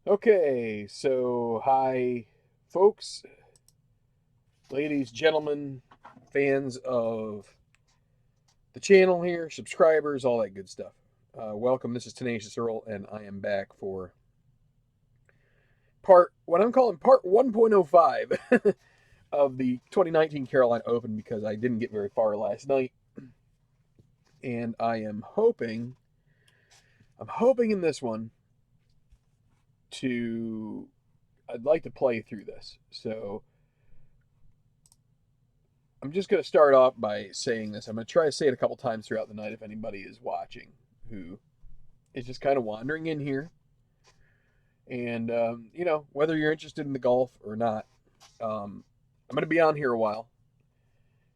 Okay, so hi, folks, ladies, gentlemen, fans of the channel here, subscribers, all that good stuff. Welcome. This is Tenacious Earl, and I am back for what I'm calling part 1.05 of the 2019 Carolina Open because I didn't get very far last night, and I'm hoping in this one to, I'd like to play through this. So I'm just going to start off by saying this. I'm going to try to say it a couple times throughout the night if anybody is watching who is just kind of wandering in here. And, whether you're interested in the golf or not, I'm going to be on here a while.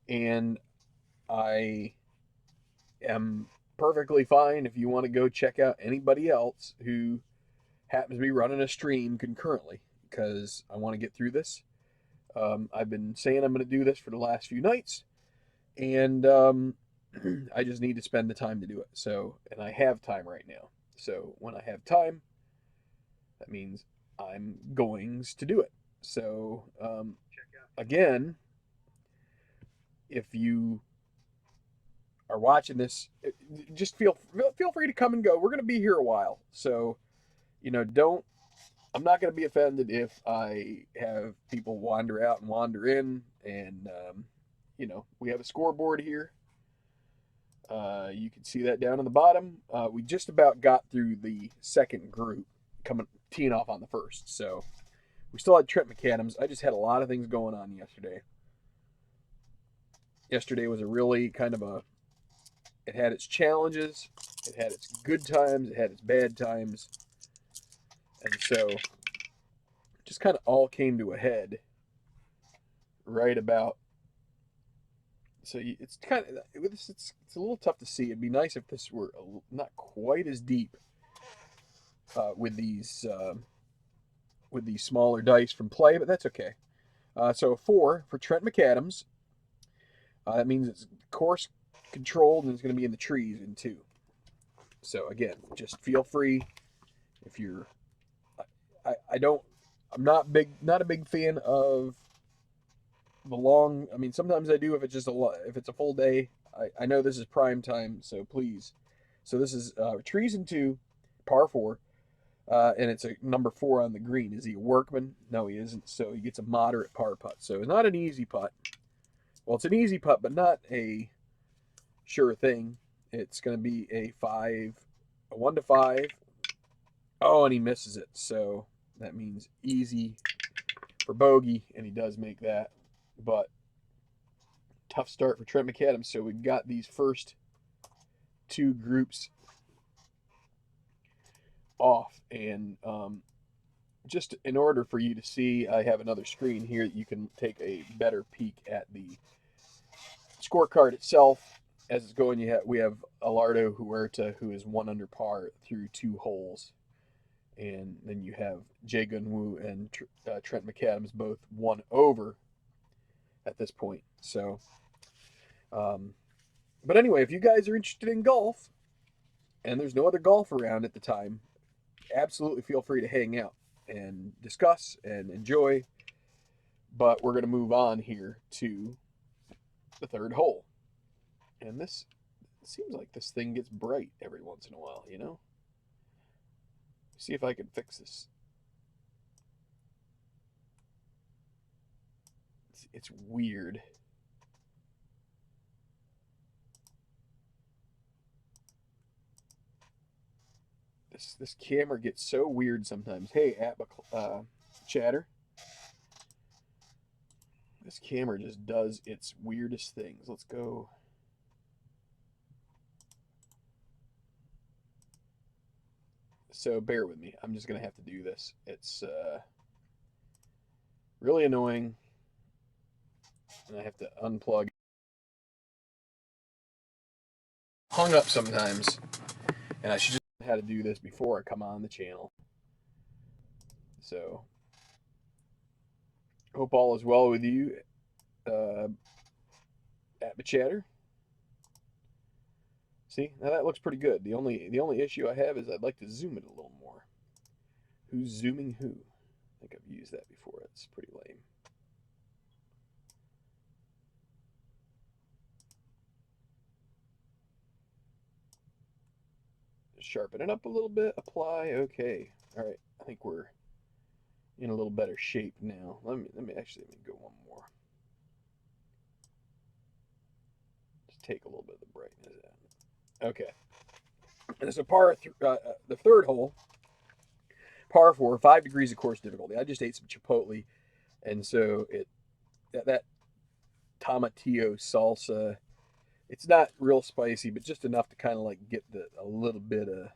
And I am perfectly fine if you want to go check out anybody else who happens to be running a stream concurrently because I want to get through this. I've been saying I'm going to do this for the last few nights. And I just need to spend the time to do it. So, and I have time right now. So when I have time, that means I'm going to do it. So again, if you are watching this, just feel free to come and go. We're going to be here a while, so don't. I'm not going to be offended if I have people wander out and wander in, and we have a scoreboard here. You can see that down in the bottom. We just about got through the second group, teeing off on the first. So we still had Trent McAdams. I just had a lot of things going on yesterday. Yesterday was a really kind of a. It had its challenges. It had its good times. It had its bad times. And so it just kind of all came to a head right about. So it's kind of it's a little tough to see. It'd be nice if this were not quite as deep with these smaller dice from play, but that's okay. So a 4 for Trent McAdams. That means it's course controlled and it's going to be in the trees in 2. So again, just feel free if you're. I don't. I'm not a big fan of the long. I mean, sometimes I do if it's just if it's a full day. I know this is prime time, so please. So this is trees in 2, par 4. And it's a number 4 on the green. Is he a workman? No, he isn't. So he gets a moderate par putt. So it's not an easy putt. Well, it's an easy putt, but not a sure thing. It's going to be a 1 to 5. Oh, and he misses it. So that means easy for bogey, and he does make that. But tough start for Trent McAdams. So we've got these first 2 groups off, and just in order for you to see, I have another screen here that you can take a better peek at the scorecard itself. As it's going, we have Alardo Huerta, who is 1 under par through 2 holes, and then you have Jae Gunwoo and Trent McAdams both 1 over at this point. So, but anyway, if you guys are interested in golf and there's no other golf around at the time, absolutely feel free to hang out and discuss and enjoy. But we're going to move on here to the third hole. And this it seems like this thing gets bright every once in a while, you know? See if I can fix this. It's weird. This camera gets so weird sometimes. Hey, chatter. This camera just does its weirdest things. Let's go. So bear with me. I'm just gonna have to do this. It's really annoying, and I have to unplug. Hung up sometimes, and I should just know how to do this before I come on the channel. So hope all is well with you, uh, at the chatter. See, now that looks pretty good. The only issue I have is I'd like to zoom it a little more. Who's zooming who? I think I've used that before. That's pretty lame. Sharpen it up a little bit. Apply. Okay. All right. I think we're in a little better shape now. Let me go one more. Just take a little bit of the brightness out. Okay. And it's a the third hole, par 4, 5 degrees of course difficulty. I just ate some Chipotle, and so that tomatillo salsa. It's not real spicy, but just enough to kind of like get a little bit of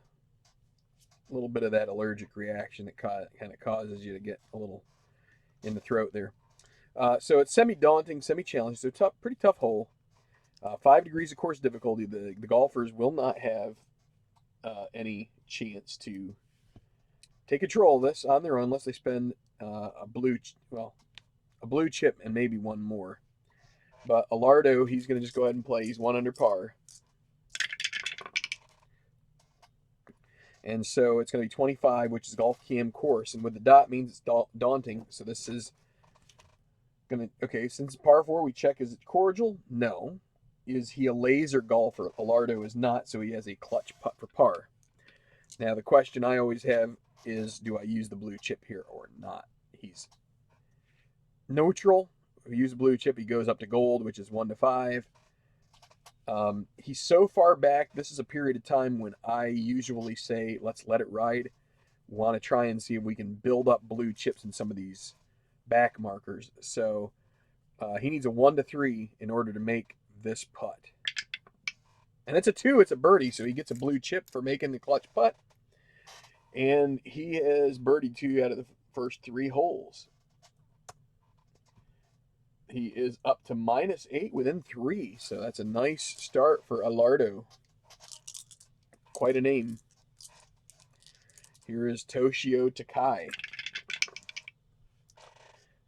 that allergic reaction that kind of causes you to get a little in the throat there. So it's semi-daunting, semi-challenging, so tough, pretty tough hole. 5 degrees of course difficulty. The golfers will not have any chance to take control of this on their own unless they spend a blue chip and maybe one more. But Alardo, he's going to just go ahead and play. He's 1 under par. And so it's going to be 25, which is golf cam course. And with the dot means it's daunting. So this is going to, okay, since it's par 4, we check, is it cordial? No. Is he a laser golfer? Alardo is not, so he has a clutch putt for par. Now, the question I always have is, do I use the blue chip here or not? He's neutral. If you use the blue chip, he goes up to gold, which is 1 to 5. He's so far back. This is a period of time when I usually say, let's let it ride. We want to try and see if we can build up blue chips in some of these back markers. So he needs a 1 to 3 in order to make this putt. And it's a 2. It's a birdie, so he gets a blue chip for making the clutch putt. And he has birdied 2 out of the first 3 holes. He is up to -8 within 3, so that's a nice start for Alardo. Quite a name. Here is Toshio Takai.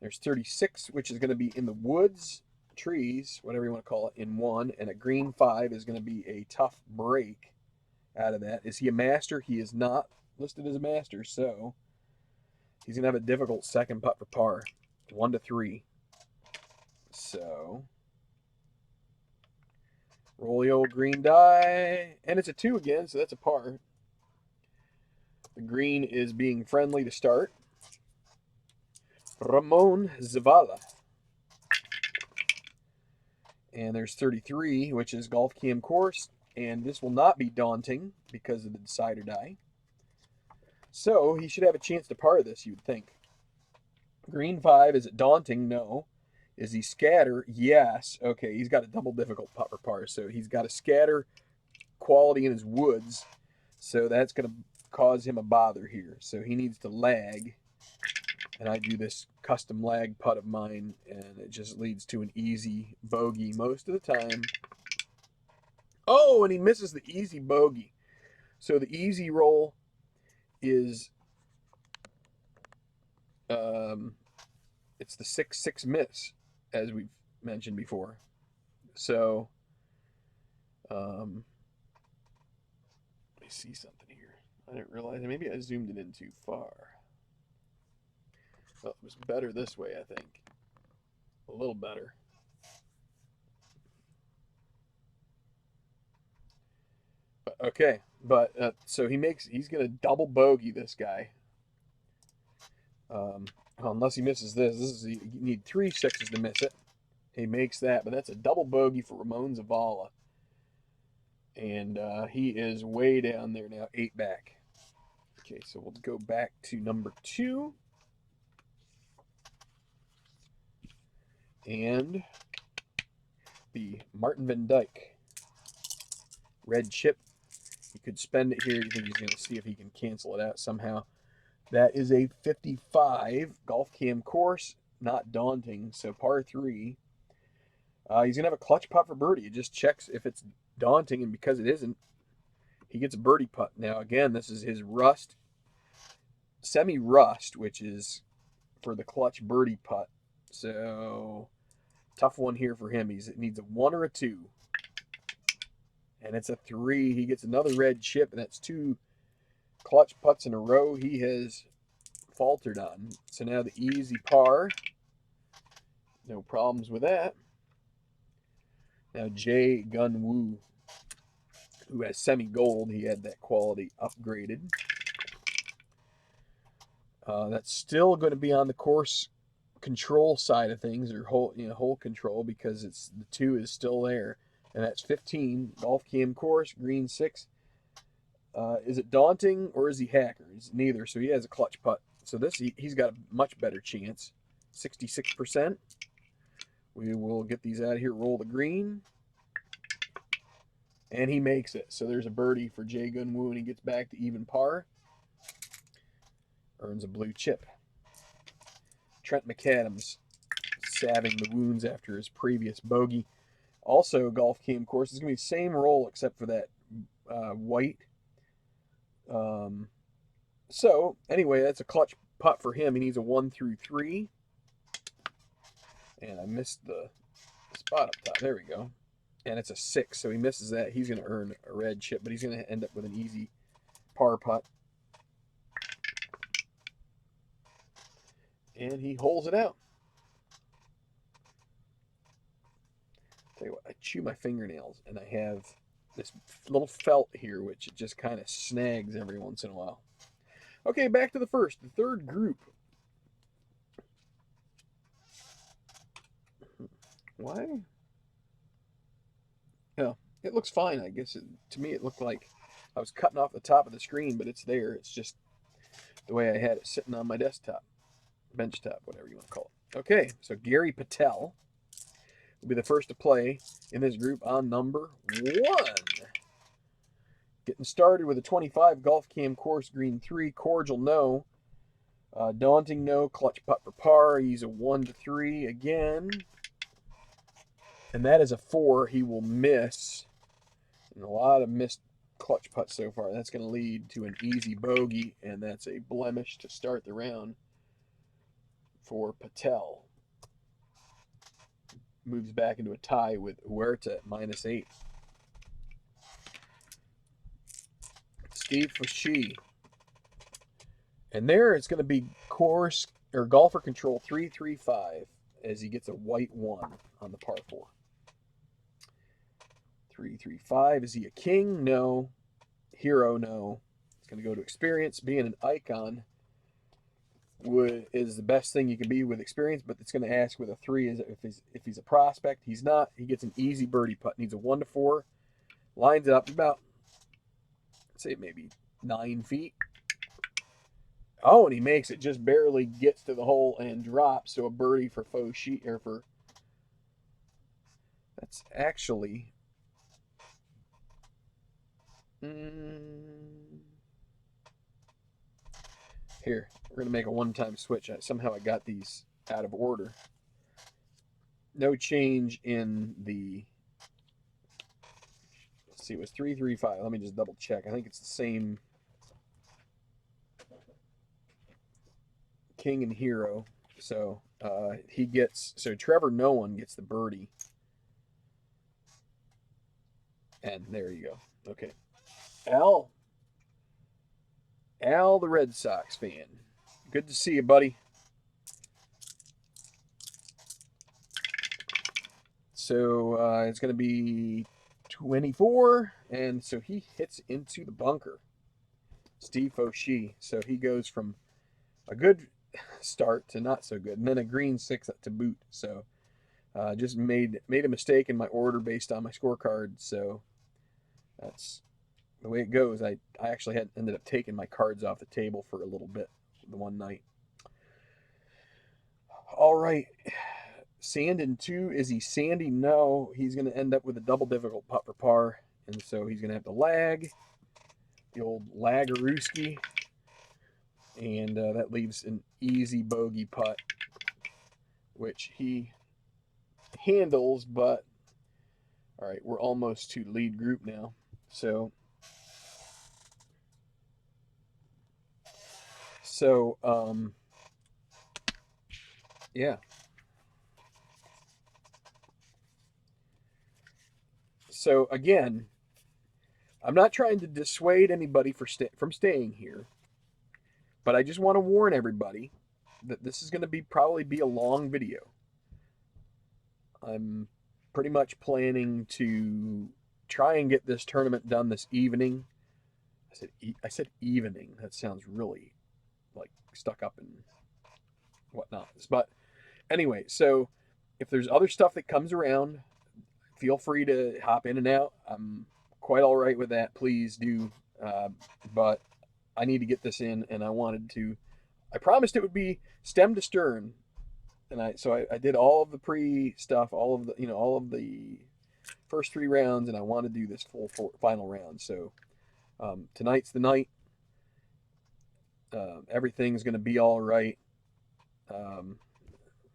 There's 36, which is going to be in the woods, trees, whatever you want to call it, in 1, and a green 5 is going to be a tough break out of that. Is he a master? He is not listed as a master, so he's going to have a difficult second putt for par, 1 to 3. So, roll the old green die, and it's a 2 again, so that's a par. The green is being friendly to start. Ramon Zavala. And there's 33, which is golf cam course, and this will not be daunting because of the decider die. So, he should have a chance to par this, you would think. Green 5, is it daunting? No. Is he scatter? Yes. Okay, he's got a double difficult putt for par. So he's got a scatter quality in his woods. So that's going to cause him a bother here. So he needs to lag. And I do this custom lag putt of mine, and it just leads to an easy bogey most of the time. Oh, and he misses the easy bogey. So the easy roll is it's the 6-6 miss, as we've mentioned before. So, let me see something here. I didn't realize, maybe I zoomed it in too far. Well, it was better this way, I think. A little better. But, okay, but so he's going to double bogey this guy. Unless he misses this. You need 3 6s to miss it. He makes that, but that's a double bogey for Ramon Zavala. And he is way down there now, 8 back. Okay, so we'll go back to number 2. And the Martin Van Dyke red chip. He could spend it here. You think he's going to see if he can cancel it out somehow. That is a 55 golf cam course. Not daunting. So par 3. He's going to have a clutch putt for birdie. It just checks if it's daunting, and because it isn't, he gets a birdie putt. Now, again, this is his rust, semi-rust, which is for the clutch birdie putt. So, tough one here for him. He needs a 1 or a 2. And it's a 3. He gets another red chip, and that's 2 clutch putts in a row. He has faltered on. So now the easy par. No problems with that. Now Jae Gun Woo, who has semi-gold, he had that quality upgraded. That's still going to be on the course control side of things, or hole control, because it's the 2 is still there, and that's 15 golf cam course, green 6. Is it daunting or is he hacker? It's neither. So he has a clutch putt. So he's got a much better chance. 66%. We will get these out of here. Roll the green. And he makes it. So there's a birdie for Jae Gun Woo, and he gets back to even par. Earns a blue chip. Trent McAdams salving the wounds after his previous bogey. Also, golf cam course. It's going to be the same roll except for that white. So, anyway, that's a clutch putt for him. He needs a 1 through 3. And I missed the spot up top. There we go. And it's a 6, so he misses that. He's going to earn a red chip, but he's going to end up with an easy par putt. And he holes it out. Tell you what, I chew my fingernails, and I have this little felt here, which it just kind of snags every once in a while. Okay, back to the third group. Why? Yeah, it looks fine, I guess. To me, it looked like I was cutting off the top of the screen, but it's there. It's just the way I had it sitting on my desktop, bench top, whatever you want to call it. Okay, so Gary Patel will be the first to play in this group on number 1. Getting started with a 25 golf cam course, green 3, cordial no, daunting no, clutch putt for par. He's a 1 to 3 again, and that is a 4. He will miss, and a lot of missed clutch putts so far. That's going to lead to an easy bogey, and that's a blemish to start the round for Patel. Moves back into a tie with Huerta at -8. Steve Fushi. And there it's going to be course or golfer control 335 as he gets a white 1 on the par 4. 335. Is he a king? No. Hero? No. It's going to go to experience. Being an icon is the best thing you can be with experience, but it's going to ask with a 3 is if he's a prospect. He's not. He gets an easy birdie putt. Needs a 1 to 4. Lines it up about, say, maybe 9 feet. Oh, and he makes it. Just barely gets to the hole and drops. So a birdie for that's actually here. We're gonna make a one-time switch. Somehow I got these out of order. No change in the. Let's see, it was 335. Let me just double check. I think it's the same. King and hero. So Trevor Noah gets the birdie. And there you go. Okay. Al, the Red Sox fan. Good to see you, buddy. So it's going to be 24. And so he hits into the bunker. Steve O'Shea. So he goes from a good start to not so good. And then a green 6 to boot. So just made a mistake in my order based on my scorecard. So that's the way it goes. I actually ended up taking my cards off the table for a little bit the one night. All right. Sand in 2. Is he sandy? No. He's going to end up with a double difficult putt for par. And so he's going to have to lag. The old Lagarooski. And that leaves an easy bogey putt, which he handles. But, all right, we're almost to lead group now. So yeah. So again, I'm not trying to dissuade anybody from staying here, But I just want to warn everybody that this is going to probably be a long video. I'm pretty much planning to try and get this tournament done this evening. I said evening. That sounds really like stuck up and whatnot. But anyway, so if there's other stuff that comes around, feel free to hop in and out. I'm quite all right with that. Please do. But I need to get this in, and I promised it would be stem to stern. And I did all of the pre stuff, all of the first 3 rounds, and I want to do this final round. So tonight's the night. Everything's going to be all right.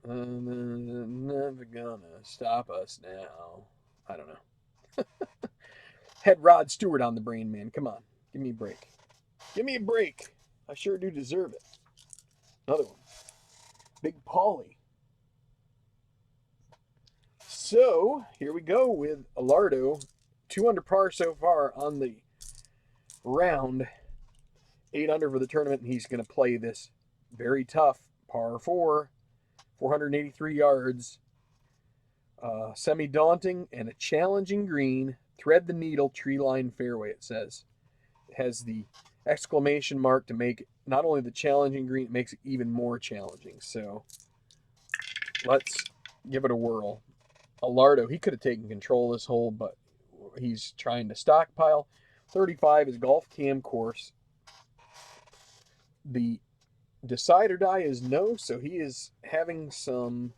Never gonna stop us now. I don't know. Head Rod Stewart on the brain, man. Come on. Give me a break. Give me a break. I sure do deserve it. Another one. Big Paulie. So, here we go with Alardo. 2 under par so far on the round. 8 under for the tournament, and he's going to play this very tough par 4. 483 yards. Semi-daunting and a challenging green. Thread the needle, tree line fairway, it says. It has the exclamation mark to make it not only the challenging green, it makes it even more challenging. So let's give it a whirl. Alardo, he could have taken control of this hole, but he's trying to stockpile. 35 is Golf Cam course. The decide or die is no, so he is having some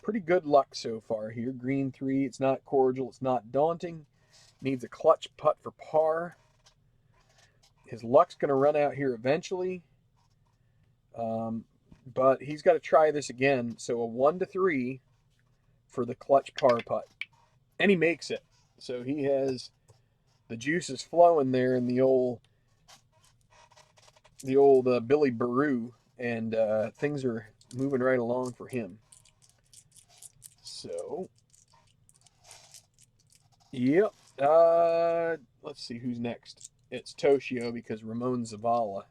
pretty good luck so far here. Green 3, it's not cordial, it's not daunting. Needs a clutch putt for par. His luck's going to run out here eventually. But he's got to try this again. So a 1 to 3 for the clutch par putt. And he makes it. So he has the juices flowing there in the old Billy Baru, and things are moving right along for him. So, yep. Let's see who's next. It's Toshio because Ramon Zavala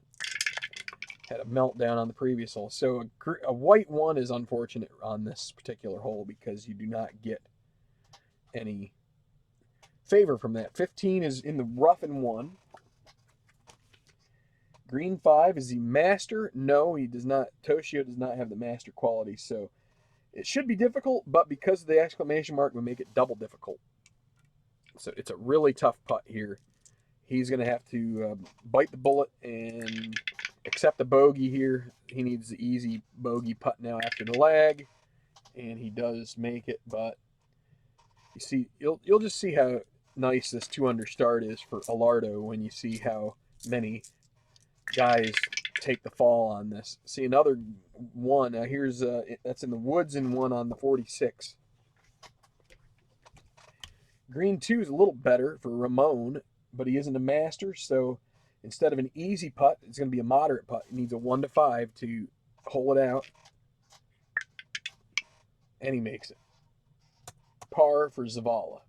had a meltdown on the previous hole. So a white 1 is unfortunate on this particular hole because you do not get any favor from that. 15 is in the rough and 1. Green 5, is he master? No, he does not. Toshio does not have the master quality, so it should be difficult, but because of the exclamation mark, we make it double difficult. So it's a really tough putt here. He's going to have to bite the bullet and accept a bogey here. He needs the easy bogey putt now after the lag, and he does make it, but you see, you'll just see how nice this 2 under start is for Alardo when you see how many guys take the fall on this. See another 1. Here's that's in the woods and 1 on the 46. Green 2 is a little better for Ramon, but he isn't a master, so instead of an easy putt, it's going to be a moderate putt. He needs a 1 to 5 to hole it out, and he makes it. Par for Zavala.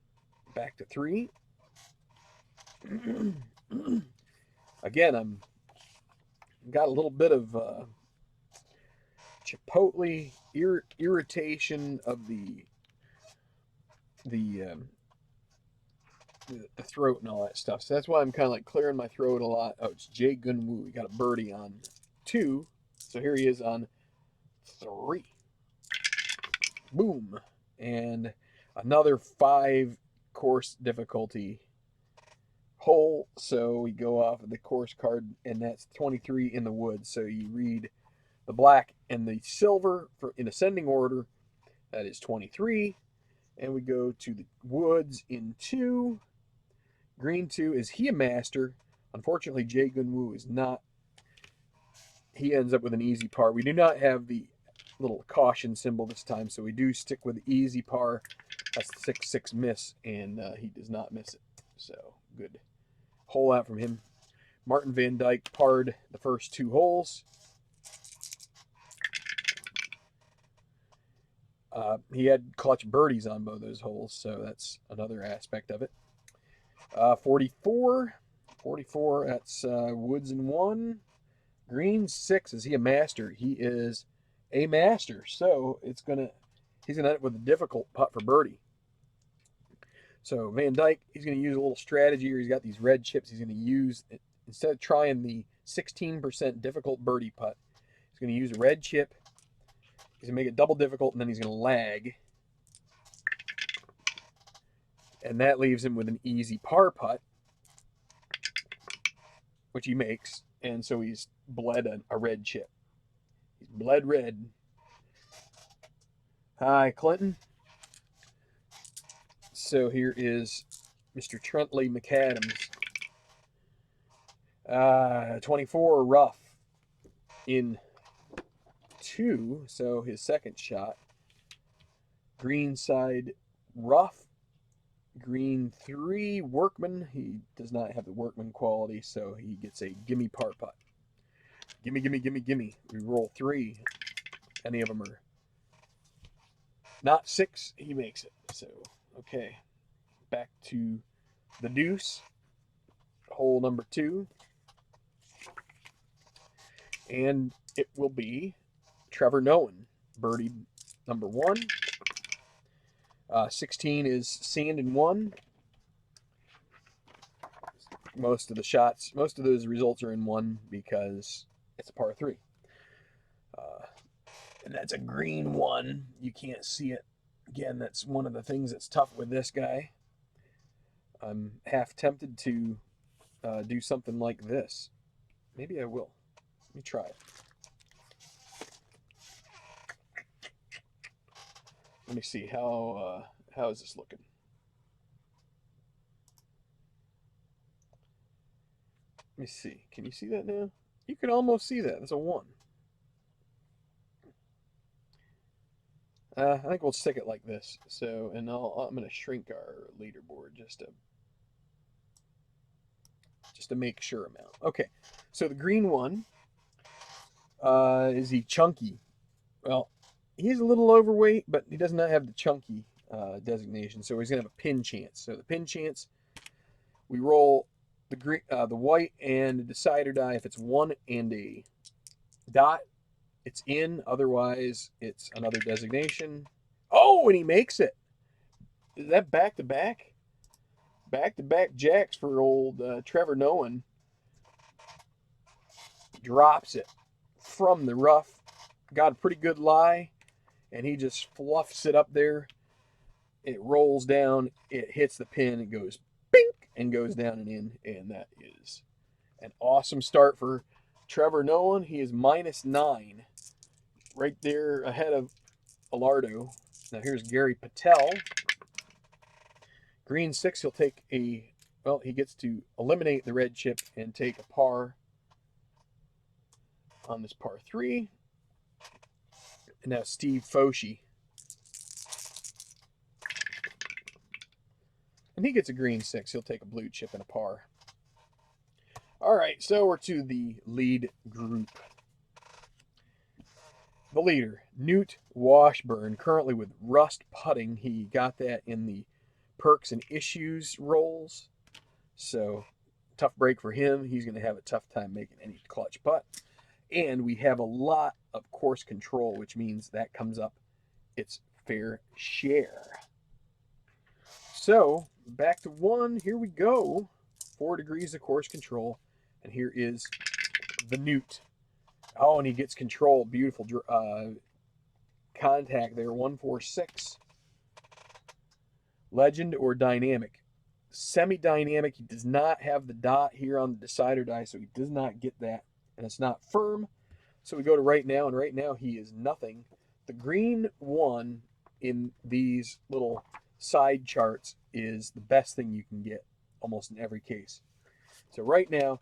Back to 3. Again, I'm got a little bit of chipotle irritation of the throat and all that stuff. So that's why I'm kind of like clearing my throat a lot. Oh, it's Jay Gunwoo. He got a birdie on 2. So here he is on 3. Boom. And another 5 course difficulty hole. So we go off of the course card, and that's 23 in the woods. So you read the black and the silver in ascending order. That is 23. And we go to the woods in 2. Green 2, is he a master? Unfortunately, Jay Gunwoo is not. He ends up with an easy par. We do not have the little caution symbol this time, so we do stick with the easy par. That's the 6-6 miss, and he does not miss it. So good hole out from him. Martin Van Dyke parred the first 2 holes. He had clutch birdies on both those holes, so that's another aspect of it. 44, that's woods and 1. Green 6, is he a master? He is a master. So he's gonna end up with a difficult putt for birdie. So Van Dyke, he's gonna use a little strategy here. He's got these red chips. He's gonna use, instead of trying the 16% difficult birdie putt, he's gonna use a red chip. He's gonna make it double difficult, and then he's gonna lag. And that leaves him with an easy par putt, which he makes. And so he's bled a red chip. He's bled red. Hi, Clinton. So here is Mr. Trentley McAdams. 24 rough in 2. So his second shot. Green side rough. Green 3 workman. He does not have the workman quality, so he gets a gimme par putt. Gimme, gimme, gimme, gimme. We roll 3. Any of them are not 6. He makes it. So, okay. Back to the deuce. Hole number 2. And it will be Trevor Nowen. Birdie number 1. 16 is sand in 1. Most of those results are in 1 because it's a par 3. And that's a green 1. You can't see it. Again, that's one of the things that's tough with this guy. I'm half tempted to do something like this. Maybe I will. Let me try it. Let me see how is this looking. Let me see. Can you see that now? You can almost see that. That's a 1. I think we'll stick it like this. So, and I'm going to shrink our leaderboard just to make sure amount. Okay, so the green 1, is he chunky? Well, he's a little overweight, but he does not have the chunky designation, so he's gonna have a pin chance. So the pin chance, we roll the white and the decider die. If it's 1 and a dot, it's in. Otherwise, it's another designation. Oh, and he makes it. Is that back to back? Back to back jacks for old Trevor Nowen. Drops it from the rough. Got a pretty good lie, and he just fluffs it up there. It rolls down, it hits the pin, it goes bink and goes down and in, and that is an awesome start for Trevor Nowen. He is -9, right there ahead of Alardo. Now here's Gary Patel. Green 6, he'll take he gets to eliminate the red chip and take a par on this par 3. And now Steve Foshee. And he gets a green 6. He'll take a blue chip and a par. All right, so we're to the lead group. The leader, Newt Washburn, currently with rust putting. He got that in the perks and issues rolls. So, tough break for him. He's going to have a tough time making any clutch putt. And we have a lot of course control, which means that comes up its fair share. So, back to 1. Here we go. 4 degrees of course control. And here is the Newt. Oh, and he gets control. Beautiful contact there. 146. Legend or dynamic? Semi-dynamic. He does not have the dot here on the decider die, so he does not get that. And it's not firm. So we go to right now, and right now he is nothing. The green 1 in these little side charts is the best thing you can get almost in every case. So right now,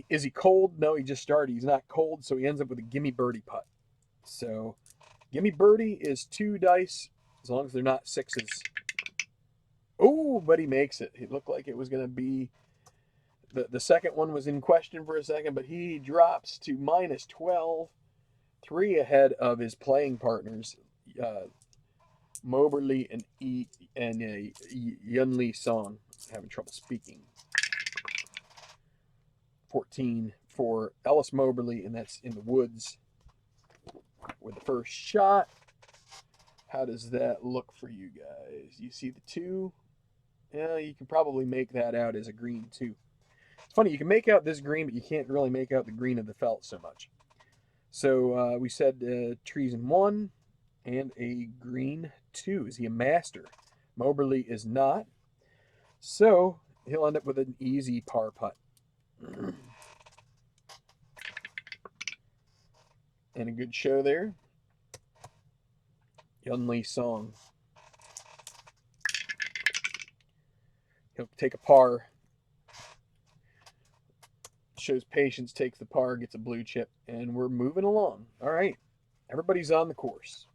is he cold? No, he just started. He's not cold, so he ends up with a gimme birdie putt. So gimme birdie is 2 dice, as long as they're not 6s. Oh, but he makes it. It looked like it was going to be, the second one was in question for a second, but he drops to -12, 3 ahead of his playing partners, Moberly and Yunli Song. Having trouble speaking. 14 for Ellis Moberly, and that's in the woods with the first shot. How does that look for you guys? You see the 2? Yeah, you can probably make that out as a green 2. It's funny, you can make out this green, but you can't really make out the green of the felt so much. So we said trees in 1 and a green 2. Is he a master? Moberly is not. So he'll end up with an easy par putt. And a good show there. Yun Lee Song. He'll take a par. Shows patience, takes the par, gets a blue chip, and we're moving along. All right. Everybody's on the course.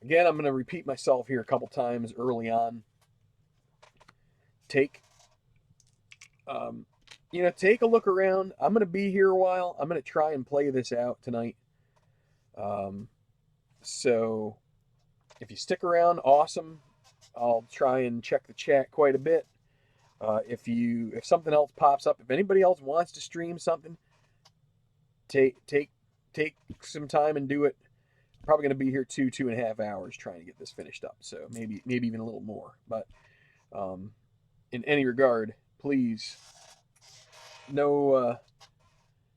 Again, I'm going to repeat myself here a couple times early on. Take a look around. I'm going to be here a while. I'm going to try and play this out tonight. So if you stick around, awesome. I'll try and check the chat quite a bit. If something else pops up, if anybody else wants to stream something, take some time and do it. I'm probably going to be here 2.5 hours trying to get this finished up. So maybe even a little more. But in any regard, please, no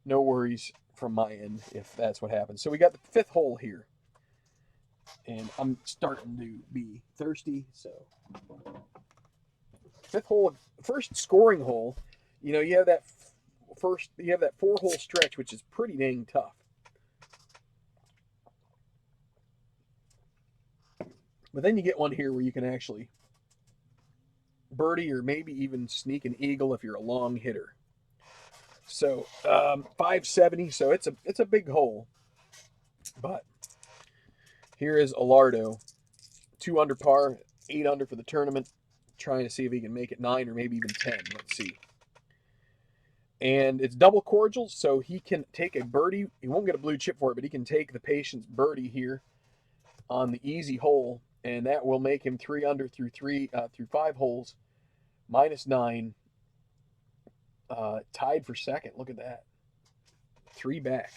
worries from my end if that's what happens. So we got the 5th hole here. And I'm starting to be thirsty, so 5th hole, first scoring hole. You have that 4-hole stretch, which is pretty dang tough. But then you get one here where you can actually birdie or maybe even sneak an eagle if you're a long hitter. So 570, so it's a big hole. But here is Alardo, 2 under par, 8 under for the tournament, trying to see if he can make it 9 or maybe even 10. Let's see. And it's double cordial, so he can take a birdie. He won't get a blue chip for it, but he can take the patience birdie here on the easy hole, and that will make him 3 under through 5 holes, -9, tied for second. Look at that, 3 back.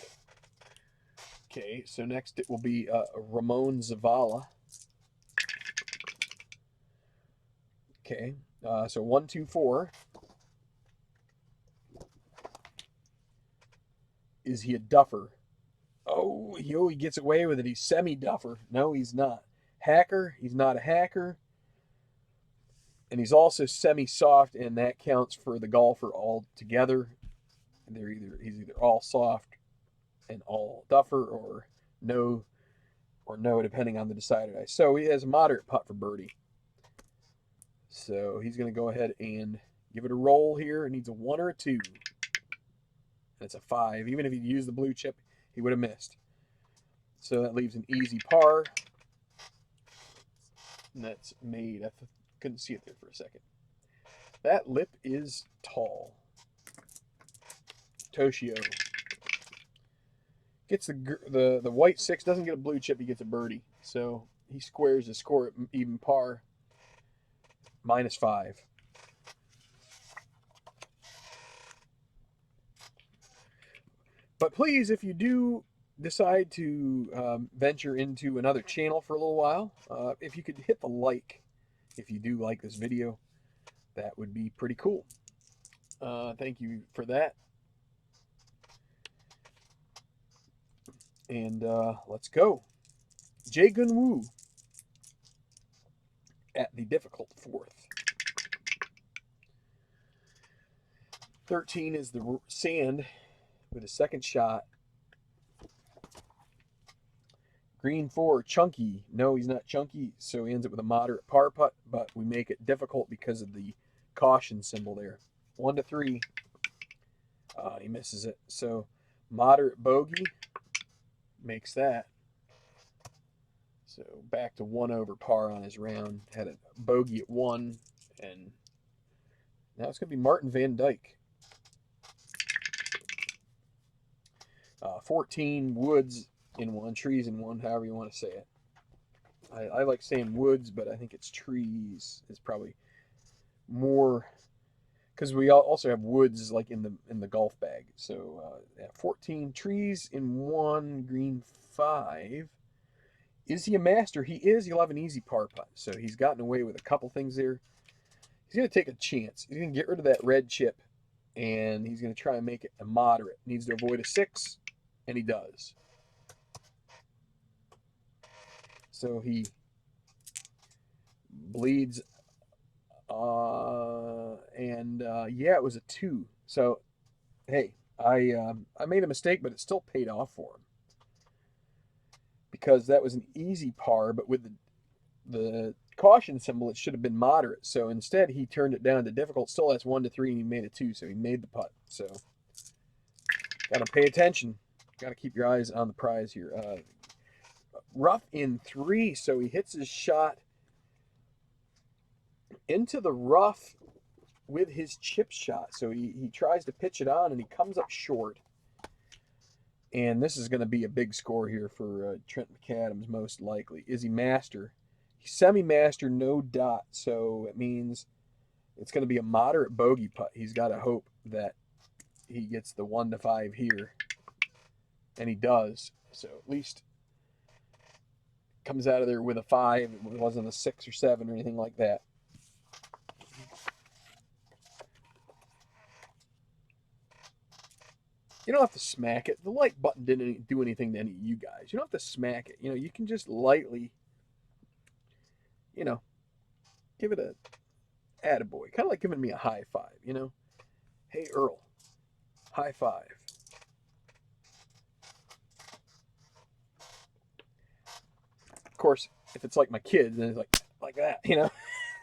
Okay, so next it will be Ramon Zavala. Okay, so 1, 2, 4. Is he a duffer? Oh, he gets away with it. He's semi-duffer. No, he's not. Hacker? He's not a hacker. And he's also semi-soft, and that counts for the golfer altogether. He's either all soft and all duffer, or no, depending on the decider die. So he has a moderate putt for birdie. So he's going to go ahead and give it a roll here. It needs a 1 or a 2. And it's a 5. Even if he'd used the blue chip, he would have missed. So that leaves an easy par. And that's made. I couldn't see it there for a second. That lip is tall. Toshio gets the white 6, doesn't get a blue chip, he gets a birdie. So he squares his score at even par, -5. But please, if you do decide to venture into another channel for a little while, if you could hit the like, if you do like this video, that would be pretty cool. Thank you for that. And let's go. Jae Gun Woo at the difficult 4th. 13 is the sand with a second shot. Green 4, chunky. No, he's not chunky, so he ends up with a moderate par putt, but we make it difficult because of the caution symbol there. 1 to 3. He misses it. So moderate bogey makes that. So back to 1 over par on his round. Had a bogey at 1, and now it's going to be Martin Van Dyke. 14, woods in 1, trees in 1, however you want to say it. I like saying woods, but I think it's trees is probably more because we also have woods like in the golf bag. So 14 trees in one, green 5. Is he a master? He is. He'll have an easy par putt. So he's gotten away with a couple things there. He's going to take a chance. He's going to get rid of that red chip, and he's going to try and make it a moderate. Needs to avoid a 6, and he does. So he bleeds, yeah, it was a 2. So, hey, I made a mistake, but it still paid off for him because that was an easy par, but with the caution symbol, it should have been moderate. So instead, he turned it down to difficult. Still has 1 to 3, and he made a 2. So he made the putt. So got to pay attention. Got to keep your eyes on the prize here. Rough in 3, so he hits his shot into the rough with his chip shot. So he tries to pitch it on, and he comes up short. And this is going to be a big score here for Trent McAdams, most likely. Is he master? He's semi-master, no dot. So it means it's going to be a moderate bogey putt. He's got to hope that he gets the 1 to 5 here. And he does. So at least comes out of there with a 5. It wasn't a 6 or 7 or anything like that. You don't have to smack it. The like button didn't do anything to any of you guys. You don't have to smack it. You can just lightly, give it a attaboy. Kind of like giving me a high 5, Hey, Earl, high 5. Of course, if it's like my kid, then it's like that,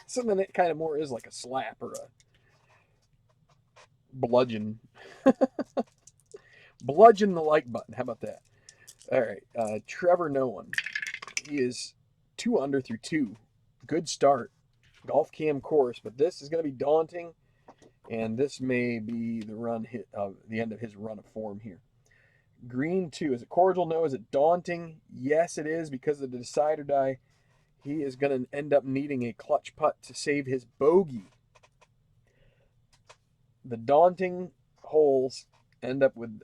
So then it kind of more is like a slap or a bludgeon. Bludgeon the like button. How about that? All right. Trevor Nolan. He is 2 under through 2. Good start. Golf cam course, but this is going to be daunting, and this may be the end of his run of form here. Green 2. Is it cordial? No. Is it daunting? Yes, it is, because of the decide or die. He is going to end up needing a clutch putt to save his bogey. The daunting holes end up with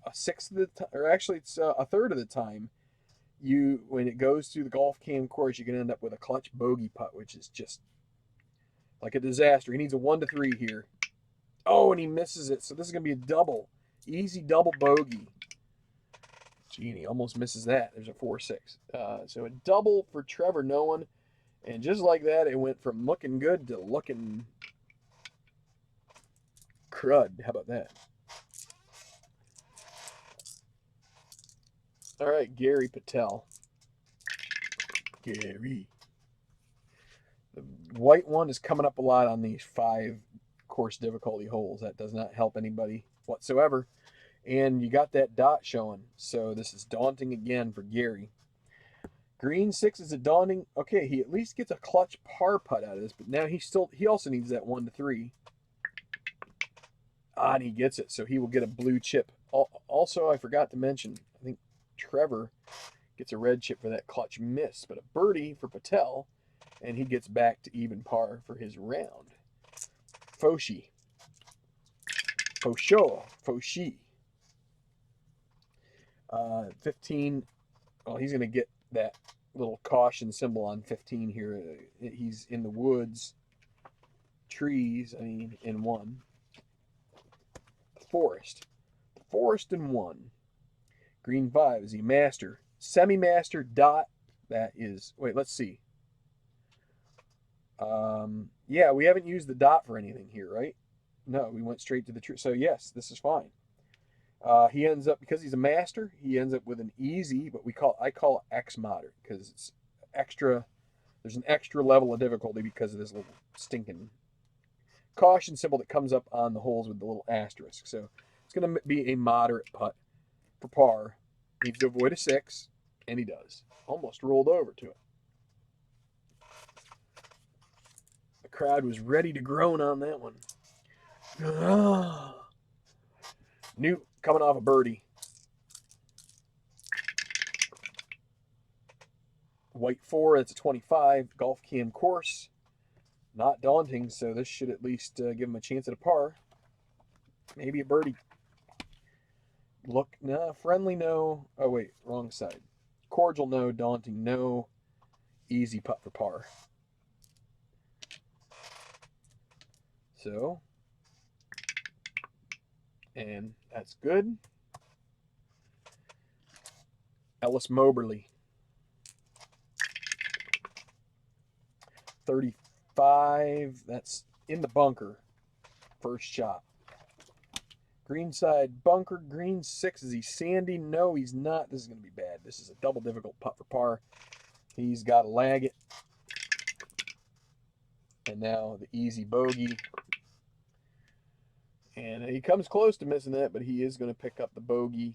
a sixth of the time, or actually it's a third of the time, when it goes through the golf cam course, you can end up with a clutch bogey putt, which is just like a disaster. He needs a 1 to 3 here. Oh, and he misses it. So this is going to be a double. Easy double bogey. Gee, he almost misses that. There's a 4-6. So a double for Trevor Nolan. And just like that, it went from looking good to looking crud. How about that? All right, Gary Patel. Gary. The white one is coming up a lot on these 5 course difficulty holes. That does not help anybody whatsoever. And you got that dot showing. So this is daunting again for Gary. Green 6 is a daunting. Okay, he at least gets a clutch par putt out of this, but now he also needs that 1 to 3. And he gets it. So he will get a blue chip. Also, I forgot to mention, I think Trevor gets a red chip for that clutch miss, but a birdie for Patel, and he gets back to even par for his round. Foshi. Foshi. 15. Well, he's going to get that little caution symbol on 15 here. He's in the woods, trees, in 1. Forest in 1. Green 5. Is he master? Semi-master, dot. That is, wait, let's see. Yeah, we haven't used the dot for anything here, right? No, we went straight to the tree. So yes, this is fine. He ends up, because he's a master, he ends up with an easy, but I call it X moderate, because it's extra. There's an extra level of difficulty because of this little stinking caution symbol that comes up on the holes with the little asterisk. So it's going to be a moderate putt for par. Needs to avoid a 6, and he does. Almost rolled over to it. The crowd was ready to groan on that one. Newt coming off a birdie. White 4, that's a 25. Golf cam course. Not daunting, so this should at least give him a chance at a par. Maybe a birdie. Look, nah, friendly, no. Oh, wait, wrong side. Cordial, no. Daunting, no. Easy putt for par. So, and that's good. Ellis Moberly. 35. That's in the bunker. First shot. Greenside bunker. Green 6. Is he sandy? No, he's not. This is going to be bad. This is a double difficult putt for par. He's got to lag it. And now the easy bogey. And he comes close to missing that, but he is going to pick up the bogey.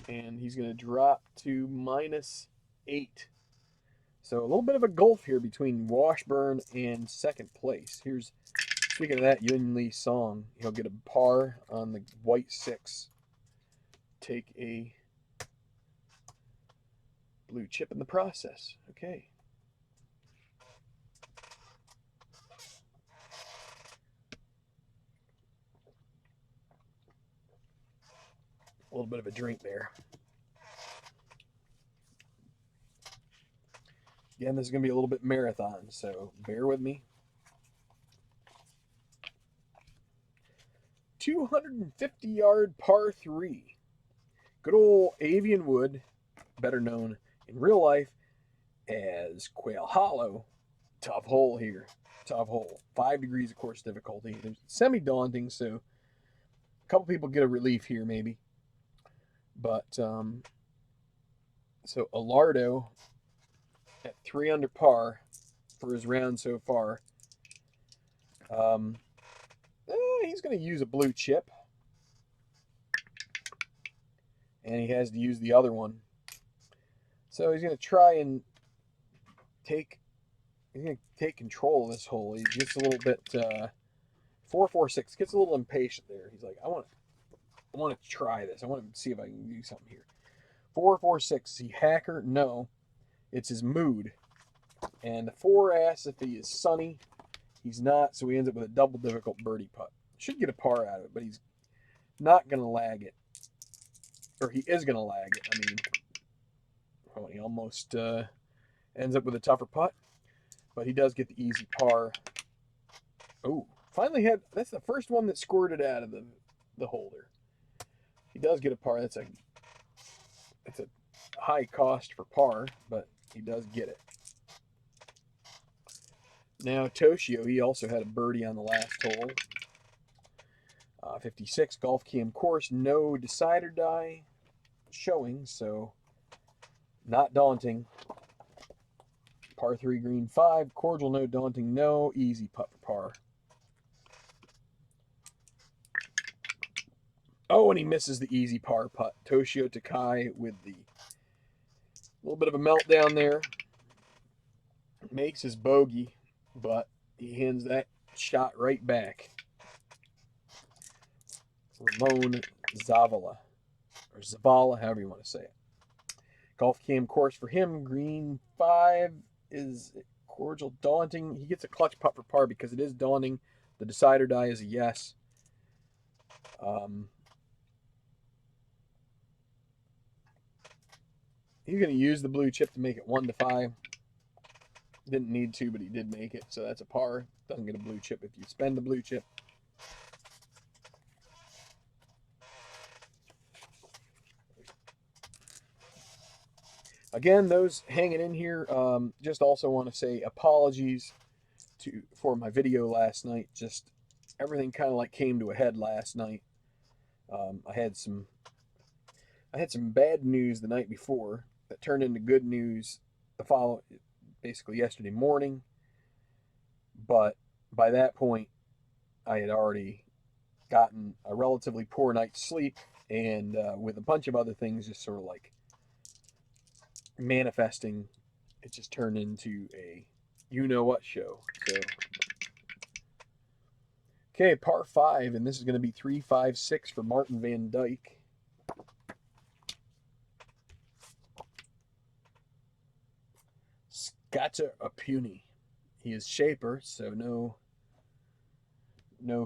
And he's going to drop to -8. So a little bit of a gulf here between Washburn and second place. Here's, speaking of that, Yun Lee Song. He'll get a par on the white 6. Take a blue chip in the process. Okay. A little bit of a drink there. Again, this is going to be a little bit marathon, so bear with me. 250-yard par 3. Good old Avian Wood, better known in real life as Quail Hollow. Tough hole here. Tough hole. 5 degrees of course difficulty. It's semi-daunting, so a couple people get a relief here maybe. But, so Alardo at 3 under par for his round so far. He's going to use a blue chip. And he has to use the other one. So he's going to try and take control of this hole. He gets a little bit 4-4-6, gets a little impatient there. He's like, I want to try this. I want to see if I can do something here. 4-4-6. Is he hacker? No. It's his mood. And the 4 asks if he is sunny. He's not, so he ends up with a double difficult birdie putt. Should get a par out of it, but he's not going to lag it. Or he is going to lag it. I mean, well, he almost ends up with a tougher putt. But he does get the easy par. Oh, finally that's the first one that squirted out of the holder. He does get a par. That's a high cost for par, but he does get it. Now Toshio, he also had a birdie on the last hole. 56 golf cam course, no decide or die showing, so not daunting. Par 3 green 5, cordial, no daunting, no, easy putt for par. Oh, and he misses the easy par putt. Toshio Takai with the little bit of a meltdown there. Makes his bogey, but he hands that shot right back. Ramon Zavala, or Zavala, however you want to say it. Golf cam course for him, green 5 is cordial, daunting. He gets a clutch putt for par because it is daunting. The decide or die is a yes. He's going to use the blue chip to make it 1-5. Didn't need to, but he did make it, so that's a par. Doesn't get a blue chip if you spend the blue chip. Again, those hanging in here, just also want to say apologies for my video last night. Just everything kind of like came to a head last night. I had some bad news the night before that turned into good news basically yesterday morning. But by that point, I had already gotten a relatively poor night's sleep, and with a bunch of other things just sort of like manifesting, it just turned into a you-know-what show. So, okay, par 5, and this is going to be 3-5-6 for Martin Van Dyke. Scata Apuni. He is shaper, so no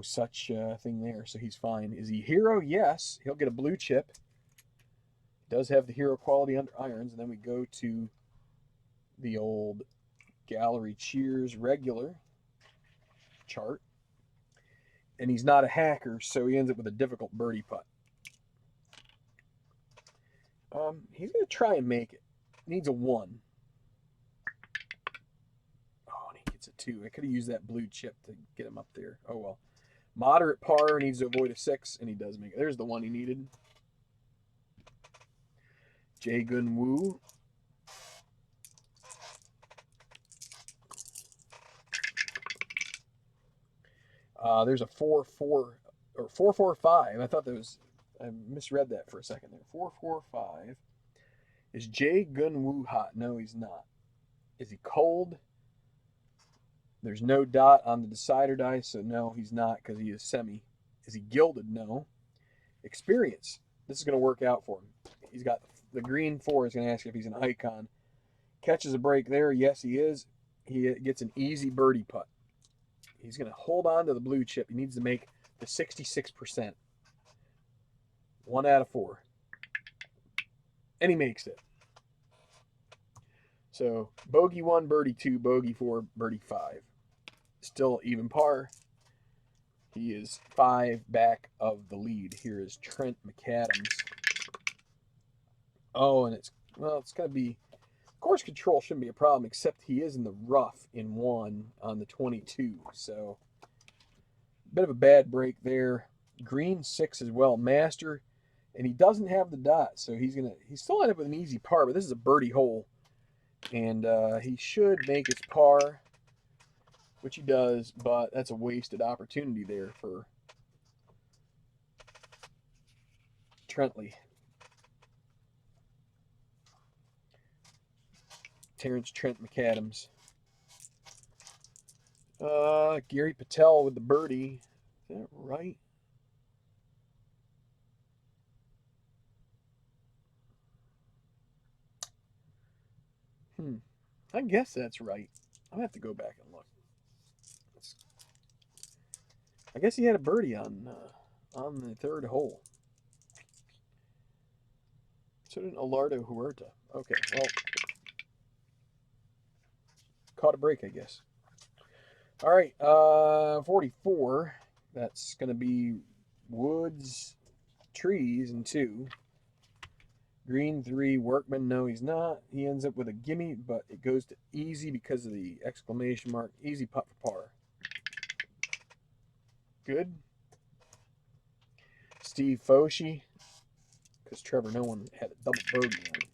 such thing there. So he's fine. Is he hero? Yes. He'll get a blue chip. Does have the hero quality under irons. And then we go to the old Gallery Cheers regular chart. And he's not a hacker, so he ends up with a difficult birdie putt. He's going to try and make it. Needs a 1. Oh, and he gets a 2. I could have used that blue chip to get him up there. Oh, well. Moderate par, needs to avoid a 6, and he does make it. There's the one he needed. Jae Gun Woo. There's a 4-4 or 4-4-5. I thought that was, I misread that for a second there. 4-4-5. Is Jae Gun Woo hot? No, he's not. Is he cold? There's no dot on the decider dice, so no, he's not because he is semi. Is he gilded? No. Experience. This is going to work out for him. He's got the green 4 is going to ask if he's an icon. Catches a break there. Yes, he is. He gets an easy birdie putt. He's going to hold on to the blue chip. He needs to make the 66%. 1 out of 4. And he makes it. So, bogey 1, birdie 2, bogey 4, birdie 5. Still even par. He is 5 back of the lead. Here is Trent McAdams. Oh, and it's going to be, course control shouldn't be a problem, except he is in the rough in 1 on the 22. So, bit of a bad break there. Green 6 as well, master, and he doesn't have the dot, so he's still end up with an easy par, but this is a birdie hole, and he should make his par, which he does, but that's a wasted opportunity there for Trentley. Terrence Trent McAdams. Gary Patel with the birdie. Is that right? I guess that's right. I'll have to go back and look. I guess he had a birdie on the 3rd hole. So did Alardo Huerta. Okay, well, caught a break, I guess. All right, 44. That's going to be Woods, Trees, and 2. Green 3, Workman. No, he's not. He ends up with a gimme, but it goes to easy because of the exclamation mark. Easy putt for par. Good. Steve Foshee, because Trevor Noah had a double bogey on him.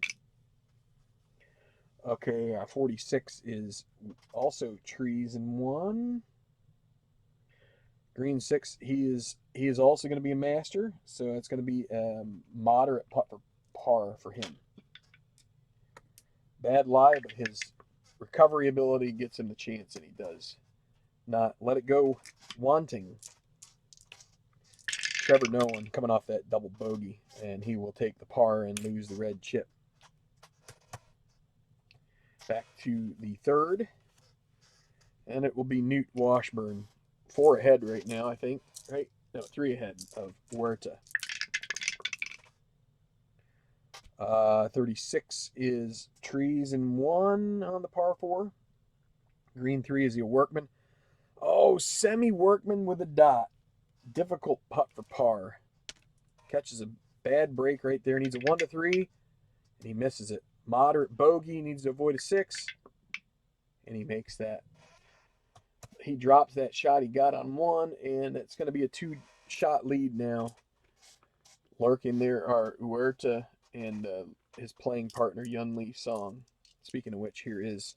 Okay, 46 is also Trees and 1. Green 6, he is also going to be a master, so it's going to be a moderate putt for par for him. Bad lie, but his recovery ability gets him the chance, and he does not let it go wanting. Trevor Noah coming off that double bogey, and he will take the par and lose the red chip. Back to the 3rd, and it will be Newt Washburn. 4 ahead right now, I think. Right? No, 3 ahead of Huerta. 36 is Trees and 1 on the par 4. Green 3 is the Workman. Oh, semi-Workman with a dot. Difficult putt for par. Catches a bad break right there. Needs a 1 to 3, and he misses it. Moderate bogey, needs to avoid a 6, and he makes that. He drops that shot he got on 1, and it's going to be a 2-shot lead now. Lurking there are Huerta and his playing partner, Yun Lee Song. Speaking of which, here is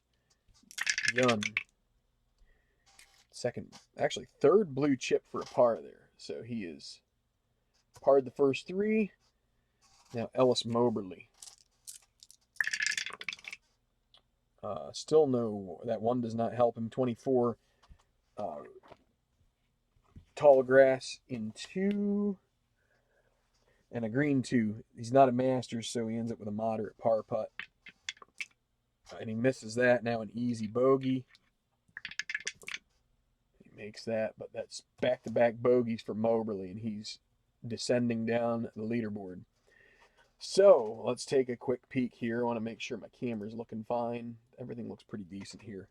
Yun. Actually 3rd blue chip for a par there. So he is parred the first 3. Now Ellis Moberly. Still no, that 1 does not help him. 24. Tall grass in 2. And a green 2. He's not a master, so he ends up with a moderate par putt. And he misses that. Now an easy bogey. makes that, but that's back-to-back bogeys for Moberly, and he's descending down the leaderboard. So let's take a quick peek here. I want to make sure my camera's looking fine. Everything looks pretty decent here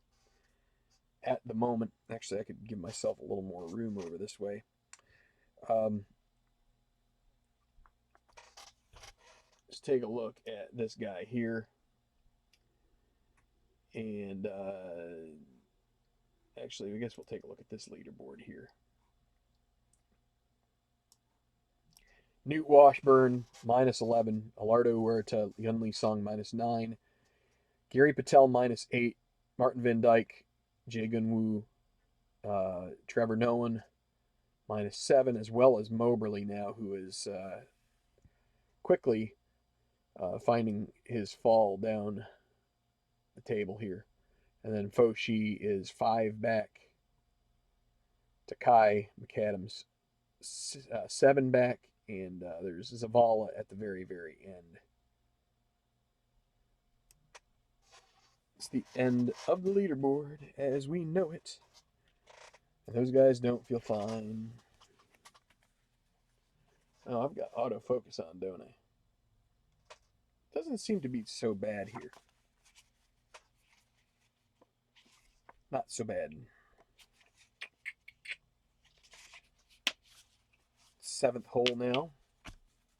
at the moment. Actually, I could give myself a little more room over this way. Let's take a look at this guy here. And actually, I guess we'll take a look at this leaderboard here. Newt Washburn, -11. Alardo Huerta, Yunli Song, -9. Gary Patel, -8. Martin Van Dyke, Jae Gun Woo, Trevor Nolan, -7, as well as Moberly now, who is quickly finding his fall down the table here. And then Foshi is 5 back to Kai McAdams, 7 back, and there's Zavala at the very, very end. It's the end of the leaderboard as we know it. And those guys don't feel fine. Oh, I've got autofocus on, don't I? Doesn't seem to be so bad here. Not so bad. 7th hole now.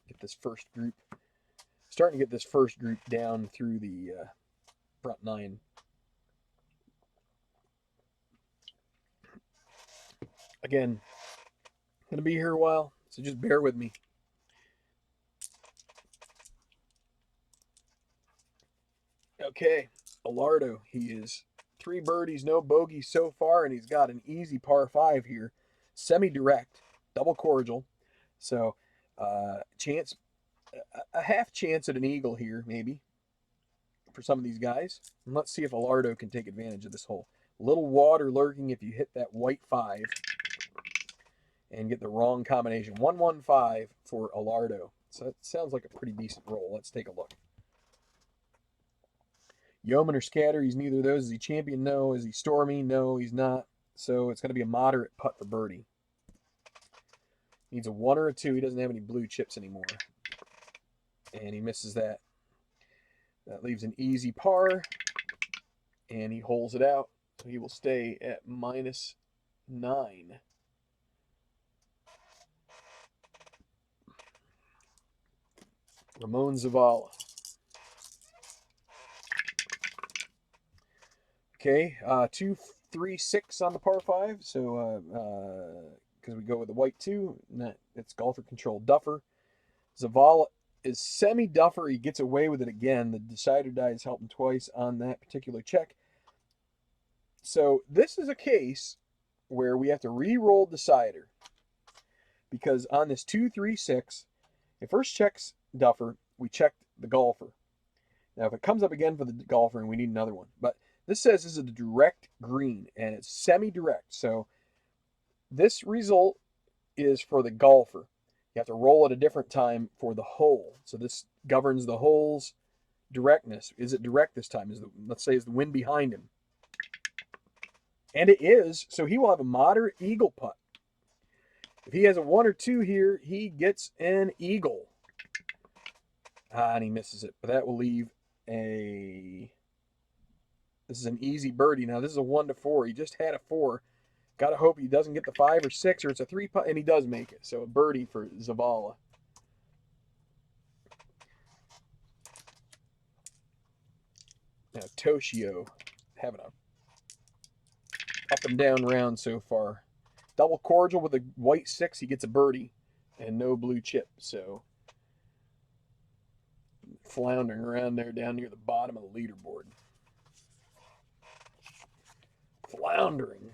Get this first group. Starting to get this first group down through the front 9. Again, going to be here a while, so just bear with me. Okay, Alardo, he is 3 birdies, no bogeys so far, and he's got an easy par 5 here. Semi-direct, double cordial. So, chance, a half chance at an eagle here, maybe, for some of these guys. And let's see if Alardo can take advantage of this hole. A little water lurking if you hit that white 5 and get the wrong combination. 115 for Alardo. So that sounds like a pretty decent roll. Let's take a look. Yeoman or scatter, he's neither of those. Is he champion? No. Is he stormy? No, he's not. So it's going to be a moderate putt for birdie. Needs a 1 or a 2. He doesn't have any blue chips anymore. And he misses that. That leaves an easy par. And he holes it out. So he will stay at -9. Ramon Zavala. Okay, 2, 3, 6 on the par 5. So, because we go with the white 2, it's golfer control duffer. Zavala is semi-duffer. He gets away with it again. The decider die has helped him twice on that particular check. So this is a case where we have to re-roll decider. Because on this 2, 3, 6, it first checks duffer. We checked the golfer. Now, if it comes up again for the golfer, and we need another one. But this says this is a direct green, and it's semi-direct. So this result is for the golfer. You have to roll at a different time for the hole. So this governs the hole's directness. Is it direct this time? Let's say, is the wind behind him? And it is, so he will have a moderate eagle putt. If he has a 1 or 2 here, he gets an eagle. And he misses it. But that will leave a... This is an easy birdie. Now, this is a 1 to 4. He just had a 4. Got to hope he doesn't get the 5 or 6, or it's a 3 putt, and he does make it. So a birdie for Zavala. Now, Toshio having a up and down round so far. Double cordial with a white 6, he gets a birdie, and no blue chip. So floundering around there down near the bottom of the leaderboard. Floundering.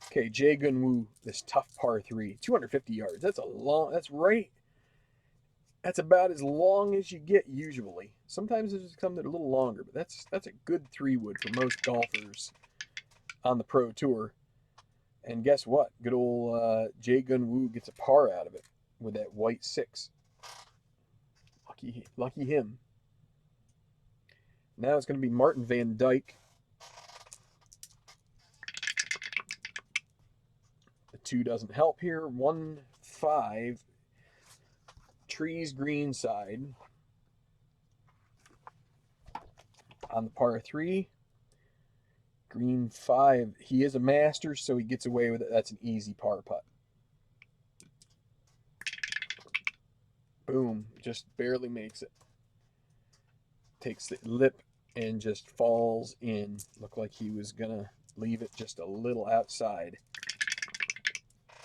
Okay, Jae Gun Woo, this tough par 3, 250 yards. That's about as long as you get usually. Sometimes it's come a little longer, but that's a good 3-wood for most golfers on the Pro Tour. And guess what? Good old Jae Gun Woo gets a par out of it with that white 6. Lucky him. Now it's going to be Martin Van Dyke. 2 doesn't help here. 1-5. Trees green side. On the par 3. Green 5. He is a master, so he gets away with it. That's an easy par putt. Boom. Just barely makes it. Takes the lip and just falls in. Looked like he was going to leave it just a little outside.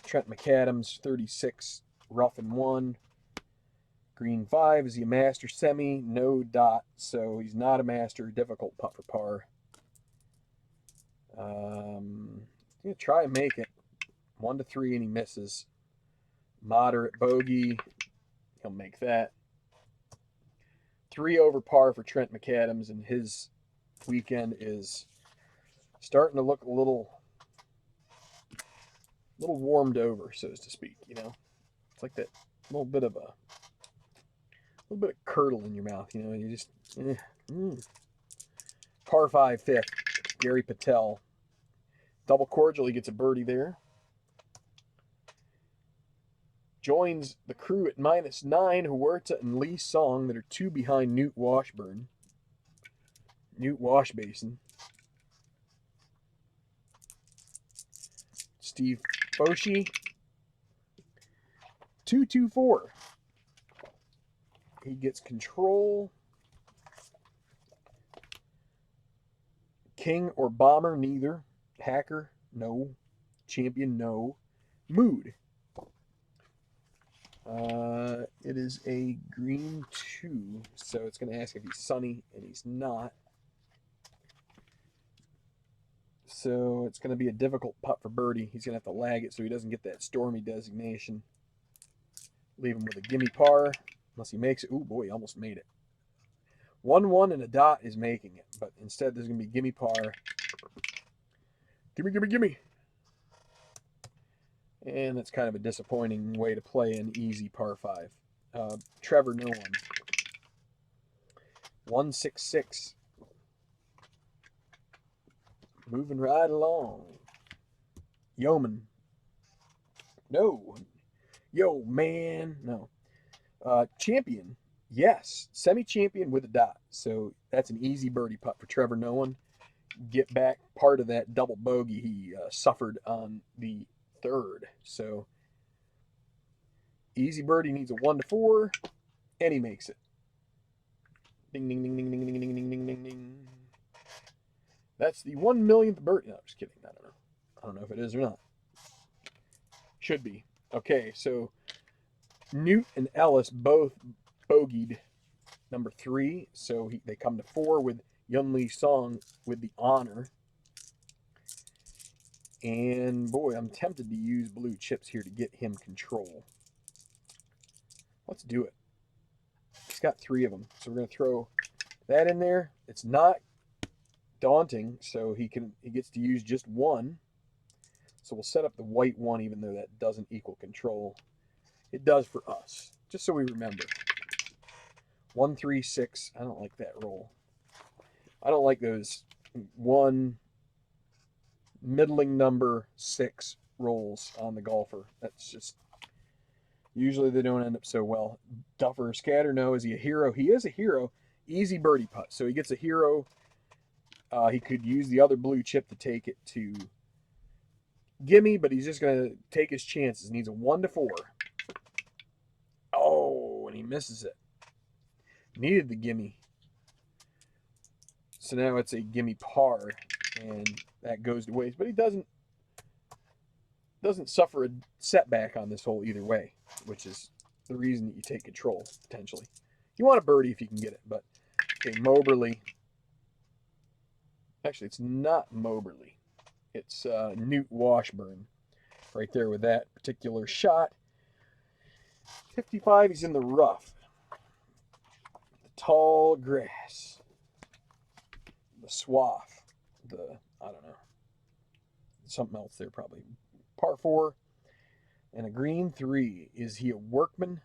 Trent McAdams, 36, rough and 1. Green 5. Is he a master semi? No dot, so he's not a master. Difficult putt for par. Gonna try and make it. 1-3, and he misses. Moderate bogey. He'll make that. 3 over par for Trent McAdams, and his weekend is starting to look a little warmed over, so to speak. You know, it's like that little bit of curdle in your mouth. You know, you just Par 5, 5th. Gary Patel. Double cordial. He gets a birdie there. Joins the crew at -9. Huerta and Lee Song that are 2 behind Newt Washburn. Newt Washbasin. Steve Foshi. 2-2-4. He gets control. King or bomber, neither. Hacker, no. Champion, no. Mood. It is a green 2, so it's going to ask if he's sunny, and he's not. So it's going to be a difficult putt for birdie. He's going to have to lag it so he doesn't get that stormy designation. Leave him with a gimme par, unless he makes it. Oh boy, he almost made it. 1-1 and a dot is making it, but instead there's going to be gimme par. Gimme, gimme, gimme. And that's kind of a disappointing way to play an easy par 5. Trevor, no one. 1-6-6. Moving right along. Yeoman. No. Yo, man. No. Champion. Yes. Semi-champion with a dot. So that's an easy birdie putt for Trevor Nolan. Get back part of that double bogey he suffered on the 3rd. So easy birdie, needs a 1-4, and he makes it. Ding, ding, ding, ding, ding, ding, ding, ding, ding, ding, ding. That's the 1 millionth birdie. No, I'm just kidding. I don't know. I don't know if it is or not. Should be. Okay, so Newt and Ellis both bogeyed number 3. So they come to 4 with Yun Lee Song with the honor. And boy, I'm tempted to use blue chips here to get him control. Let's do it. He's got 3 of them. So we're going to throw that in there. It's not daunting, so he gets to use just 1. So we'll set up the white 1, even though that doesn't equal control. It does for us, just so we remember. 1, 3, 6. I don't like that roll. I don't like those 1 middling number 6 rolls on the golfer. That's just, usually they don't end up so well. Duffer Scatter, no. Is he a hero? He is a hero. Easy birdie putt. So he gets a hero. He could use the other blue chip to take it to gimme, but he's just going to take his chances. Needs a 1-4. Oh, and he misses it. Needed the gimme. So now it's a gimme par, and that goes to waste. But he doesn't suffer a setback on this hole either way, which is the reason that you take control, potentially. You want a birdie if you can get it, but okay, Moberly. Actually, it's not Moberly. It's Newt Washburn right there with that particular shot. 55, he's in the rough. The tall grass. The swath. I don't know. Something else there probably. Par 4 and a green 3. Is he a workman?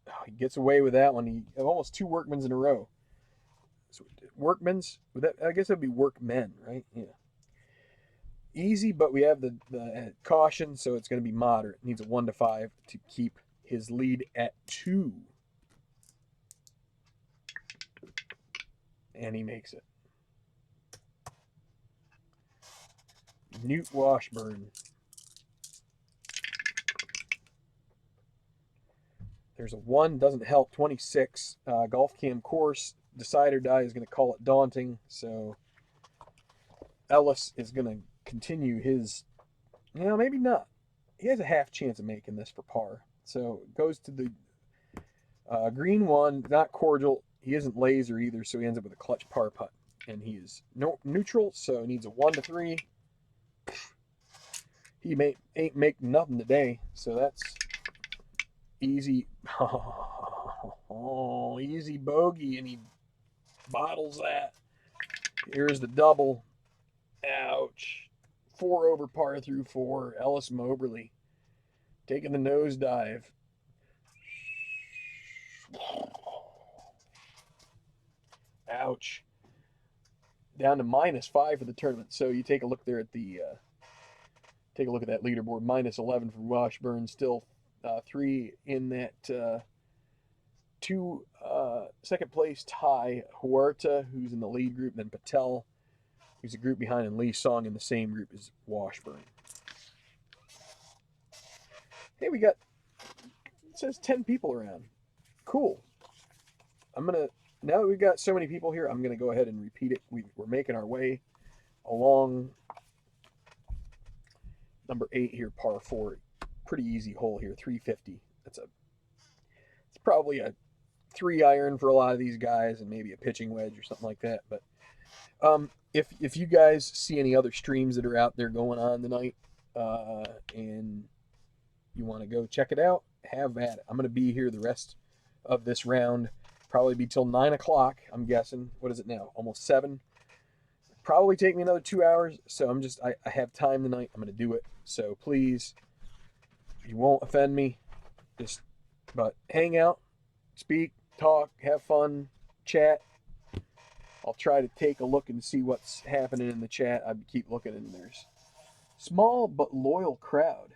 Oh, he gets away with that one. He almost 2 workmans in a row. So workmen's, I guess that'd be workmen, right? Yeah. easy, but we have the caution, so it's going to be moderate. It needs a 1 to 5 to keep his lead at 2. And he makes it. Newt Washburn. There's a 1, doesn't help. 26. Golf Cam course. Decide or Die is going to call it daunting. So Ellis is going to continue his. Maybe not. He has a half chance of making this for par. So goes to the green 1. Not cordial. He isn't laser either, so he ends up with a clutch par putt. And he is neutral, so he needs a 1 to 3. He ain't making nothing today, so that's easy. Oh, easy bogey, and he bottles that. Here's the double. Ouch. 4 over par through 4. Ellis Moberly taking the nosedive. Ouch. Down to -5 for the tournament. So you take a look there at the take a look at that leaderboard. -11 for Washburn. Still 3 in that 2 second place tie. Huerta, who's in the lead group, then Patel, who's a group behind, and Lee Song in the same group as Washburn. Hey, we got, it says 10 people around. Cool. Now that we've got so many people here, I'm going to go ahead and repeat it. We're making our way along number 8 here, par 4. Pretty easy hole here, 350. It's probably a 3-iron for a lot of these guys, and maybe a pitching wedge or something like that. But if you guys see any other streams that are out there going on tonight, and you want to go check it out, have at it. I'm going to be here the rest of this round. Probably be till 9 o'clock, I'm guessing. What is it now? Almost 7. Probably take me another 2 hours. So I have time tonight. I'm going to do it. So please, you won't offend me. But hang out, speak, talk, have fun, chat. I'll try to take a look and see what's happening in the chat. I keep looking, and there's small but loyal crowd.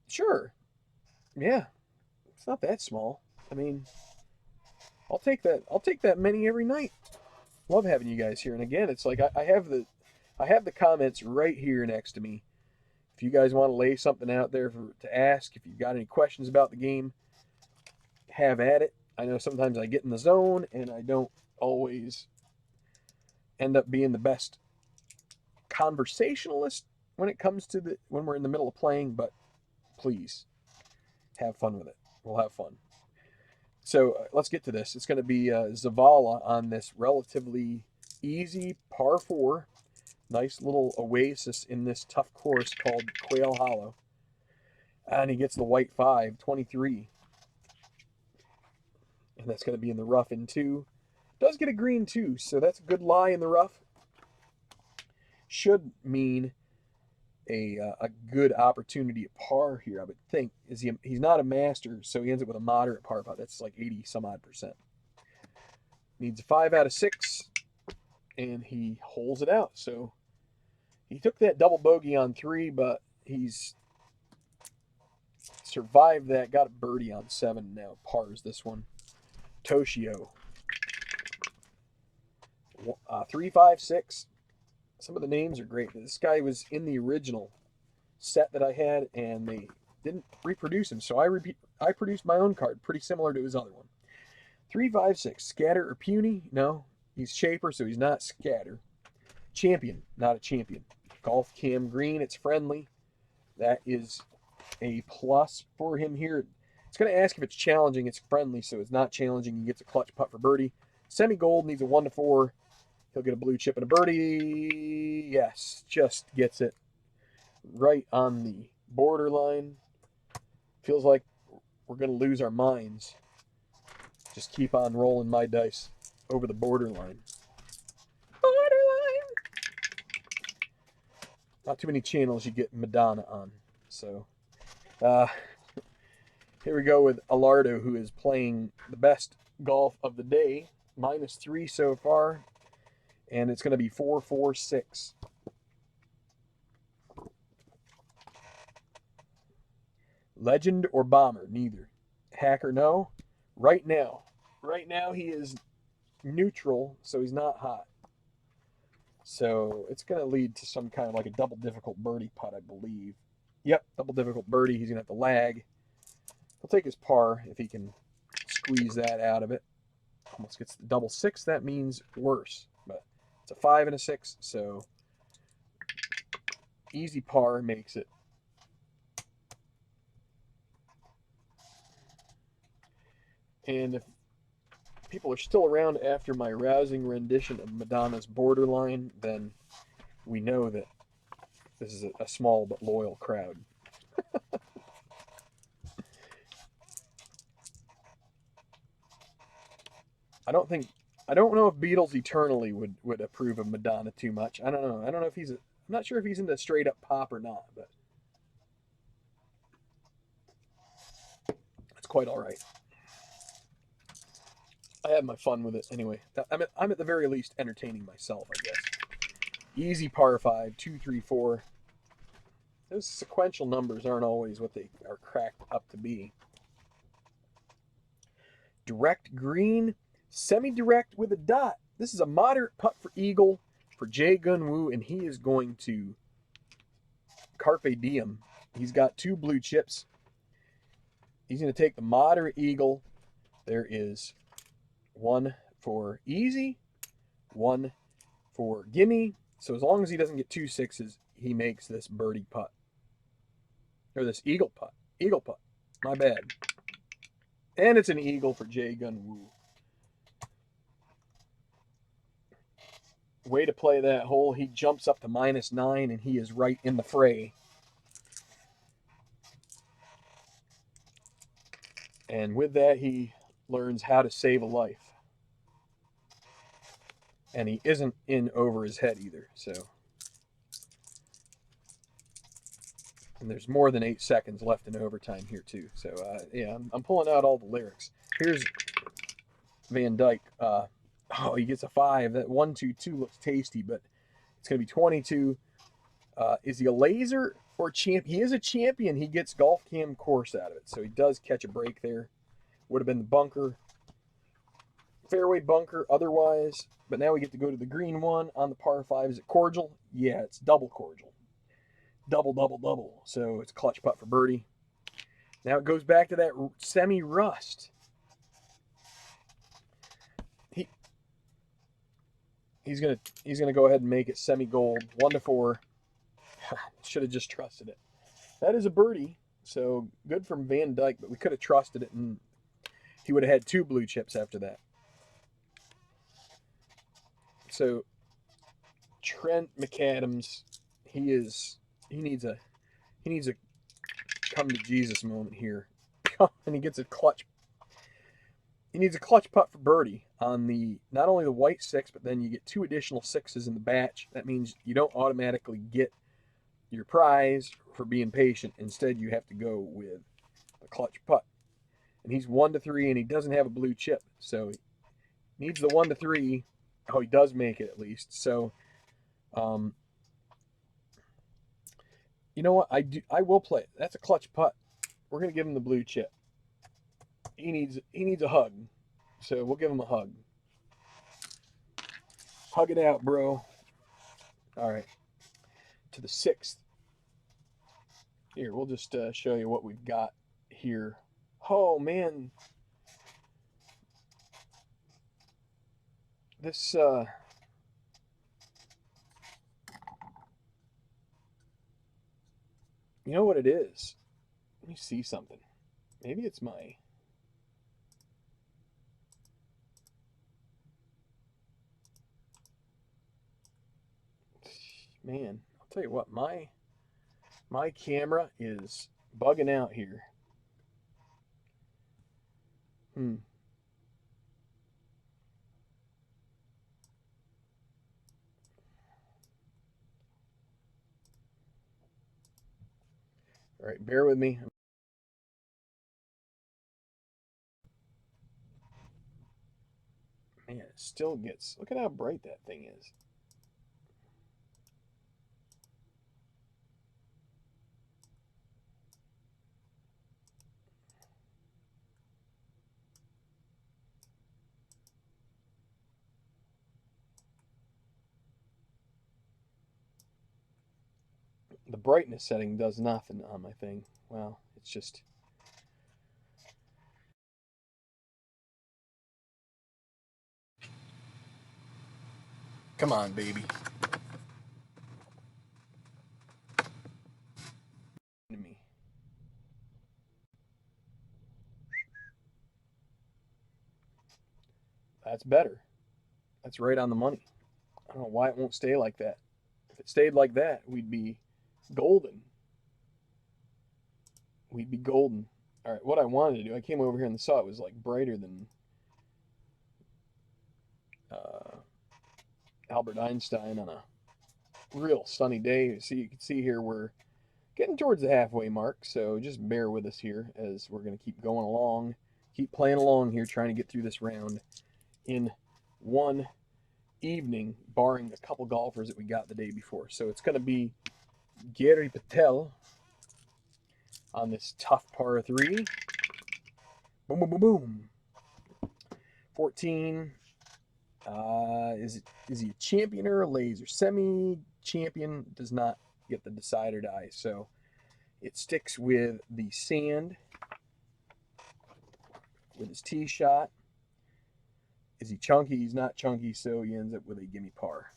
Sure. Yeah. It's not that small. I mean, I'll take that. I'll take that many every night. Love having you guys here. And again, it's like I have the comments right here next to me. If you guys want to lay something out there to ask, if you've got any questions about the game, have at it. I know sometimes I get in the zone and I don't always end up being the best conversationalist when it comes to when we're in the middle of playing, but please have fun with it. We'll have fun. So let's get to this. It's going to be Zavala on this relatively easy par 4. Nice little oasis in this tough course called Quail Hollow. And he gets the white 5, 23. And that's going to be in the rough in 2. Does get a green 2, so that's a good lie in the rough. Should mean a good opportunity at par here, I would think. He's not a master, so he ends up with a moderate par putt. That's like 80 some odd %. Needs a 5 out of 6, and he holes it out. So he took that double bogey on 3, but he's survived that. Got a birdie on 7. Now pars this one. Toshio. 3, 5, 6. Some of the names are great. This guy was in the original set that I had, and they didn't reproduce him, so I produced my own card, pretty similar to his other one. 3, 5, 6. Scatter or puny? No. He's shaper, so he's not scatter. Champion, not a champion. Golf Cam green, it's friendly. That is a plus for him here. It's going to ask if it's challenging. It's friendly, so it's not challenging. He gets a clutch putt for birdie. Semi-gold needs a 1 to 4. He'll get a blue chip and a birdie. Yes, just gets it right on the borderline. Feels like we're going to lose our minds. Just keep on rolling my dice over the borderline. Borderline! Not too many channels you get Madonna on. So, here we go with Alardo, who is playing the best golf of the day. -3 so far. And it's going to be 4, 4, 6. Legend or bomber? Neither. Hacker? No. Right now. Right now he is neutral, so he's not hot. So it's going to lead to some kind of like a double difficult birdie putt, I believe. Yep, double difficult birdie. He's going to have to lag. He'll take his par if he can squeeze that out of it. Almost gets the double six. That means worse. But it's a 5 and a 6, so easy par makes it. And if people are still around after my rousing rendition of Madonna's Borderline, then we know that this is a small but loyal crowd. I don't know if Beatles Eternally would approve of Madonna too much. I don't know. I don't know if I'm not sure if he's into straight up pop or not, but it's quite all right. I have my fun with it anyway. I'm at the very least entertaining myself, I guess. Easy par 5, 2, 3, 4. Those sequential numbers aren't always what they are cracked up to be. Direct green, semi-direct with a dot. This is a moderate putt for eagle for Jae Gun Woo, and he is going to carpe diem. He's got 2 blue chips. He's going to take the moderate eagle. There is 1 for easy, 1 for gimme. So as long as he doesn't get 2 sixes, he makes this birdie putt. Or this eagle putt. Eagle putt. My bad. And it's an eagle for Jae Gun Woo. Way to play that hole. He jumps up to -9, and he is right in the fray. And with that, he learns how to save a life. And he isn't in over his head either. So, and there's more than 8 seconds left in overtime here too. So yeah, I'm pulling out all the lyrics. Here's Van Dyke. Oh, he gets a 5. That 1-2-2 looks tasty, but it's gonna be 22. Is he a laser or champ? He is a champion. He gets golf cam course out of it, so he does catch a break there. Would have been the bunker, fairway bunker otherwise, but now we get to go to the green one on the par 5. Is it cordial? Yeah, it's double cordial. Double, double, double. So it's a clutch putt for birdie. Now it goes back to that semi-rust. He's gonna go ahead and make it semi-gold. 1-4. Should have just trusted it. That is a birdie. So good from Van Dyke, but we could have trusted it, and he would have had 2 blue chips after that. So Trent McAdams, he needs a come to Jesus moment here. And he gets a clutch. He needs a clutch putt for birdie on the not only the white 6, but then you get 2 additional 6s in the batch. That means you don't automatically get your prize for being patient. Instead, you have to go with a clutch putt. And he's 1-3, and he doesn't have a blue chip, so he needs the 1-3. Oh, he does make it at least. So, you know what? I will play it. That's a clutch putt. We're gonna give him the blue chip. He needs a hug, so we'll give him a hug. Hug it out, bro. All right, to the 6th. Here, we'll just show you what we've got here. Oh man, this you know what it is? Let me see something. Maybe it's my man. I'll tell you what, my camera is bugging out here. All right, bear with me. Man, it still gets. Look at how bright that thing is. The brightness setting does nothing on my thing. Well, it's just... Come on, baby. Me. That's better. That's right on the money. I don't know why it won't stay like that. If it stayed like that, we'd be golden. We'd be golden. All right, what I wanted to do, I came over here and saw it was like brighter than uh, Albert Einstein on a real sunny day. So you can see here we're getting towards the halfway mark, so just bear with us here as we're going to keep going along, keep playing along here, trying to get through this round in one evening, barring a couple golfers that we got the day before. So it's going to be Gary Patel on this tough par 3. Boom, boom, boom, boom. 14. Is he a champion or a laser? Semi-champion does not get the decider die, so it sticks with the sand with his tee shot. Is he chunky? He's not chunky, so he ends up with a gimme par.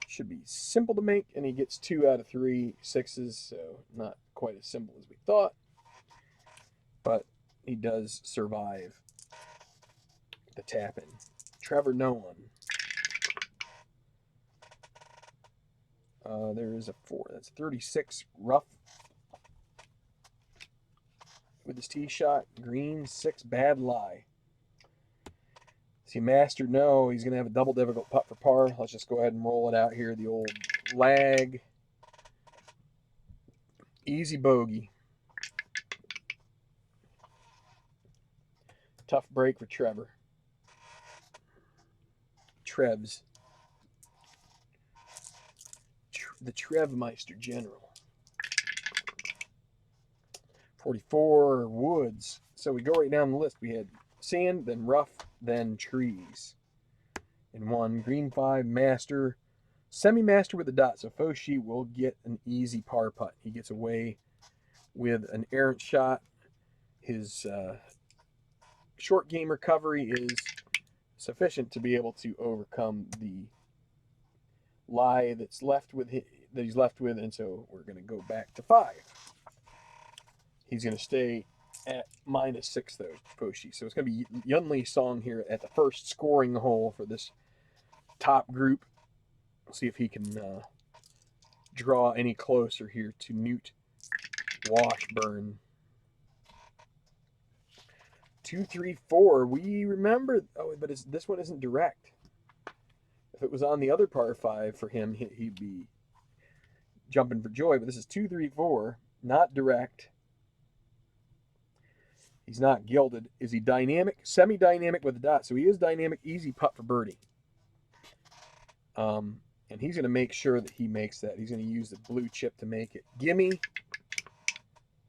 Should be simple to make, and he gets 2 out of 3 sixes, so not quite as simple as we thought. But he does survive the tap-in. Trevor Nolan. There is a 4. That's 36 rough with his tee shot. Green, 6 bad lie. Is he mastered? No. He's going to have a double difficult putt for par. Let's just go ahead and roll it out here. The old lag. Easy bogey. Tough break for Trevor. Trevs. The Trevmeister General. 44 woods. So we go right down the list. We had sand, then rough, then trees. In 1, green 5, master, semi-master with a dot. So Foshi will get an easy par putt. He gets away with an errant shot. His short game recovery is sufficient to be able to overcome the lie that he's left with, and so we're going to go back to 5. He's going to stay at -6 though, Foshi. So it's going to be Yunli Song here at the first scoring hole for this top group. We'll see if he can draw any closer here to Newt Washburn. 2, 3, 4. We remember. Oh, but this one isn't direct. If it was on the other par 5 for him, he'd be jumping for joy. But this is 2, 3, 4, not direct. He's not gilded. Is he dynamic? Semi-dynamic with a dot. So he is dynamic. Easy putt for birdie. And he's going to make sure that he makes that. He's going to use the blue chip to make it. Gimme.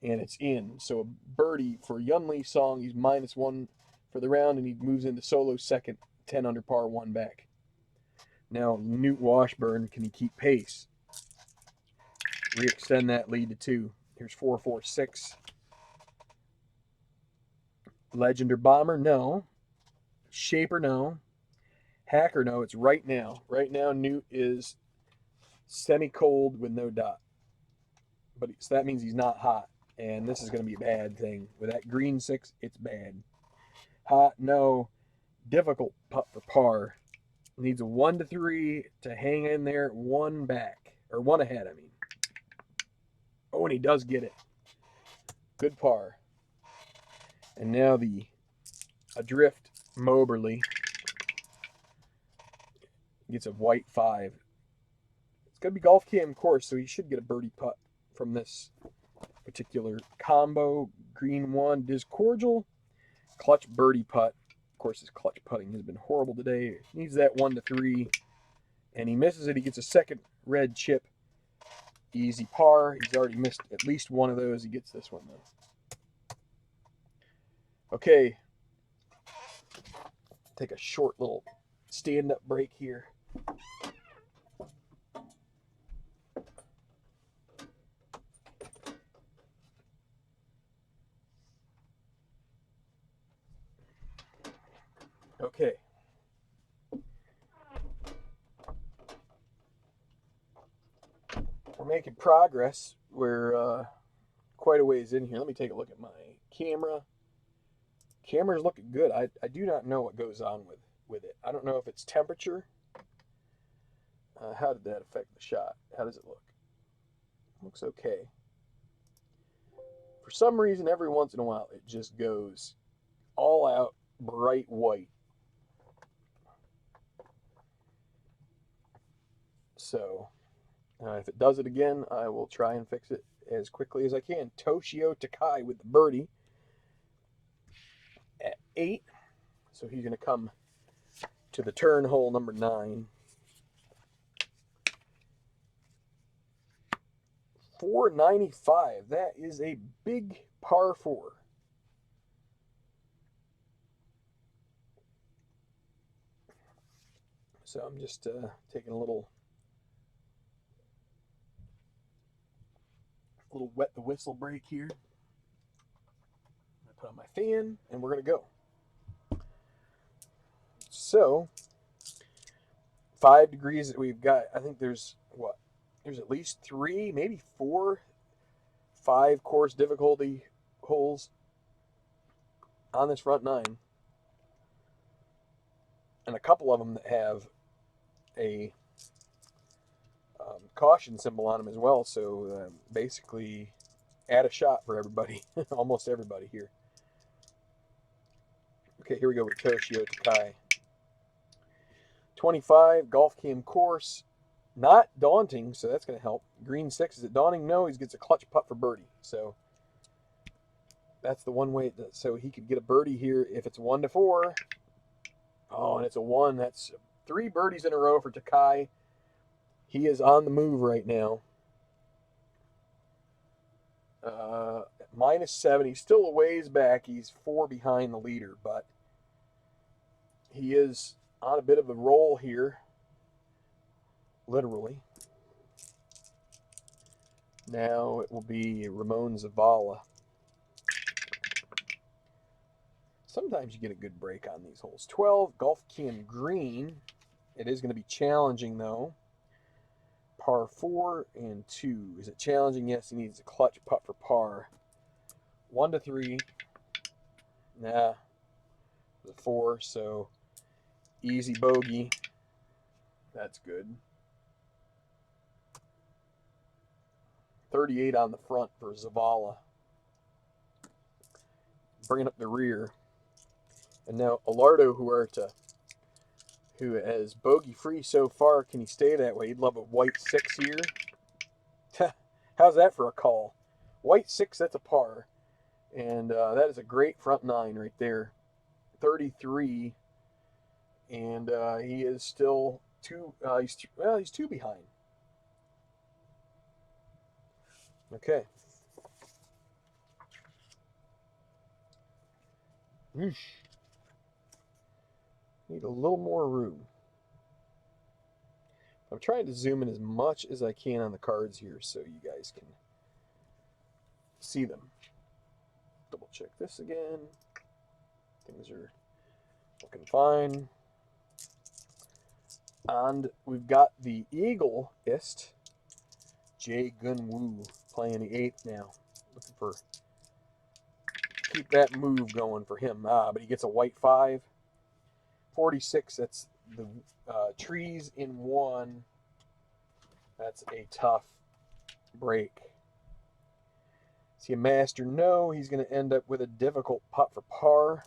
And it's in. So a birdie for Yunli Song. He's -1 for the round, and he moves into solo second, 10 under par, 1 back. Now, Newt Washburn, can he keep pace? Re-extend that lead to 2. Here's 4, 4, 6. Legend or Bomber? No. Shaper? No. Hacker? No. It's right now. Right now, Newt is semi-cold with no dot. But so that means he's not hot. And this is going to be a bad thing. With that green 6, it's bad. Hot? No. Difficult putt for par. Needs a 1 to 3 to hang in there. 1 back. Or 1 ahead, I mean. Oh, and he does get it. Good par. And now the Adrift Moberly gets a white 5. It's going to be golf cam course, so he should get a birdie putt from this particular combo. Green 1, Diz Cordial. Clutch birdie putt. Of course, his clutch putting has been horrible today. Needs that 1 to 3. And he misses it. He gets a second red chip. Easy par. He's already missed at least one of those. He gets this one, though. Okay. Take a short little stand-up break here. Okay. We're making progress. We're quite a ways in here. Let me take a look at my camera. Camera's looking good. I do not know what goes on with it. I don't know if it's temperature. How did that affect the shot? How does it look? Looks okay. For some reason, every once in a while, it just goes all out bright white. So if it does it again, I will try and fix it as quickly as I can. Toshio Takai with the birdie at 8. So he's going to come to the turn hole number 9. 495. That is a big par 4. So I'm just taking a little wet the whistle break here. I put on my fan and we're going to go. So 5 degrees that we've got. I think there's what? There's at least 3, maybe 4, 5 course difficulty holes on this front 9. And a couple of them that have a caution symbol on them as well. So basically, add a shot for everybody, almost everybody here. Okay, here we go with Toshio Takai. 25, golf cam course. Not daunting, so that's going to help. Green 6, is it daunting? No, he gets a clutch putt for birdie. So that's the one way. So he could get a birdie here if it's 1 to 4. Oh, and it's a 1. That's 3 birdies in a row for Takai. He is on the move right now. -7. He's still a ways back. He's 4 behind the leader, but he is on a bit of a roll here, literally. Now it will be Ramon Zavala. Sometimes you get a good break on these holes. 12, golf cam green. It is going to be challenging, though. Par 4 and 2. Is it challenging? Yes, he needs a clutch putt for par. 1 to 3. Nah. The 4, so easy bogey. That's good. 38 on the front for Zavala. Bringing up the rear. And now Alardo Huerta, who has bogey free so far. Can he stay that way? He'd love a white 6 here. How's that for a call? White 6, that's a par. And that is a great front 9 right there. 33. And he is still he's 2 behind. Okay. Need a little more room. I'm trying to zoom in as much as I can on the cards here so you guys can see them. Double check this again. Things are looking fine. And we've got the Eagle-ist, Jae Gun-woo, playing the 8th now. Looking for keep that move going for him. But he gets a white 5. 46, that's the trees in 1. That's a tough break. Is he a master? No. He's going to end up with a difficult putt for par.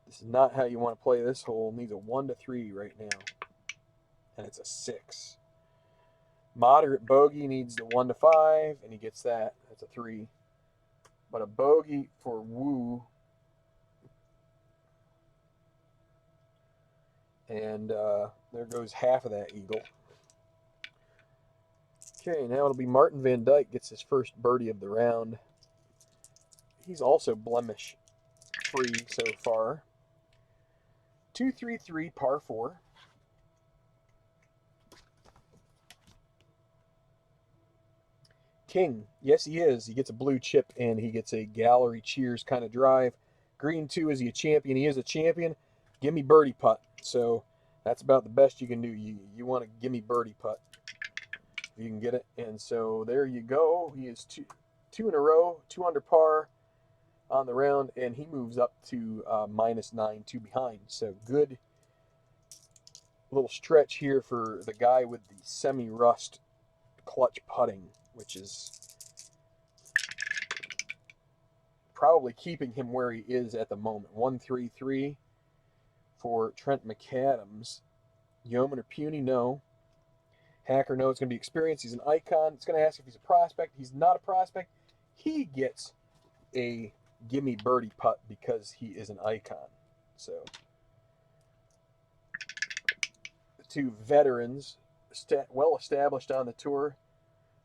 This is not how you want to play this hole. Needs a 1 to 3 right now. And it's a 6. Moderate bogey needs the 1 to 5, and he gets that. That's a 3. But a bogey for Woo. And there goes half of that eagle. Okay, now it'll be Martin Van Dyke gets his first birdie of the round. He's also blemish free so far. 2-3-3 par 4. king. Yes, he is. He gets a blue chip and he gets a gallery cheers kind of drive. Green 2, is he a champion? He is a champion. Give me birdie putt. So that's about the best you can do. You want to give me birdie putt if you can get it. And so there you go. He is two in a row, 2 under par on the round, and he moves up to -9, 2 behind. So good little stretch here for the guy with the semi-rust clutch putting, which is probably keeping him where he is at the moment. 1-3-3 for Trent McAdams. Yeoman or puny? No. Hacker? No. It's going to be experience. He's an icon. It's going to ask if he's a prospect. He's not a prospect. He gets a gimme birdie putt because he is an icon. So the two veterans, well established on the tour,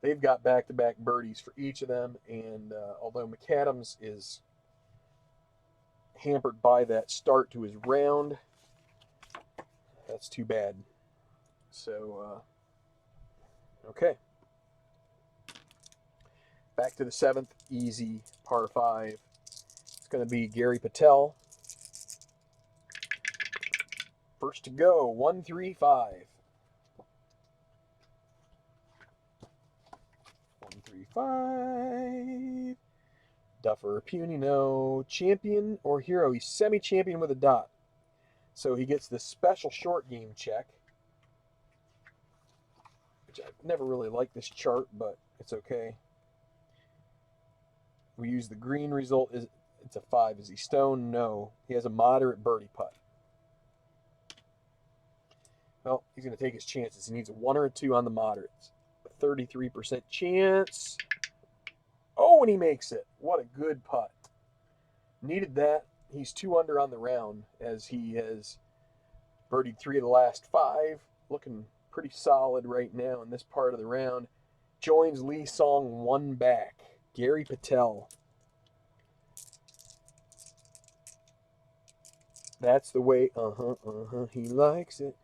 they've got back-to-back birdies for each of them. And although McAdams is hampered by that start to his round, that's too bad. So, okay. Back to the 7th, easy par 5. It's going to be Gary Patel. First to go, 1-3-5. 1-3-5. Duffer or puny? No. Champion or hero? He's semi-champion with a dot. So he gets the special short game check, which I've never really liked this chart, but it's okay. We use the green result. It's a 5. Is he stone? No. He has a moderate birdie putt. Well, he's going to take his chances. He needs a 1 or a 2 on the moderates. A 33% chance. Oh, and he makes it. What a good putt. Needed that. He's 2 under on the round as he has birdied 3 of the last 5. Looking pretty solid right now in this part of the round. Joins Lee Song 1 back. Gary Patel. That's the way, he likes it.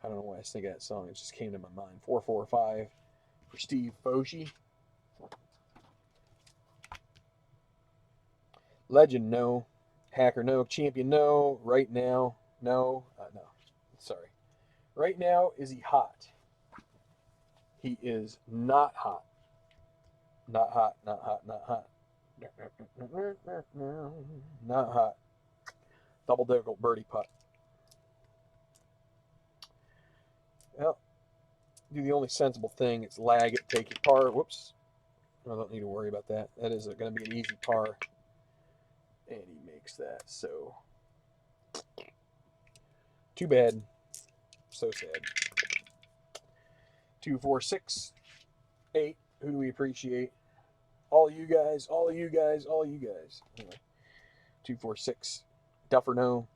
I don't know why I was thinking that song. It just came to my mind. 4-4-5 for Steve Foshi. Legend, no. Hacker, no. Champion, no. Right now, no. No. Sorry. Right now, is he hot? He is not hot. Not hot, not hot, not hot. Not hot. Double difficult birdie putt. Well, do the only sensible thing. It's lag it, take your par. Whoops. I don't need to worry about that. That is going to be an easy par. And he makes that. So, too bad. So sad. 2, 4, 6, 8. Who do we appreciate? All you guys, all you guys, all you guys. Anyway, 2, 4, 6. Duffer, no.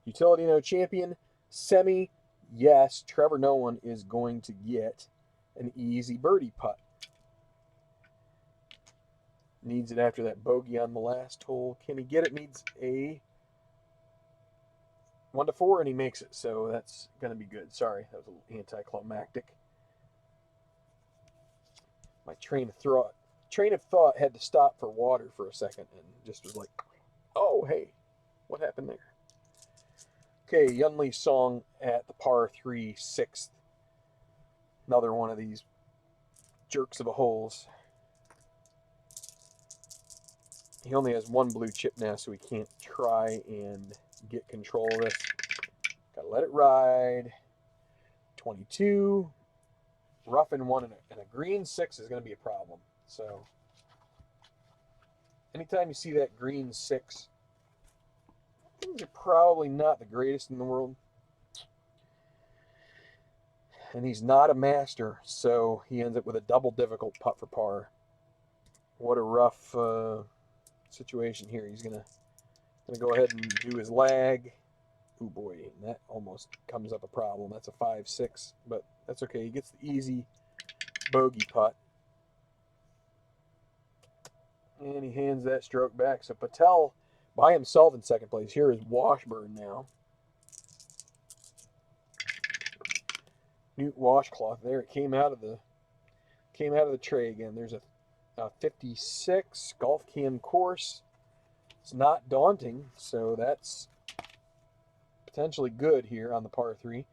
Utility, no. Champion, semi, yes. Trevor Nolan is going to get an easy birdie putt. Needs it after that bogey on the last hole. Can he get it? Needs a 1 to 4, and he makes it. So that's going to be good. Sorry, that was a little anticlimactic. My train of thought had to stop for water for a second and just was like, oh, hey, what happened there? Okay, Yun Lee Song at the par 3, 6th. Another one of these jerks of a holes. He only has 1 blue chip now, so he can't try and get control of this. Gotta let it ride. 22. Rough in 1 and a green 6 is going to be a problem. So, anytime you see that green 6, things are probably not the greatest in the world. And he's not a master, so he ends up with a double difficult putt for par. What a rough situation here. He's gonna go ahead and do his lag. Oh boy, and that almost comes up a problem. That's a 5-6, but that's okay. He gets the easy bogey putt. And he hands that stroke back. So Patel by himself in second place. Here is Washburn now. Newt Washcloth there. It came out of the came out of the tray again. There's a 56 Golf Cam course. It's not daunting, so that's potentially good here on the par 3.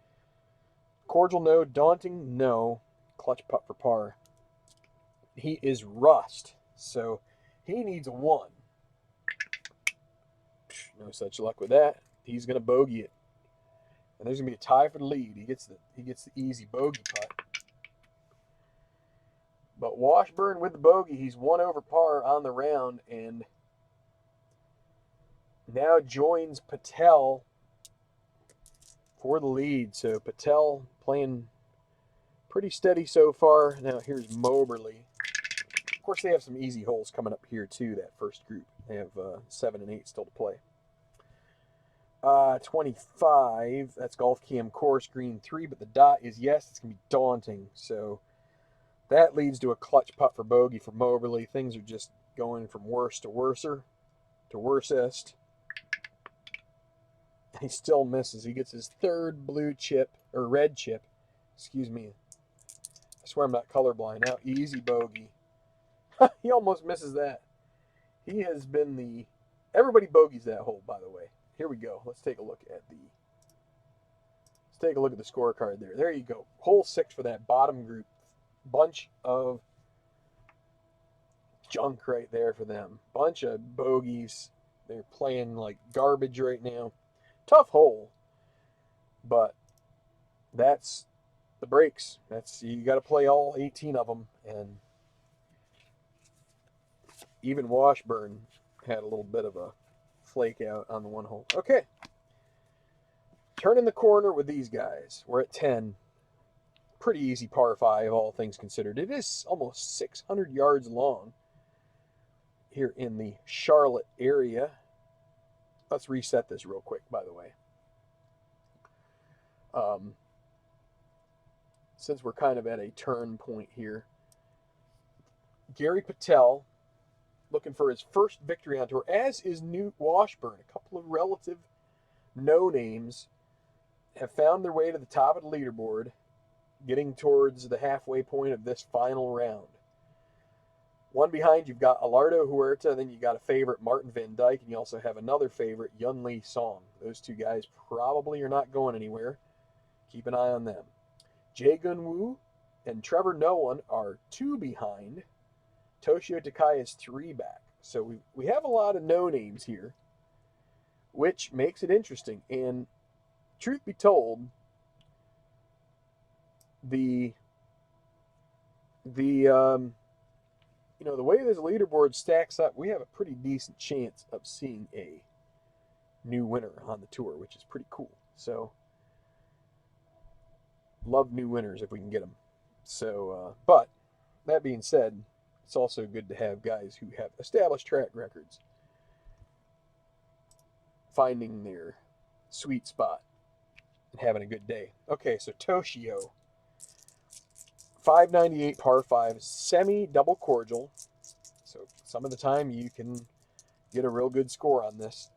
Cordial, no. Daunting, no. Clutch putt for par. He is rust, so he needs a 1. No such luck with that. He's going to bogey it. And there's going to be a tie for the lead. He gets the easy bogey putt. But Washburn with the bogey, he's 1 over par on the round, and now joins Patel for the lead. So Patel playing pretty steady so far. Now here's Moberly. Of course, they have some easy holes coming up here too, that first group. They have 7 and 8 still to play. 25, that's Golf Cam course, green 3, but the dot is yes, it's going to be daunting. So that leads to a clutch putt for bogey for Moberly. Things are just going from worst to worser to worsest. He still misses. He gets his 3rd blue chip, or red chip. Excuse me. I swear I'm not colorblind. Now, easy bogey. He almost misses that. He has been the... Everybody bogeys that hole, by the way. Here we go. Let's take a look at the... Let's take a look at the scorecard there. There you go. Hole 6 for that bottom group. Bunch of junk right there for them. Bunch of bogeys. They're playing like garbage right now. Tough hole, but that's the breaks. You got to play all 18 of them, and even Washburn had a little bit of a flake out on the 1 hole. Okay, turning the corner with these guys. We're at 10. Pretty easy par 5, all things considered. It is almost 600 yards long here in the Charlotte area. Let's reset this real quick, by the way. Since we're kind of at a turn point here. Gary Patel looking for his first victory on tour, as is Newt Washburn. A couple of relative no-names have found their way to the top of the leaderboard, getting towards the halfway point of this final round. One behind, you've got Alardo Huerta, then you got a favorite, Martin Van Dyke, and you also have another favorite, Yun Lee Song. Those 2 guys probably are not going anywhere. Keep an eye on them. Jae Gun Woo and Trevor Noone are 2 behind. Toshio Takai is 3 back. So we have a lot of no-names here, which makes it interesting. And truth be told, the way this leaderboard stacks up, we have a pretty decent chance of seeing a new winner on the tour, which is pretty cool. So, love new winners if we can get them. So, but that being said, it's also good to have guys who have established track records finding their sweet spot and having a good day. Okay, so Toshio, 598 par 5, semi-double cordial. So some of the time you can get a real good score on this.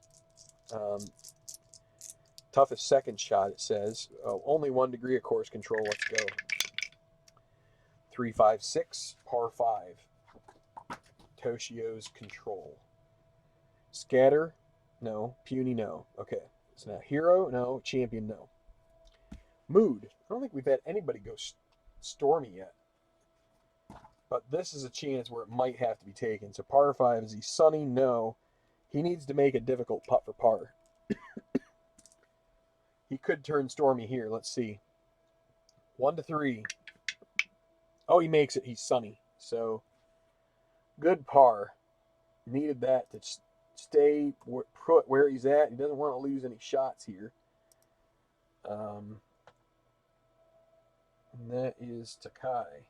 Toughest second shot, it says. Only 1 degree of course control. Let's go. 356, par 5. Toshio's control. Scatter, no. Puny, no. Okay. So now Hero, no. Champion, no. Mood. I don't think we've had anybody go stormy yet. But this is a chance where it might have to be taken. So par 5, is he sunny? No. He needs to make a difficult putt for par. He could turn stormy here. Let's see. 1 to 3. Oh, he makes it. He's sunny. So, good par. Needed that to stay put where he's at. He doesn't want to lose any shots here. And that is Takai.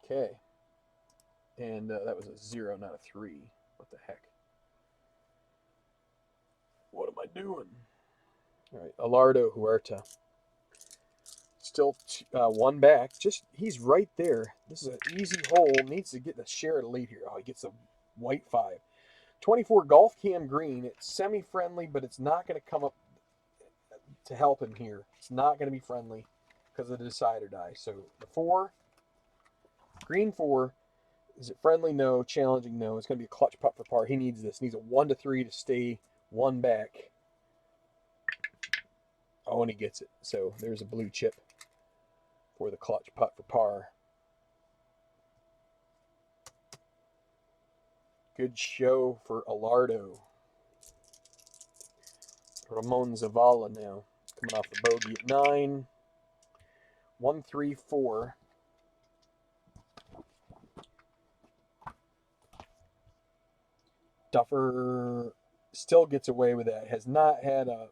Okay. And that was a 0, not a 3. What the heck? What am I doing? All right, Alardo Huerta. Still 1 back. He's right there. This is an easy hole. Needs to get the share of the lead here. Oh, he gets a white 5. 24 Golf Cam green. It's semi-friendly, but it's not going to come up to help him here. It's not going to be friendly because of the decider die. So the 4, green 4, is it friendly? No. Challenging? No. It's going to be a clutch putt for par. He needs this. He needs a 1 to 3 to stay 1 back. Oh, and he gets it. So there's a blue chip for the clutch putt for par. Good show for Alardo. Ramon Zavala now coming off the bogey at 9. 1, 3, 4. Duffer still gets away with that. Has not had a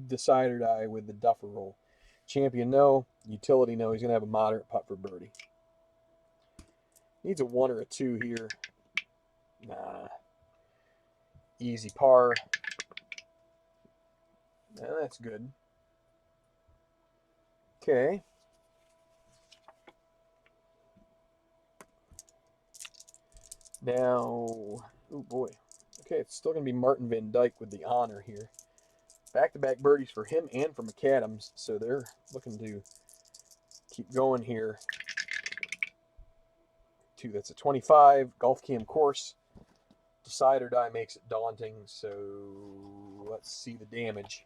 decider die with the Duffer roll. Champion, no. Utility, no. He's going to have a moderate putt for birdie. Needs a 1 or a 2 here. Nah. Easy par. Yeah, that's good. Okay. Now, oh boy. Okay, it's still going to be Martin Van Dyke with the honor here. Back-to-back birdies for him and for McAdams, so they're looking to keep going here. 2, that's a 25. Golf Cam course. Decide or die makes it daunting, so let's see the damage.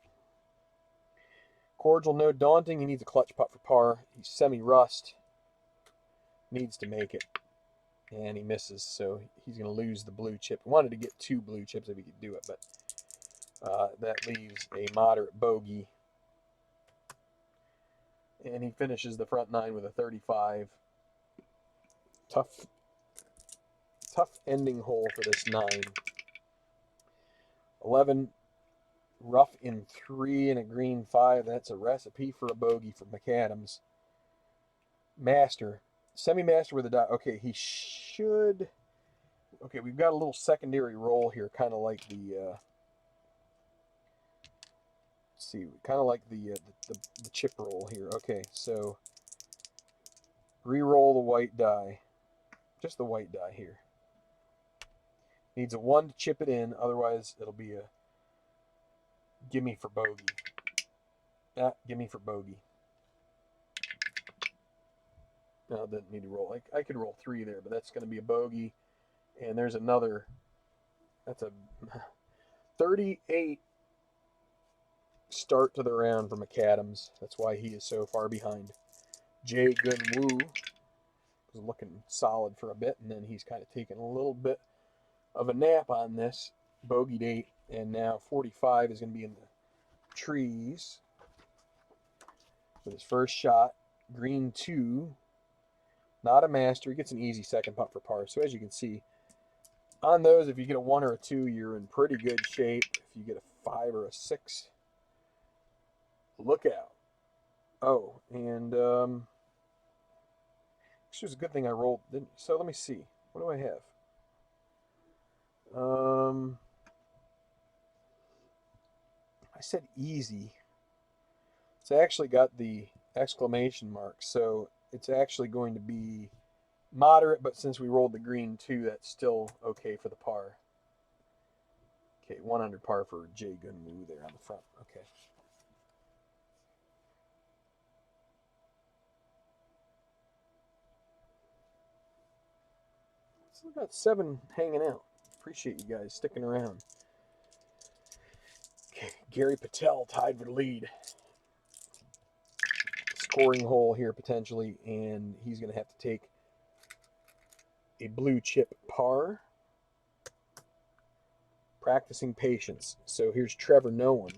Cordial, no daunting. He needs a clutch putt for par. He's semi-rust. Needs to make it. And he misses, so he's going to lose the blue chip. He wanted to get 2 blue chips if he could do it, but that leaves a moderate bogey. And he finishes the front 9 with a 35. Tough ending hole for this 9. 11, rough in 3 and a green 5. That's a recipe for a bogey for McAdams. Master. Semi-master with a dot. Okay, he should... Okay, we've got a little secondary roll here, kind of like the... let's see, kind of like the chip roll here. Okay, so... Re-roll the white die. Just the white die here. Needs a 1 to chip it in, otherwise it'll be a gimme for bogey. Gimme for bogey. No, it doesn't need to roll. I could roll 3 there, but that's going to be a bogey. And there's another. That's a 38 start to the round for McAdams. That's why he is so far behind. Jae Gun Woo was looking solid for a bit, and then he's kind of taken a little bit of a nap on this. Bogeyed 8, and now 45 is going to be in the trees with his first shot. Green 2. Not a master. He gets an easy second putt for par. So as you can see, on those, if you get a 1 or a 2, you're in pretty good shape. If you get a 5 or a 6, look out. Oh, and this was a good thing I rolled, didn't you? So let me see. What do I have? I said easy. It's actually got the exclamation mark, so it's actually going to be moderate, but since we rolled the green 2, that's still okay for the par. Okay, 1 under par for Jae Gun Woo there on the front. Okay. Still got 7 hanging out. Appreciate you guys sticking around. Okay, Gary Patel tied for the lead. Scoring hole here potentially, and he's going to have to take a blue chip par. Practicing patience. So here's Trevor Nolan.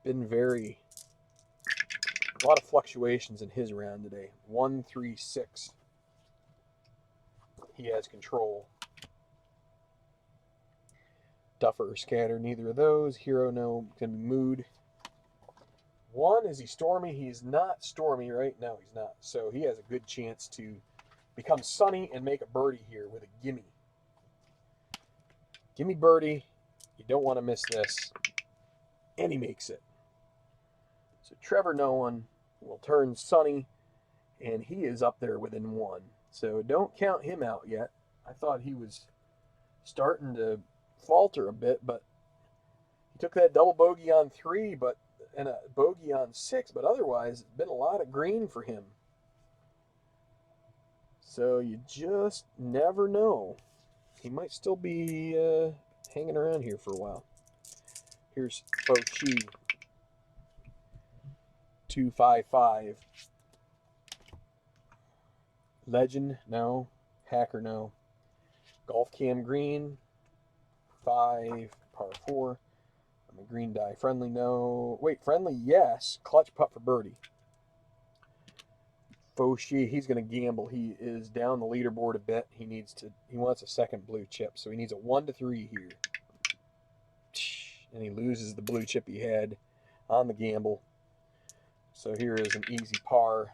Been a lot of fluctuations in his round today. 1, 3, 6. He has control. Duffer or Scatter, neither of those. Hero, no. Going to be Mood. 1, is he stormy? He's not stormy right now. He's not. So he has a good chance to become sunny and make a birdie here with a gimme. Gimme birdie. You don't want to miss this. And he makes it. So Trevor Nolan will turn sunny, and he is up there within 1. So don't count him out yet. I thought he was starting to falter a bit, but He took that double bogey on 3, but and a bogey on 6, but otherwise it's been a lot of green for him. So you just never know. He might still be hanging around here for a while. Here's Fochi 255. Legend, no. Hacker, no. Golf Cam Green 5, par 4. I'm a green die. Friendly, no. Wait, friendly, yes. Clutch putt for birdie. Fochi, he's going to gamble. He is down the leaderboard a bit. He wants a second blue chip, so he needs a 1 to 3 here. And he loses the blue chip he had on the gamble. So here is an easy par.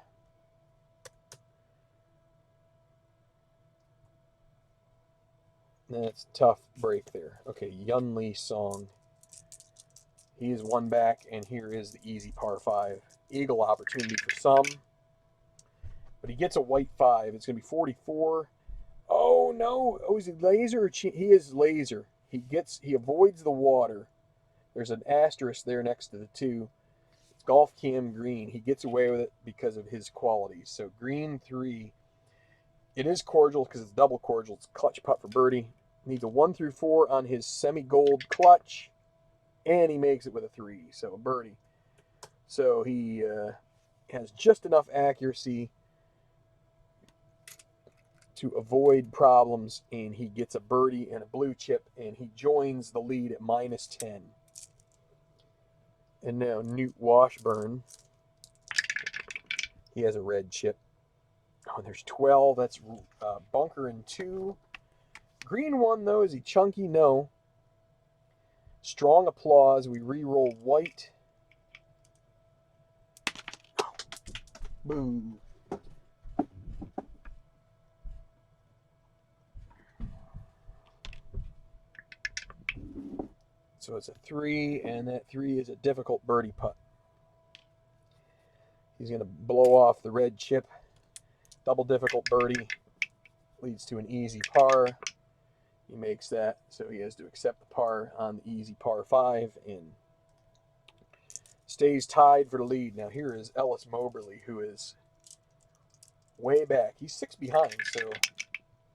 That's a tough break there. Okay, Yunli Song. He is 1 back, and here is the easy par 5. Eagle opportunity for some. But he gets a white 5. It's going to be 44. Oh, no. Oh, is he laser? He is laser. He avoids the water. There's an asterisk there next to the 2. It's Golf Cam Green. He gets away with it because of his qualities. So green 3. It is cordial because it's double cordial. It's clutch putt for birdie. Needs a 1 through 4 on his semi-gold clutch. And he makes it with a 3. So a birdie. So he has just enough accuracy to avoid problems, and he gets a birdie and a blue chip, and he joins the lead at -10. And now Newt Washburn, he has a red chip. Oh, there's 12. That's bunker in 2. Green 1, though. Is he chunky? No. Strong applause. We re-roll white. Boo. So it's a 3, and that 3 is a difficult birdie putt. He's going to blow off the red chip. Double difficult birdie leads to an easy par. He makes that, so he has to accept the par on the easy par 5 and stays tied for the lead. Now here is Ellis Moberly, who is way back. He's 6 behind, so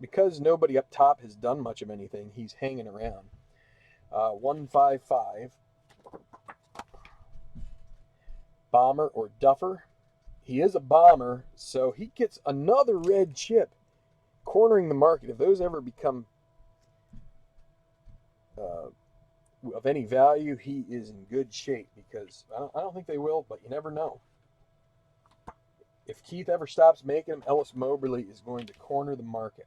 because nobody up top has done much of anything, he's hanging around. 155. Bomber or Duffer. He is a bomber, so he gets another red chip, cornering the market. If those ever become of any value, he is in good shape, because I don't think they will, but you never know. If Keith ever stops making them, Ellis Moberly is going to corner the market.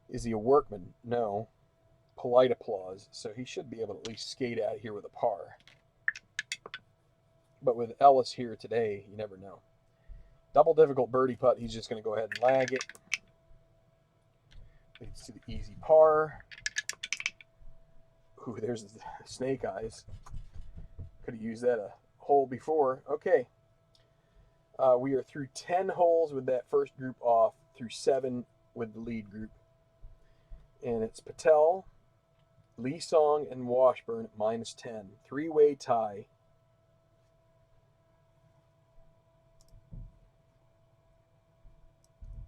Is he a workman? No. Polite applause, so he should be able to at least skate out of here with a par. But with Ellis here today, you never know. Double difficult birdie putt. He's just going to go ahead and lag it. Leads to the easy par. Ooh, there's the snake eyes. Could have used that a hole before. Okay. We are through 10 holes with that first group off, through 7 with the lead group. And it's Patel, Lee Song, and Washburn at -10. 3-way tie.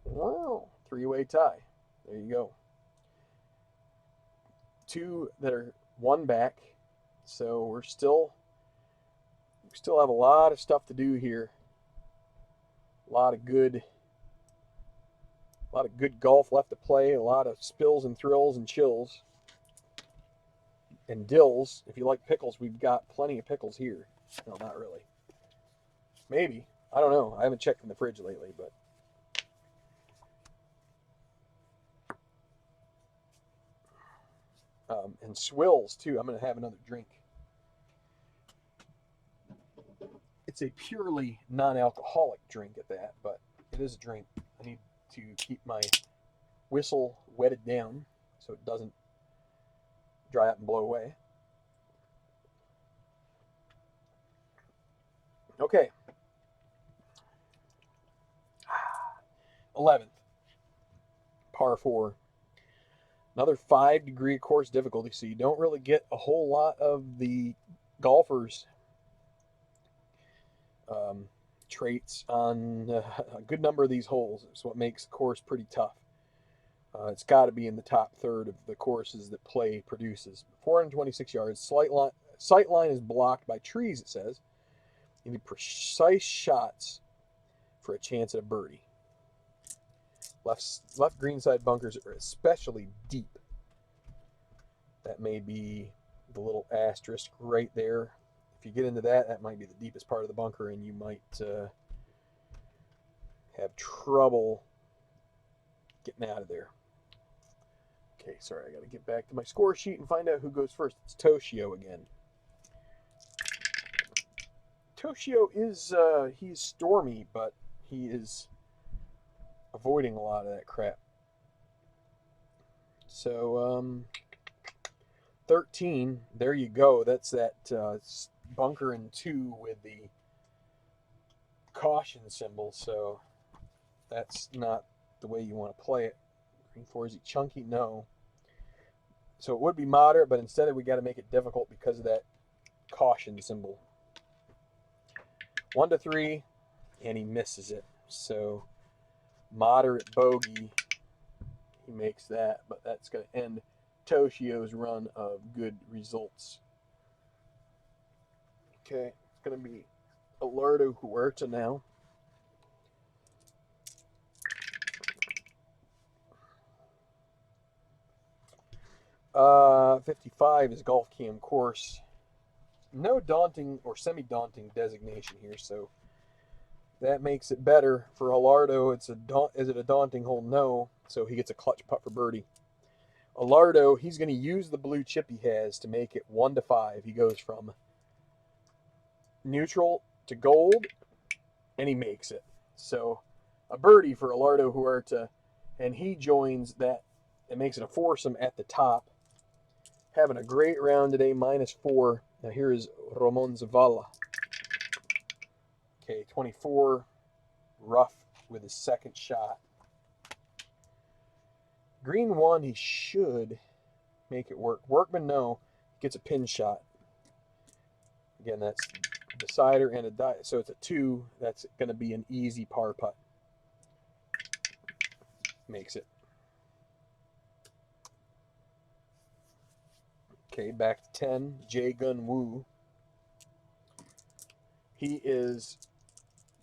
Wow, 3-way tie. There you go. 2 that are 1 back. So we still have a lot of stuff to do here. A lot of good golf left to play. A lot of spills and thrills and chills. And dills. If you like pickles, we've got plenty of pickles here. No, not really. Maybe. I don't know. I haven't checked in the fridge lately, but and swills too. I'm going to have another drink. It's a purely non-alcoholic drink at that, but it is a drink. I need to keep my whistle wetted down so it doesn't dry up and blow away. Okay. 11th, par 4. Another 5-degree course difficulty, so you don't really get a whole lot of the golfers' um, traits on a good number of these holes. It's what makes the course pretty tough. It's got to be in the top third of the courses that play produces. 426 yards. Sight line is blocked by trees, it says. You need precise shots for a chance at a birdie. Left greenside bunkers are especially deep. That may be the little asterisk right there. If you get into that, that might be the deepest part of the bunker, and you might have trouble getting out of there. Okay, sorry, I got to get back to my score sheet and find out who goes first. It's Toshio again. Toshio is, he's stormy, but he is avoiding a lot of that crap. So, 13, there you go. That's that bunker in 2 with the caution symbol, so that's not the way you want to play it. Green 4, is he chunky? No. So it would be moderate, but instead we got to make it difficult because of that caution symbol. 1 to 3, and he misses it. So moderate bogey, he makes that, but that's going to end Toshio's run of good results. Okay, it's going to be Alardo Huerta now. Uh, 55 is Golf Cam course. No daunting or semi-daunting designation here, so that makes it better for Alardo. Is it a daunting hole? No, so he gets a clutch putt for birdie. Alardo, he's going to use the blue chip he has to make it 1 to 5. He goes from neutral to gold, and he makes it. So a birdie for Alardo Huerta, and he joins that. It makes it a foursome at the top. Having a great round today, -4. Now here is Ramon Zavala. Okay, 24, rough with his second shot. Green 1, he should make it work. Workman, no, gets a pin shot. Again, that's decider and a die. So it's a 2. That's going to be an easy par putt. Makes it. Okay, back to 10. Jae Gun Woo. He is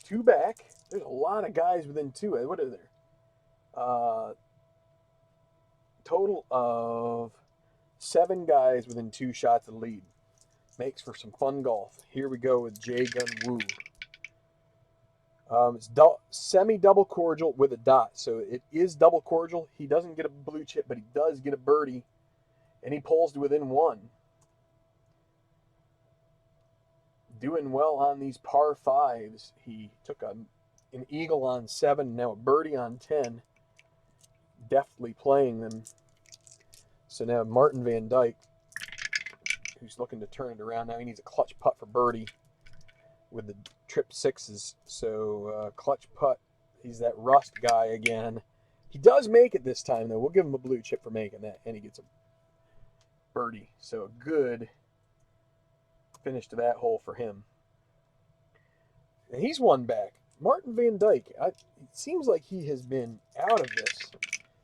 2 back. There's a lot of guys within 2. What are there? Total of 7 guys within 2 shots of the lead. Makes for some fun golf. Here we go with Jae Gun Woo. It's semi-double cordial with a dot. So it is double cordial. He doesn't get a blue chip, but he does get a birdie. And he pulls to within 1. Doing well on these par 5s. He took an eagle on 7, now a birdie on 10. Deftly playing them. So now Martin Van Dyke, who's looking to turn it around. Now he needs a clutch putt for birdie with the trip 6s. So clutch putt. He's that rust guy again. He does make it this time, though. We'll give him a blue chip for making that. And he gets a birdie. So a good finish to that hole for him. And he's 1 back. Martin Van Dyke, it seems like he has been out of this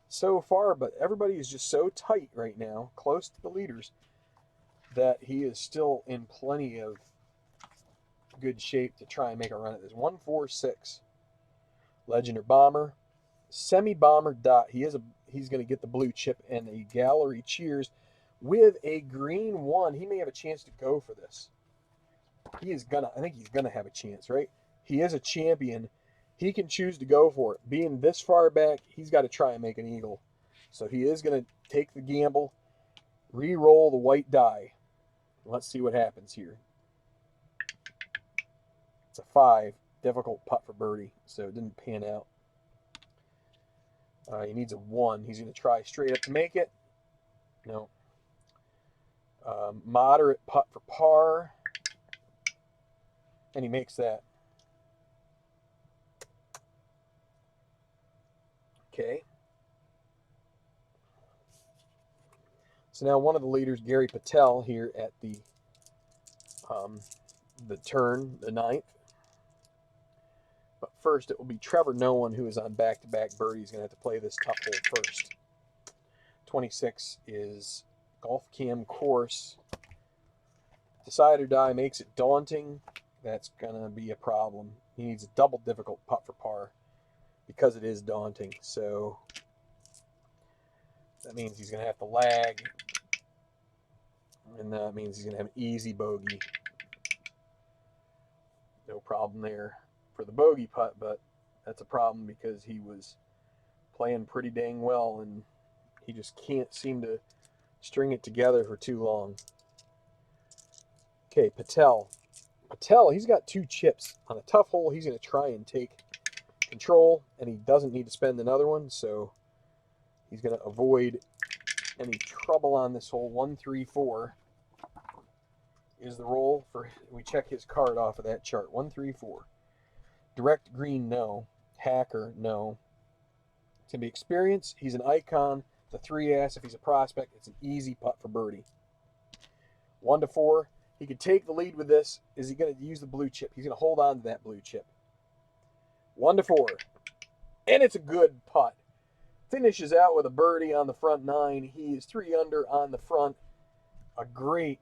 so far, but everybody is just so tight right now, close to the leaders, that he is still in plenty of good shape to try and make a run at this. 146. Legend or bomber. Semi-bomber dot. He's going to get the blue chip and a gallery cheers with a green 1. He may have a chance to go for this. I think he's gonna have a chance, right? He is a champion. He can choose to go for it. Being this far back, he's got to try and make an eagle. So he is going to take the gamble, re-roll the white die. Let's see what happens here. It's a 5. Difficult putt for birdie, so it didn't pan out. He needs a 1. He's going to try straight up to make it. No. Moderate putt for par. And he makes that. Okay. So now one of the leaders, Gary Patel, here at the turn, the ninth. But first, it will be Trevor Nolan, who is on back-to-back birdie. He's going to have to play this tough hole first. 26 is Golf Cam course. Decide or die makes it daunting. That's going to be a problem. He needs a double difficult putt for par because it is daunting. So that means he's going to have to lag. And that means he's going to have an easy bogey. No problem there for the bogey putt, but that's a problem because he was playing pretty dang well and he just can't seem to string it together for too long. Okay, Patel. Patel, he's got 2 chips. On a tough hole, he's going to try and take control, and he doesn't need to spend another one, so he's going to avoid any trouble on this hole. 1, 3, 4 is the roll for. We check his card off of that chart. 1, 3, 4. Direct green, no. Hacker, no. It's going to be experience. He's an icon. The 3-ass, if he's a prospect, it's an easy putt for birdie. 1 to 4. He could take the lead with this. Is he going to use the blue chip? He's going to hold on to that blue chip. 1 to 4. And it's a good putt. Finishes out with a birdie on the front 9. He is 3 under on the front. A great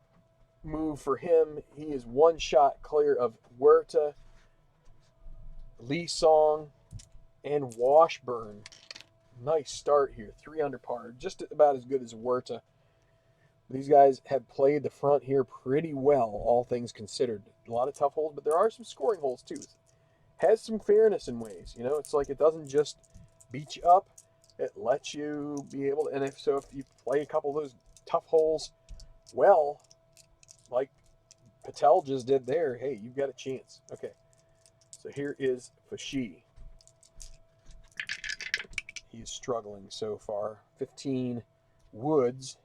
move for him. He is 1 shot clear of Huerta, Lee Song, and Washburn. Nice start here. 3 under par. Just about as good as Huerta. These guys have played the front here pretty well, all things considered. A lot of tough holes, but there are some scoring holes too. Has some fairness in ways. You know, it's like it doesn't just beat you up. It lets you be able to, and if you play a couple of those tough holes well, like Patel just did there, hey, you've got a chance. Okay, so here is Fashi. He's struggling so far. 15, Woods.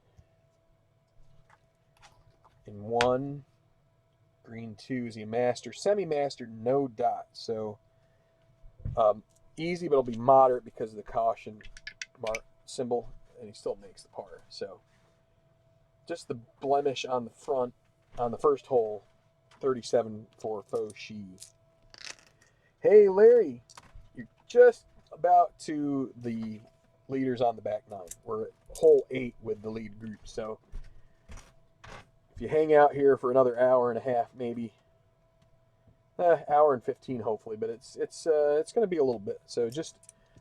In 1, green 2 is he a master, semi-master, no dot. So easy, but it'll be moderate because of the caution mark symbol, and he still makes the par. So just the blemish on the front on the first hole, 37 for Foshi. Hey Larry, you're just about to the leaders on the back 9. We're at hole 8 with the lead group, so if you hang out here for another hour and a half, maybe hour and 15, hopefully, but it's going to be a little bit. So just,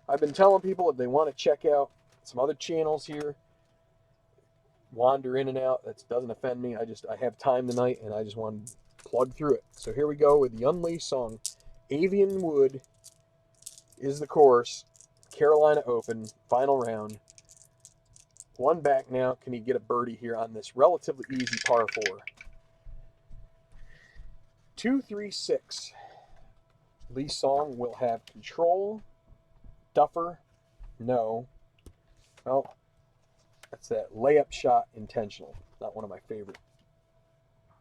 I've been telling people if they want to check out some other channels here, wander in and out. That doesn't offend me. I have time tonight, and I just want to plug through it. So here we go with the Unleashed song. Avian Wood is the course. Carolina Open, final round. 1 back now. Can he get a birdie here on this relatively easy par 4? 2, 3, 6. Lee Song will have control. Duffer, no. Well, that's that layup shot intentional. Not one of my favorite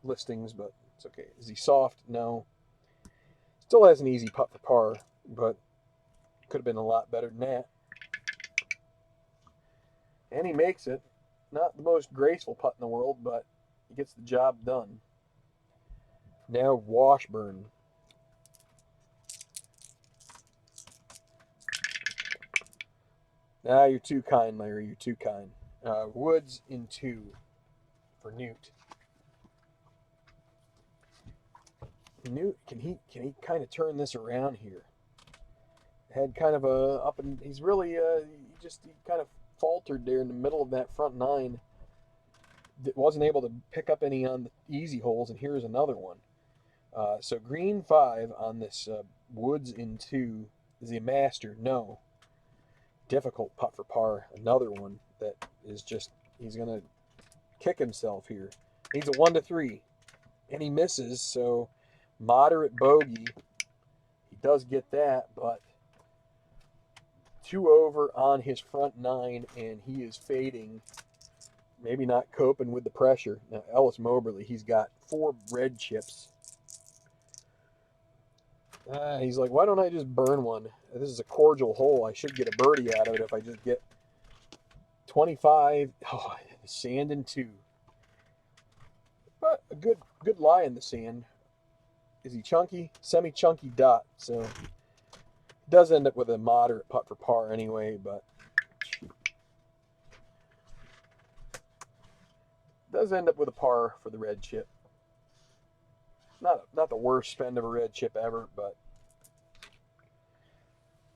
listings, but it's okay. Is he soft? No. Still has an easy putt for par, but could have been a lot better than that. And he makes it. Not the most graceful putt in the world, but he gets the job done. Now Washburn. Nah, you're too kind, Larry. You're too kind. Woods in 2 for Newt. Newt, can he kind of turn this around here? Had kind of a up and he's really he kind of faltered there in the middle of that front 9. Wasn't able to pick up any on the easy holes, and here's another one. So green 5 on this Woods in 2. Is he a master? No. Difficult putt for par. Another one that is just, he's going to kick himself here. Needs a 1 to 3. And he misses, so moderate bogey. He does get that, but 2 over on his front 9, and he is fading. Maybe not coping with the pressure. Now, Ellis Moberly, he's got 4 red chips. He's like, why don't I just burn one? This is a cordial hole. I should get a birdie out of it if I just get 25. Oh, Sand in 2. But a good lie in the sand. Is he chunky? Semi-chunky dot. So it does end up with a moderate putt for par anyway, but does end up with a par for the red chip. Not the worst spend of a red chip ever, but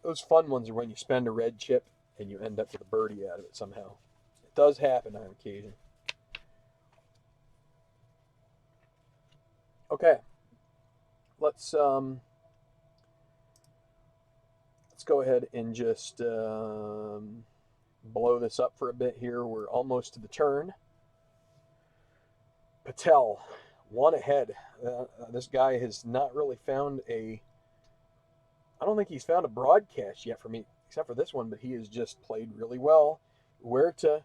those fun ones are when you spend a red chip and you end up with a birdie out of it somehow. It does happen on occasion. Okay, let's go ahead and just blow this up for a bit here. We're almost to the turn. Patel, 1 ahead. This guy has not really found I don't think he's found a broadcast yet for me, except for this one, but he has just played really well. Huerta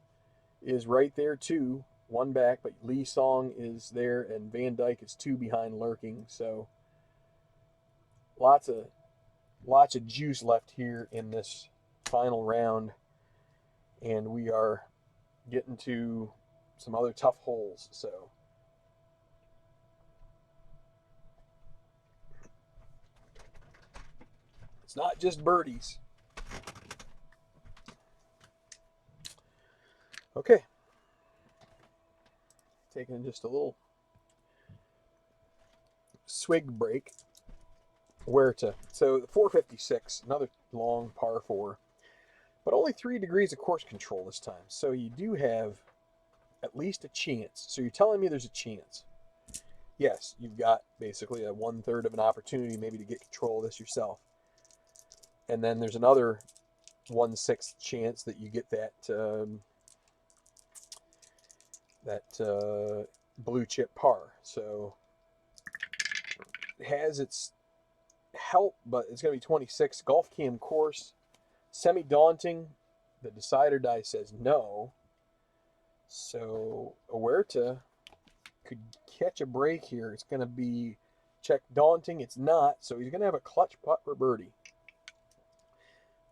is right there too, 1 back, but Lee Song is there, and Van Dyke is 2 behind lurking. So lots of juice left here in this final round, and we are getting to some other tough holes. So it's not just birdies. Okay. Taking just a little swig break. Huerta. So 456, another long par 4. But only 3 degrees of course control this time. So you do have at least a chance. So you're telling me there's a chance. Yes, you've got basically a 1/3 of an opportunity maybe to get control of this yourself. And then there's another 1/6 chance that you get that blue chip par. So it has its help, but it's going to be 26. Golf Cam course, semi-daunting. The decider die says no. So Huerta could catch a break here. It's going to be check daunting. It's not. So he's going to have a clutch putt for birdie.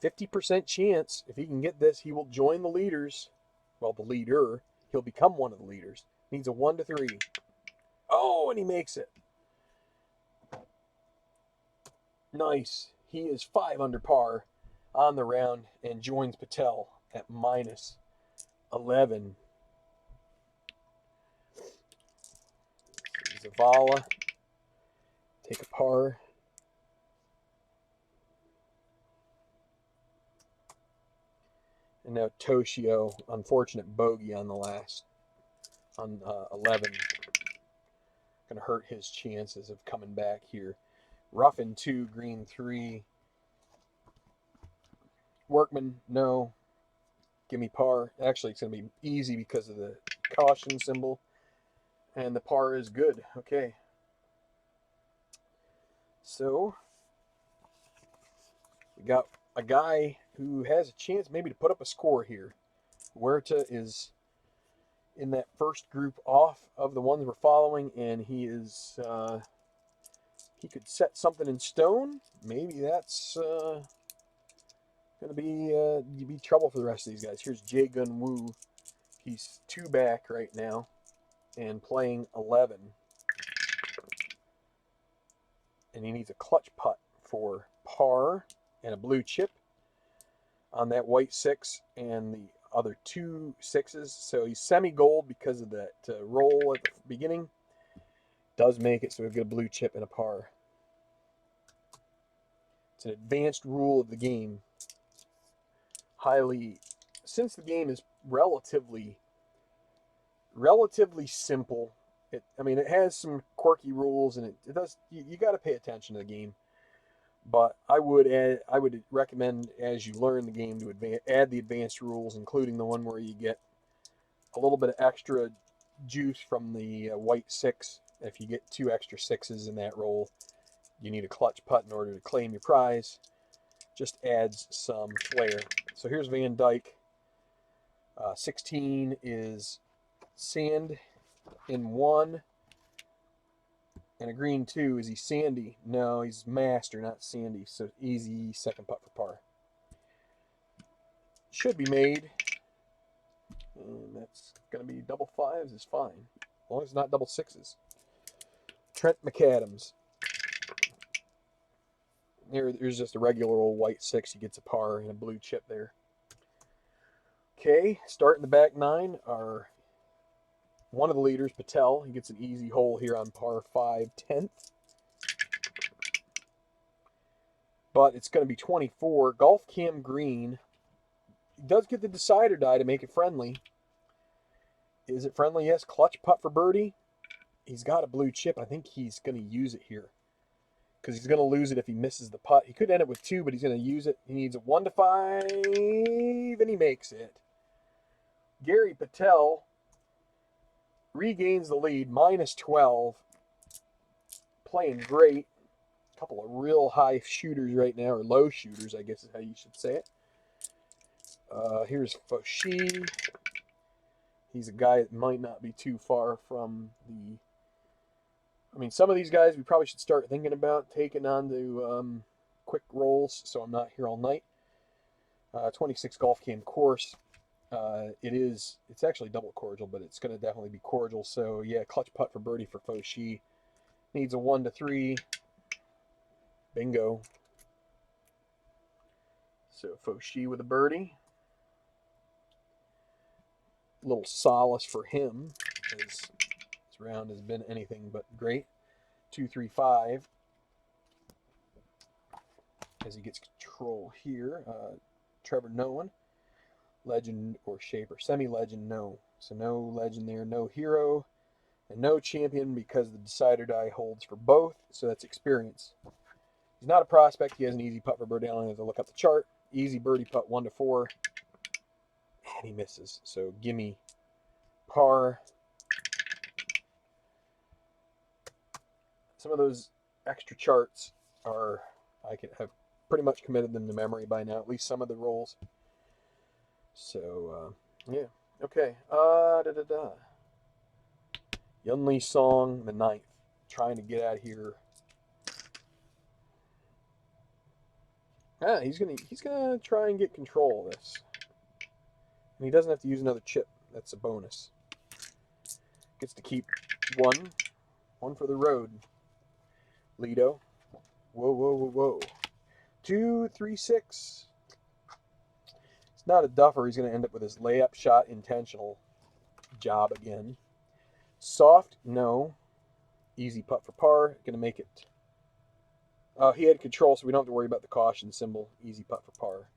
50% chance, if he can get this, he will join the leaders. Well, the leader. He'll become one of the leaders. Needs a 1 to 3. Oh, and he makes it. Nice. He is 5 under par on the round and joins Patel at -11. Zavala take a par. And now Toshio, unfortunate bogey on the last, on 11. Going to hurt his chances of coming back here. Rough in 2, green 3. Workman, no. Give me par. Actually, it's going to be easy because of the caution symbol. And the par is good. Okay. So, we got a guy who has a chance maybe to put up a score here. Huerta is in that first group off of the ones we're following, and he is he could set something in stone. Maybe that's going to be trouble for the rest of these guys. Here's Jae Gun Woo. He's 2 back right now and playing 11. And he needs a clutch putt for par and a blue chip on that white 6 and the other 2 6s. So he's semi-gold because of that roll at the beginning. Does make it, so we've got a blue chip and a par. It's an advanced rule of the game. Since the game is relatively simple, it has some quirky rules, and it does, you got to pay attention to the game. But I would recommend, as you learn the game, to add the advanced rules, including the one where you get a little bit of extra juice from the white 6. If you get 2 extra 6s in that roll, you need a clutch putt in order to claim your prize. Just adds some flair. So here's Van Dyke. 16 is sand in 1. And a green 2. Is he sandy? No, he's master, not sandy. So easy second putt for par. Should be made And that's going to be double fives is fine. As long as it's not double sixes. Trent McAdams. Here's just a regular old white six. He gets a par and a blue chip there. Okay, starting the back nine are one of the leaders, Patel. He gets an easy hole here on par 5, 10th. But it's going to be 24. Golf Cam Green. He does get the decider die to make it friendly. Is it friendly? Yes. Clutch putt for birdie. He's got a blue chip. I think he's going to use it here, because he's going to lose it if he misses the putt. He could end it with 2, but he's going to use it. He needs a 1 to 5, and he makes it. Gary Patel regains the lead, minus 12. Playing great. A couple of real high shooters right now, or low shooters, I guess is how you should say it. Here's Foshi. He's a guy that might not be too far from the... I mean, some of these guys we probably should start thinking about taking on to quick rolls, so I'm not here all night. 26 Golf Cam course. It's actually double cordial, but it's going to definitely be cordial. So, yeah, clutch putt for birdie for Foshi. Needs a 1 to 3. Bingo. So, Foshi with a birdie. A little solace for him, as this round has been anything but great. 2, 3, 5. As he gets control here. Trevor Nolan. Legend or shaper. Semi-legend, no. So no legend there, no hero, and no champion, because the decider die holds for both, so that's experience. He's not a prospect. He has an easy putt for birdie. I don't have to look up the chart. Easy birdie putt, 1 to 4. And he misses. So gimme par. Some of those extra charts are, I can have pretty much committed them to memory by now, at least some of the rolls. So, yeah. Okay. Yunli Song, the 9th. Trying to get out of here. He's gonna try and get control of this. And he doesn't have to use another chip. That's a bonus. Gets to keep 1. 1 for the road. Lido. Whoa, whoa, whoa, whoa. 2, 3, 6. It's not a duffer. He's going to end up with his layup shot intentional job again. Soft, no. Easy putt for par. Going to make it. He had control, so we don't have to worry about the caution symbol. Easy putt for par.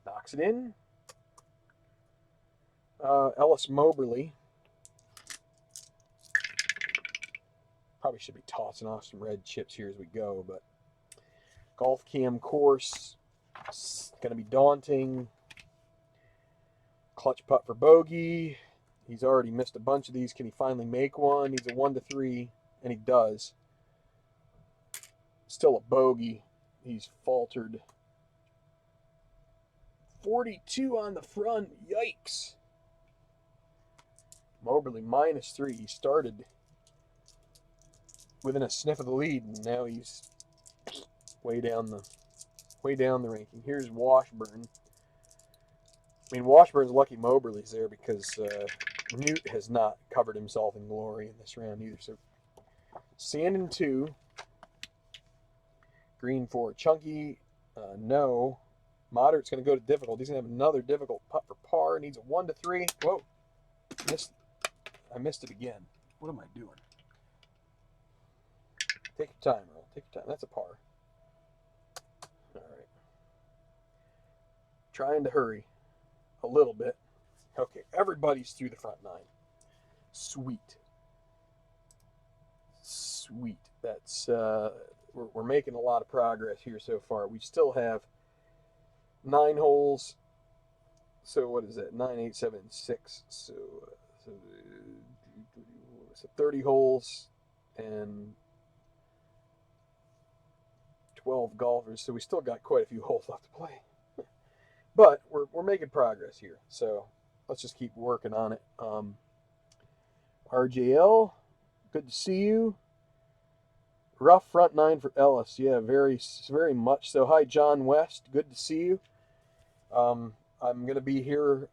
Knocks it in. Ellis Moberly. Probably should be tossing off some red chips here as we go, but Golf Cam course. It's going to be daunting. Clutch putt for bogey. He's already missed a bunch of these. Can he finally make one? Needs a 1 to 3, and he does. Still a bogey. He's faltered. 42 on the front. Yikes. Moberly minus 3. He started within a sniff of the lead, and now he's way down the ranking. Here's Washburn. I mean, Washburn's lucky Moberly's there, because Newt has not covered himself in glory in this round either. So sand in 2. Green 4. Chunky, no. Moderate's going to go to difficult. He's going to have another difficult putt for par. Needs a 1 to 3. Whoa. I missed it again. What am I doing? Take your time, Earl. Take your time. That's a par. All right. Trying to hurry a little bit. Okay, everybody's through the front 9. Sweet. Sweet. That's we're making a lot of progress here so far. We still have 9 holes. So what is that? 9, 8, 7, 6. So 30 holes and 12 golfers. So we still got quite a few holes left to play. But we're making progress here. So let's just keep working on it. RJL, good to see you. Rough front 9 for Ellis. Yeah, very, very much so. Hi, John West. Good to see you. I'm going to be here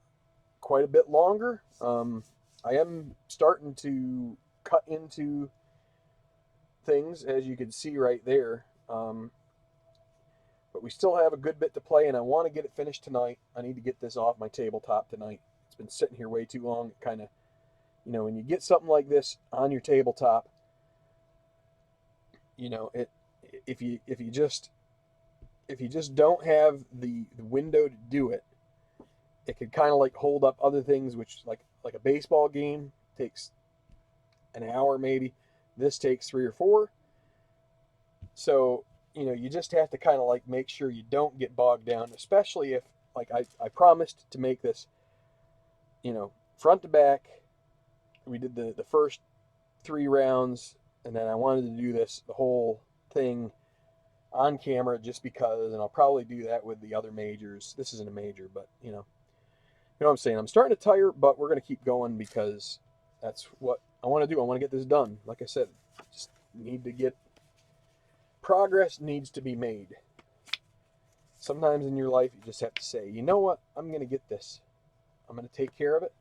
quite a bit longer. I am starting to cut into things, as you can see right there. But we still have a good bit to play, and I want to get it finished tonight. I need to get this off my tabletop tonight. It's been sitting here way too long. It kind of, when you get something like this on your tabletop, it if you just don't have the window to do it, it could kind of like hold up other things, which like a baseball game takes an hour maybe. This takes 3 or 4. So you just have to kind of like make sure you don't get bogged down, especially if like I promised to make this front to back. We did the first 3 rounds, and then I wanted to do this the whole thing on camera just because, and I'll probably do that with the other majors. This isn't a major, but you know what I'm saying. I'm starting to tire, but we're going to keep going because that's what I want to do. I want to get this done. Like I said, just need to get progress needs to be made. Sometimes in your life, you just have to say, you know what? I'm going to get this. I'm going to take care of it.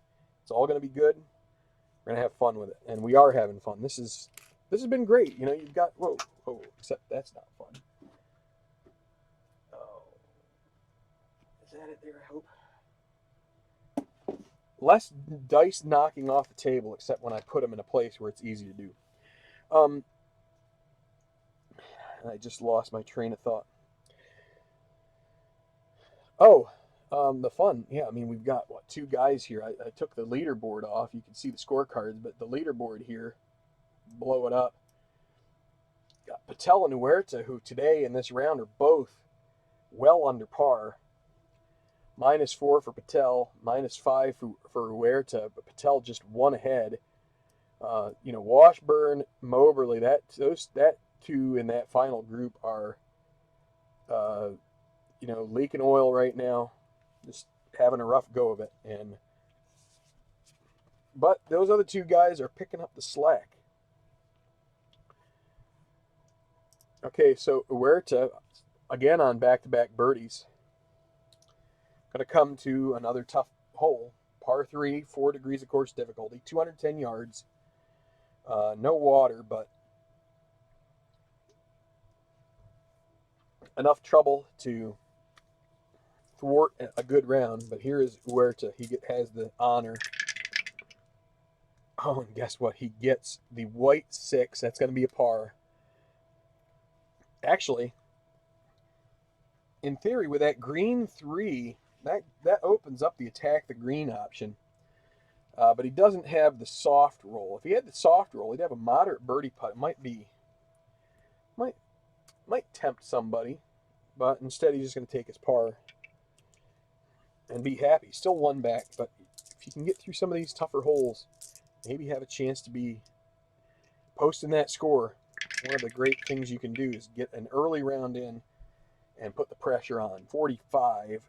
It's all going to be good. We're going to have fun with it. And we are having fun. This has been great. You've got, whoa, except that's not fun. Oh. Is that it there, I hope? Less dice knocking off the table, except when I put them in a place where it's easy to do. I just lost my train of thought. Oh, the fun. Yeah, I mean, we've got, 2 guys here. I took the leaderboard off. You can see the scorecards, but the leaderboard here, blow it up. Got Patel and Huerta, who today in this round are both well under par. -4 for Patel, -5 for Huerta, but Patel just one ahead. Washburn, Moberly, that 2 in that final group are, leaking oil right now, just having a rough go of it. But those other 2 guys are picking up the slack. Okay, so Huerta, again on back-to-back birdies, going to come to another tough hole, par 3, 4 degrees of course difficulty, 210 yards, no water, but enough trouble to thwart a good round. But here is Huerta. He has the honor. Oh, and guess what? He gets the white 6. That's going to be a par. Actually, in theory, with that green 3, that opens up the attack the green option. But he doesn't have the soft roll. If he had the soft roll, he'd have a moderate birdie putt. It might tempt somebody, but instead he's just going to take his par and be happy. Still 1 back, but if you can get through some of these tougher holes, maybe have a chance to be posting that score. One of the great things you can do is get an early round in and put the pressure on. 45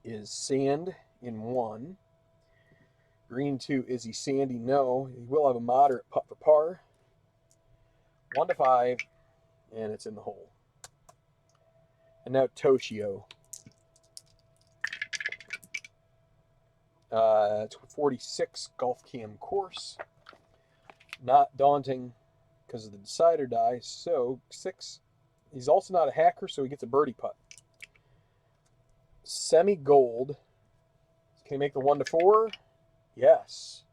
is sand in 1. Green 2, is he sandy? No. He will have a moderate putt for par. 1 to 5, and it's in the hole. And now Toshio. 46 golf cam course. Not daunting because of the decider die. So 6. He's also not a hacker, so he gets a birdie putt. Semi-gold. Can he make the 1 to 4? Yes.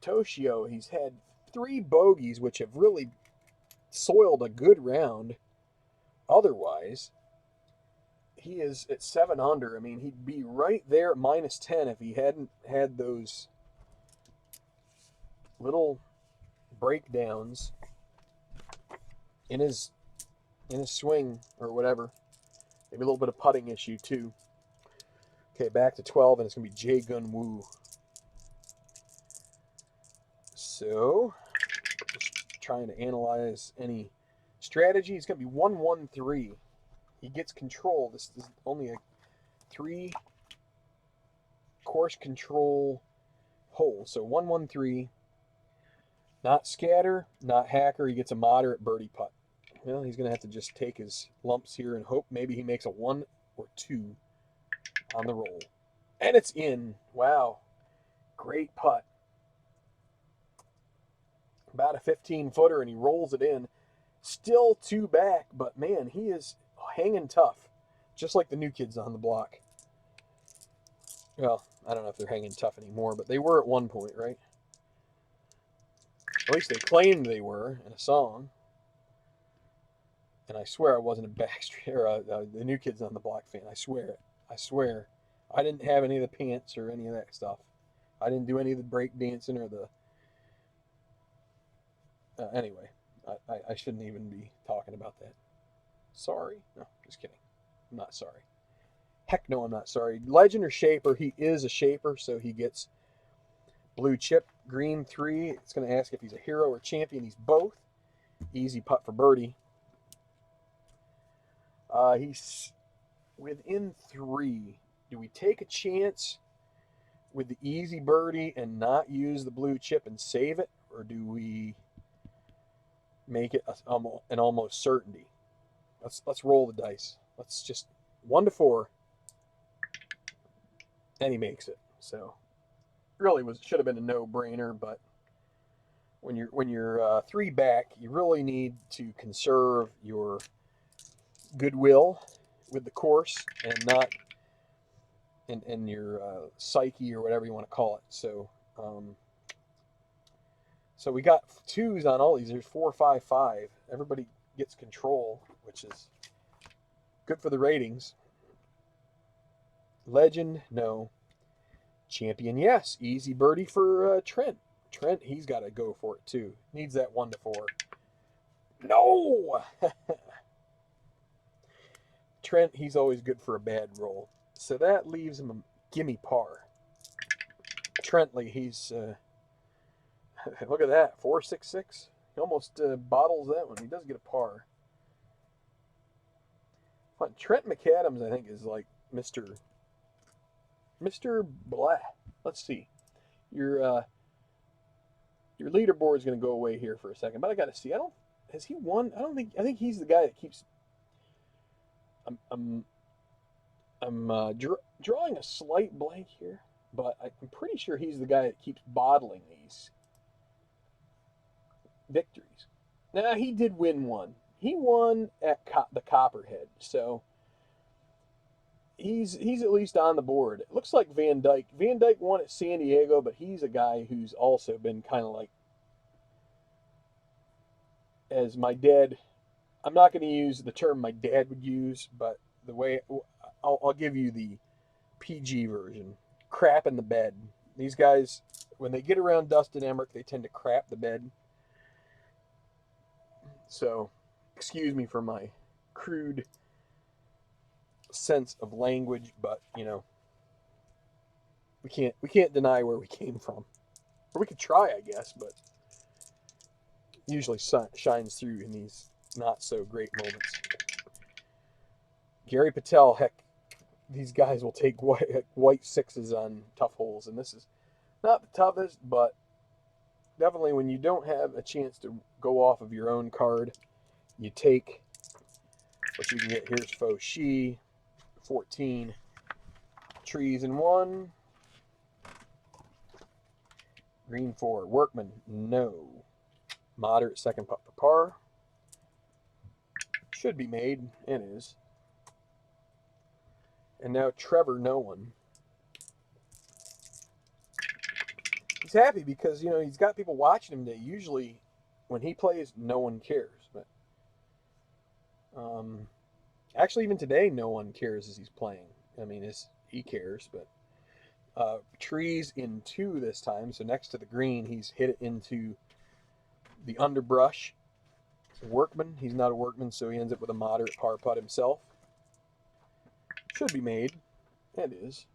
Toshio, he's had 3 bogeys, which have really soiled a good round. Otherwise, he is at 7 under. I mean, he'd be right there at -10 if he hadn't had those little breakdowns in his swing or whatever. Maybe a little bit of putting issue too. Okay, back to 12, and it's going to be Jae Gun Woo. So, just trying to analyze any strategy. It's going to be 1-1-3. He gets control. This is only a 3 course control hole. So 1-1-3. Not scatter, not hacker. He gets a moderate birdie putt. Well, he's going to have to just take his lumps here and hope maybe he makes a 1 or 2. on the roll. And it's in. Wow. Great putt. About a 15-footer, and he rolls it in. Still two back, but man, he is hanging tough. Just like the new kids on the block. Well, I don't know if they're hanging tough anymore, but they were at one point, right? At least they claimed they were in a song. And I swear I wasn't a Backstreet or the New Kids on the Block fan. I swear it. I swear. I didn't have any of the pants or any of that stuff. I didn't do any of the break dancing or the. Anyway, I shouldn't even be talking about that. Sorry. No, just kidding. I'm not sorry. Heck no, I'm not sorry. Legend or Shaper, he is a Shaper, so he gets blue chip, green 3. It's going to ask if he's a hero or champion. He's both. Easy putt for birdie. He's within 3. Do we take a chance with the easy birdie and not use the blue chip and save it? Or do we make it an almost certainty? Let's roll the dice. Let's just 1 to 4. And he makes it. So really should have been a no-brainer, but when you're 3 back, you really need to conserve your goodwill with the course and not in your psyche or whatever you want to call it. So so we got 2s on all these. There's 4, 5, 5. Everybody gets control, which is good for the ratings. Legend, no. Champion, yes. Easy birdie for Trent. Trent, he's got to go for it too. Needs that 1 to 4. No! Trent, he's always good for a bad roll. So that leaves him a gimme par. Trentley, he's look at that, 4.66. He almost bottles that one. He does get a par. But Trent McAdams, I think, is like Mr. Blah. Let's see. Your leaderboard is going to go away here for a second, but I got to see. Has he won? I think he's the guy that keeps. I'm drawing a slight blank here, but I'm pretty sure he's the guy that keeps bottling these victories. Now, he did win one. He won at the Copperhead, so he's at least on the board. It looks like Van Dyke. Van Dyke won at San Diego, but he's a guy who's also been kind of like, as my dad, I'm not going to use the term my dad would use, but the way I'll give you the PG version. Crap in the bed. These guys, when they get around Dustin Emmerich, they tend to crap the bed. So, excuse me for my crude sense of language, but you know, we can't deny where we came from. Or we could try, I guess, but usually shines through in these not so great moments. Gary Patel, heck, these guys will take white 6s on tough holes, and this is not the toughest, but definitely when you don't have a chance to go off of your own card, you take what you can get. Here's Fauci, 14, trees in 1, green 4, Workman, no, moderate second putt for par, should be made, and is. And now Trevor, no one. He's happy because, you know, he's got people watching him that usually when he plays, no one cares. But actually, even today, no one cares as he's playing. I mean, he cares, but trees in 2 this time. So next to the green, he's hit it into the underbrush. Workman, he's not a workman, so he ends up with a moderate par putt himself. Should be made. It is.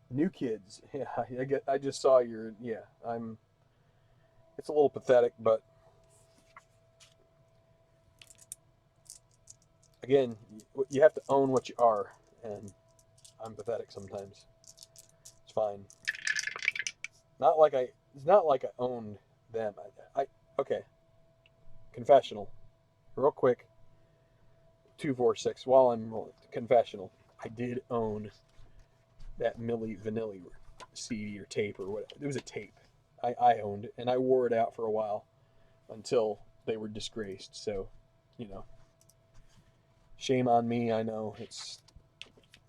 New kids. Yeah, I just saw your. Yeah, it's a little pathetic, but again, you have to own what you are, and I'm pathetic sometimes. It's fine. It's not like I owned them. Okay. Confessional. Real quick. 246. While I'm confessional, I did own that Milli Vanilli CD or tape or whatever. It was a tape. I owned it, and I wore it out for a while until they were disgraced. So, you know, shame on me. I know it's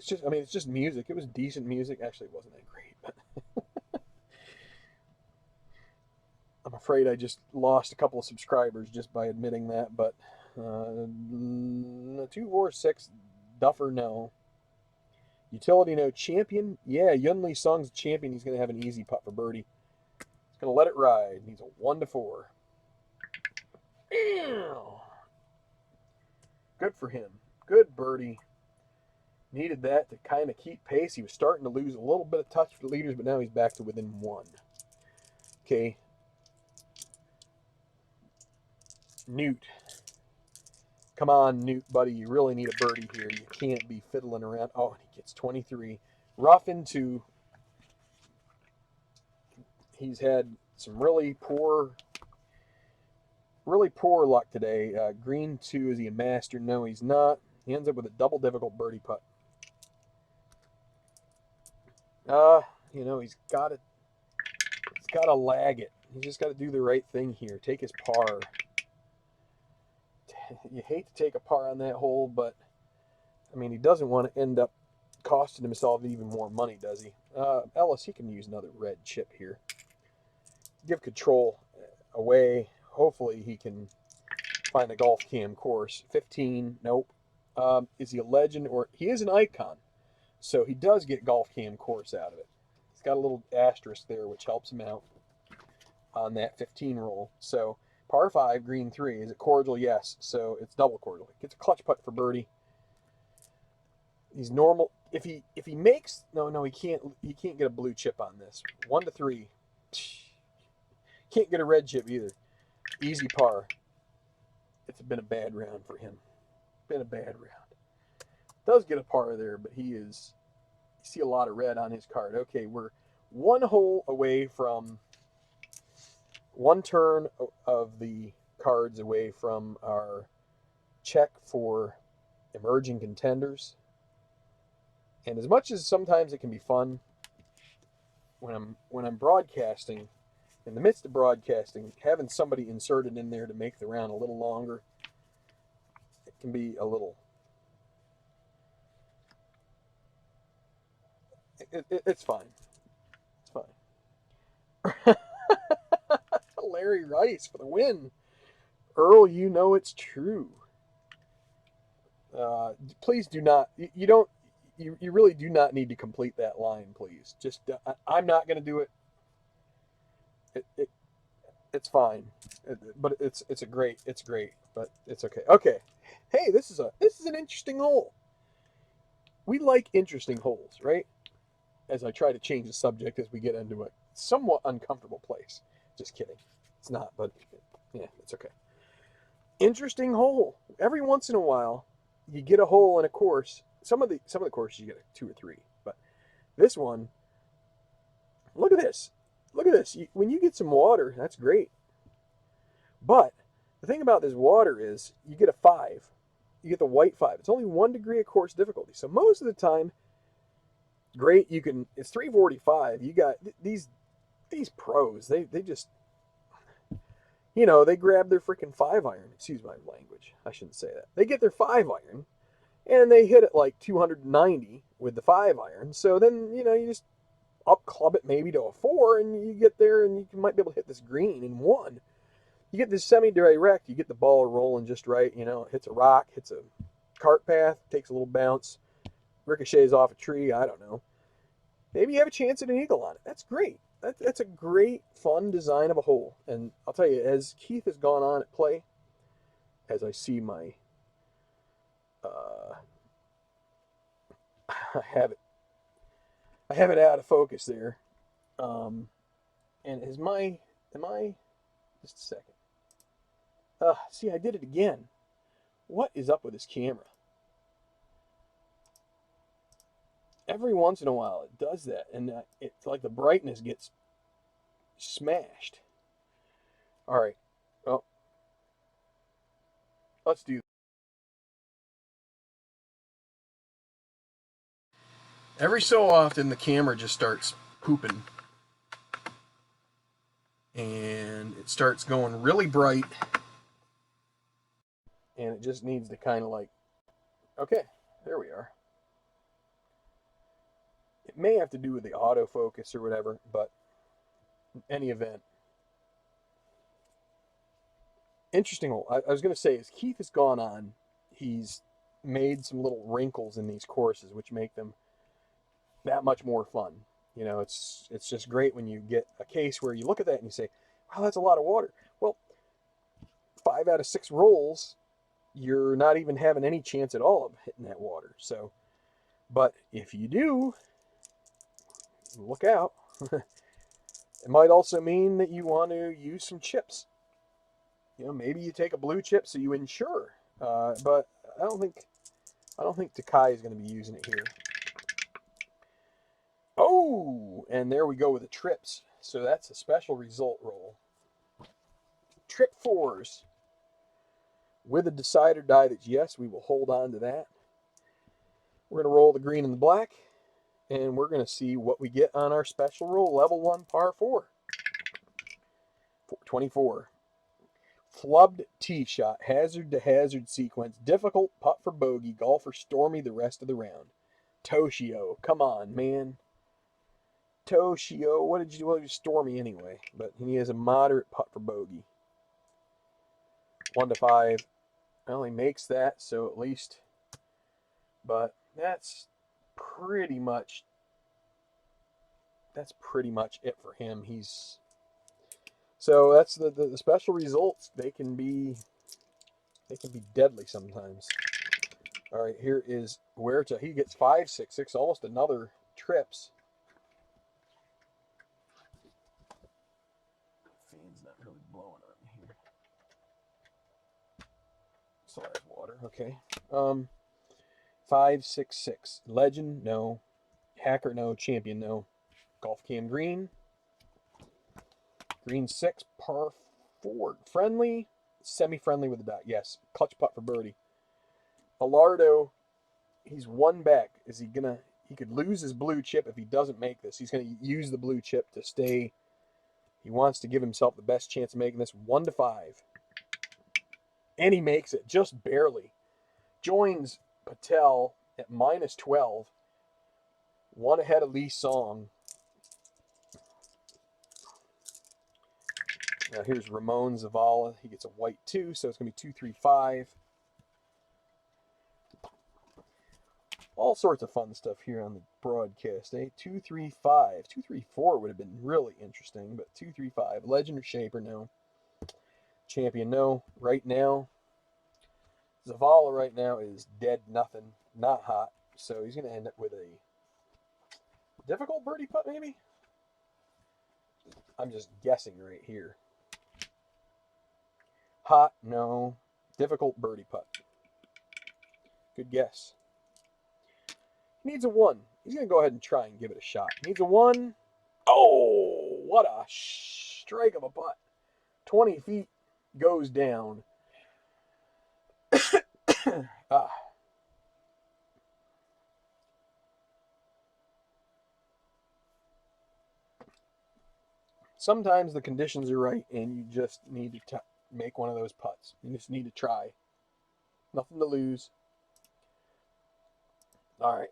just, I mean, it's just music. It was decent music. Actually, it wasn't that great, but I'm afraid I just lost a couple of subscribers just by admitting that. But 246 Duffer, no. Utility, no. Champion, yeah. Yunli Sung's champion. He's going to have an easy putt for birdie. He's going to let it ride. He's a 1-4. Good for him. Good birdie. Needed that to kind of keep pace. He was starting to lose a little bit of touch for the leaders, but now he's back to within 1. Okay. Newt. Come on, Newt, buddy. You really need a birdie here. You can't be fiddling around. Oh, and he gets 23. Rough into. He's had some really poor luck today. Green 2, is he a master? No, he's not. He ends up with a double difficult birdie putt. You know, he's got to lag it. He's just got to do the right thing here. Take his par. You hate to take a par on that hole, but I mean, he doesn't want to end up costing himself even more money, does he? Ellis, he can use another red chip here. Give control away. Hopefully he can find a golf cam course. 15, nope. Is he a legend? Or he is an icon, so he does get golf cam course out of it. He's got a little asterisk there, which helps him out on that 15 roll. So par 5, green 3. Is it cordial? Yes. So it's double cordial. Gets a clutch putt for birdie. He's normal. If he makes no, he can't get a blue chip on this. 1-3. Can't get a red chip either. Easy par. It's been a bad round for him. Been a bad round. Does get a par there, but he is. You see a lot of red on his card. Okay, we're 1 hole away from 1 turn of the cards away from our check for emerging contenders. And as much as sometimes it can be fun when I'm broadcasting, in the midst of broadcasting, having somebody inserted in there to make the round a little longer, it can be a little. It's fine. It's fine. Larry Rice for the win. Earl, you know it's true. Please do not. You don't. You really do not need to complete that line, please. Just I'm not going to do it. It's fine, but it's great, but it's okay. Okay, hey, this is an interesting hole. We like interesting holes, right? As I try to change the subject as we get into a somewhat uncomfortable place. Just kidding, it's not, but yeah, it's okay. Interesting hole. Every once in a while, you get a hole in a course. Some of the courses you get a 2 or 3, but this one, look at this. Look at this. When you get some water, that's great. But the thing about this water is you get a 5. You get the white 5. It's only 1 degree of course difficulty. So most of the time, great, it's 345. You got these pros, they just, they grab their freaking 5-iron. Excuse my language. I shouldn't say that. They get their 5-iron and they hit it like 290 with the 5-iron. So then, you just up club it maybe to a 4 and you get there and you might be able to hit this green in 1. You get this semi-direct, you get the ball rolling just right, it hits a rock, hits a cart path, takes a little bounce, ricochets off a tree, I don't know. Maybe you have a chance at an eagle on it. That's great. That's a great, fun design of a hole. And I'll tell you, as Keith has gone on at play, as I see my, I have it out of focus there. And just a second. See, I did it again. What is up with this camera? Every once in a while it does that, and it's like the brightness gets smashed. All right. Well, let's do Every so often, the camera just starts pooping. And it starts going really bright. And it just needs to kind of like, okay, there we are. It may have to do with the autofocus or whatever, but in any event, interesting. I was going to say, as Keith has gone on, he's made some little wrinkles in these courses, which make them that much more fun. You know, it's just great when you get a case where you look at that and you say, wow, that's a lot of water. Well, 5 out of 6 rolls, you're not even having any chance at all of hitting that water. So, but if you do, look out. It might also mean that you want to use some chips. You know, maybe you take a blue chip so you insure. But I don't think Takai is going to be using it here. Oh, and there we go with the trips. So that's a special result roll. Trip 4s with a decider die that's yes, we will hold on to that. We're going to roll the green and the black, and we're going to see what we get on our special roll, level 1, par 4. 24. Flubbed tee shot, hazard to hazard sequence, difficult putt for bogey, golfer stormy the rest of the round. Toshio, come on, man. Toshio, what did you do? Well, stormy anyway, but he has a moderate putt for bogey. 1 to 5. Well, he makes that, so at least, but that's pretty much it for him. So that's the special results. They can be deadly sometimes. All right, here is Huerta. He gets 5.66, almost another trips. Fan's not really blowing on me here. Still has water. Okay. 5.66. Legend, no. Hacker, no. Champion, no. Golf Cam Green. Green 6, par 4. Friendly, semi-friendly with a dot. Yes. Clutch putt for birdie. Alardo, he's 1 back. Is he gonna? He could lose his blue chip if he doesn't make this. He's gonna use the blue chip to stay. He wants to give himself the best chance of making this. 1 to 5, and he makes it just barely. Joins Patel at -12. 1 ahead of Lee Song. Now here's Ramon Zavala. He gets a white 2, so it's going to be 2-3-5. All sorts of fun stuff here on the broadcast. 2-3-5. 2-3-4 would have been really interesting, but 2-3-5. Legend or Shaper, no. Champion, no. Right now, Zavala right now is dead nothing. Not hot. So he's going to end up with a difficult birdie putt, maybe? I'm just guessing right here. Hot, no. Difficult birdie putt. Good guess. He needs a 1. He's going to go ahead and try and give it a shot. He needs a 1. Oh, what a strike of a putt. 20 feet goes down. Ah. Sometimes the conditions are right and you just need to make one of those putts. You just need to try. Nothing to lose. All right.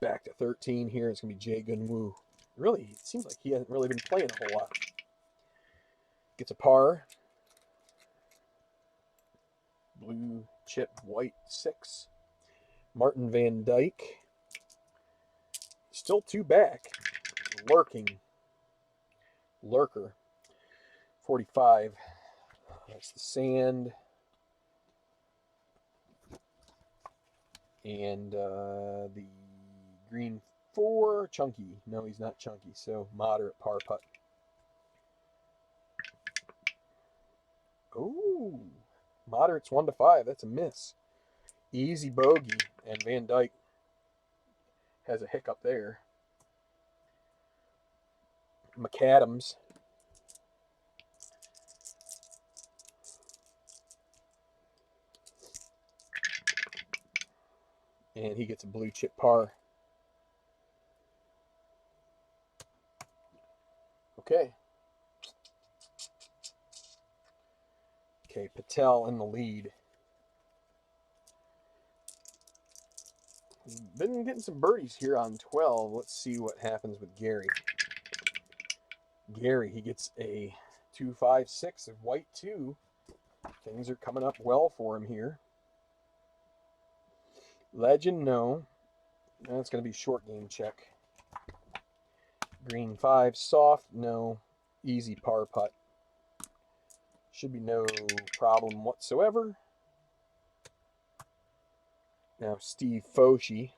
Back to 13 here. It's going to be Jay Gunwoo. Really, it seems like he hasn't really been playing a whole lot. Gets a par. Blue chip, white 6. Martin Van Dyke. Still 2 back. Lurker. 45. That's the sand. And the green 4. Chunky. No, he's not chunky. So moderate par putt. Oh, moderate's 1 to 5. That's a miss. Easy bogey. And Van Dyke has a hiccup there. McAdams. And he gets a blue chip par. Okay. Okay, Patel in the lead. He's been getting some birdies here on 12. Let's see what happens with Gary. Gary, he gets a 2.56 of white 2. Things are coming up well for him here. Legend, no. That's going to be short game check. Green 5, soft, no. Easy par putt. Should be no problem whatsoever. Now Steve Foshi.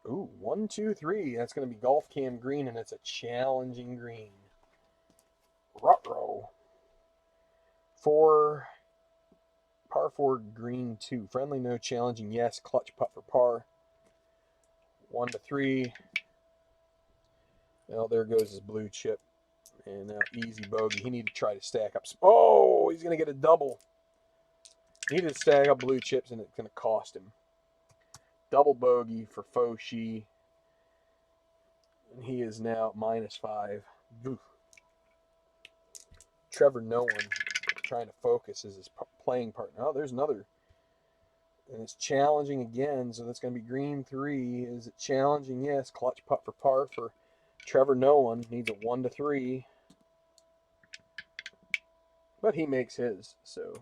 Ooh, 1, 2, 3. That's going to be golf cam green, and it's a challenging green. Ruh-roh. 4, par 4, green 2. Friendly, no. Challenging, yes. Clutch putt for par. 1 to 3. Well, there goes his blue chip. And now easy bogey. He needed to try to stack up. Oh, he's going to get a double. He needed to stack up blue chips, and it's going to cost him. Double bogey for Foshi. And he is now -5. Oof. Trevor Nolan trying to focus as his playing partner. Oh, there's another. And it's challenging again, so that's going to be green 3. Is it challenging? Yes. Clutch putt for par for Trevor Nolan. Needs a 1 to 3. But he makes his, so.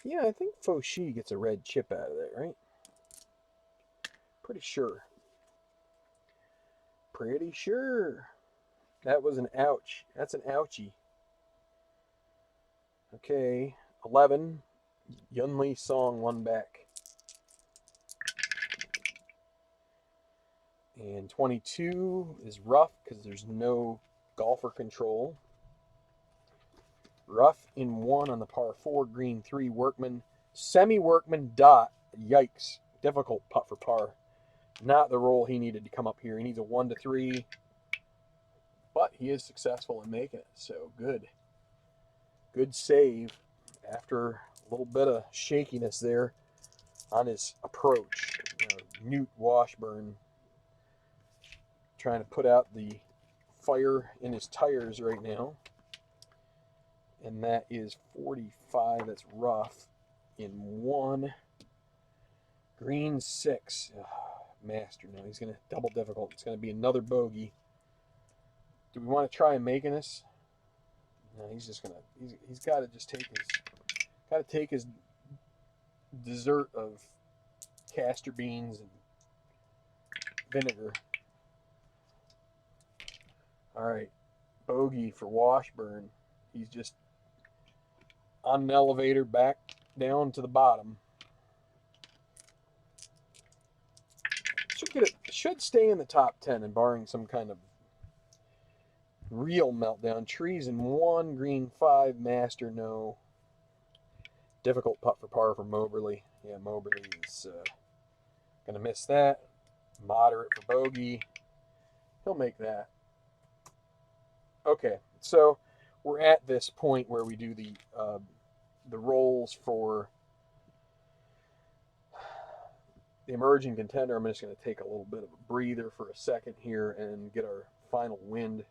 Yeah, I think Foshi gets a red chip out of that, right? Pretty sure. Pretty sure. That was an ouch. That's an ouchie. Okay, 11. Yunli Song, 1 back. And 22 is rough because there's no golfer control. Rough in 1 on the par 4, green 3, Workman. Semi-Workman dot. Yikes. Difficult putt for par. Not the roll he needed to come up here. He needs a 1 to 3. But he is successful in making it, so good. Good save after a little bit of shakiness there on his approach. Newt Washburn trying to put out the fire in his tires right now. And that is 45. That's rough in 1. Green 6. Master. No, he's going to double difficult. It's going to be another bogey. Do we want to try and making this? No, he's just going to. He's got to just take his dessert of castor beans and vinegar. All right, bogey for Washburn. He's just on an elevator back down to the bottom. Should stay in the top 10, and barring some kind of real meltdown. Trees in 1, green 5, master no. Difficult putt for par for Moberly. Yeah, Moberly is going to miss that. Moderate for bogey. He'll make that. Okay, so we're at this point where we do the rolls for the emerging contender. I'm just going to take a little bit of a breather for a second here and get our final wind.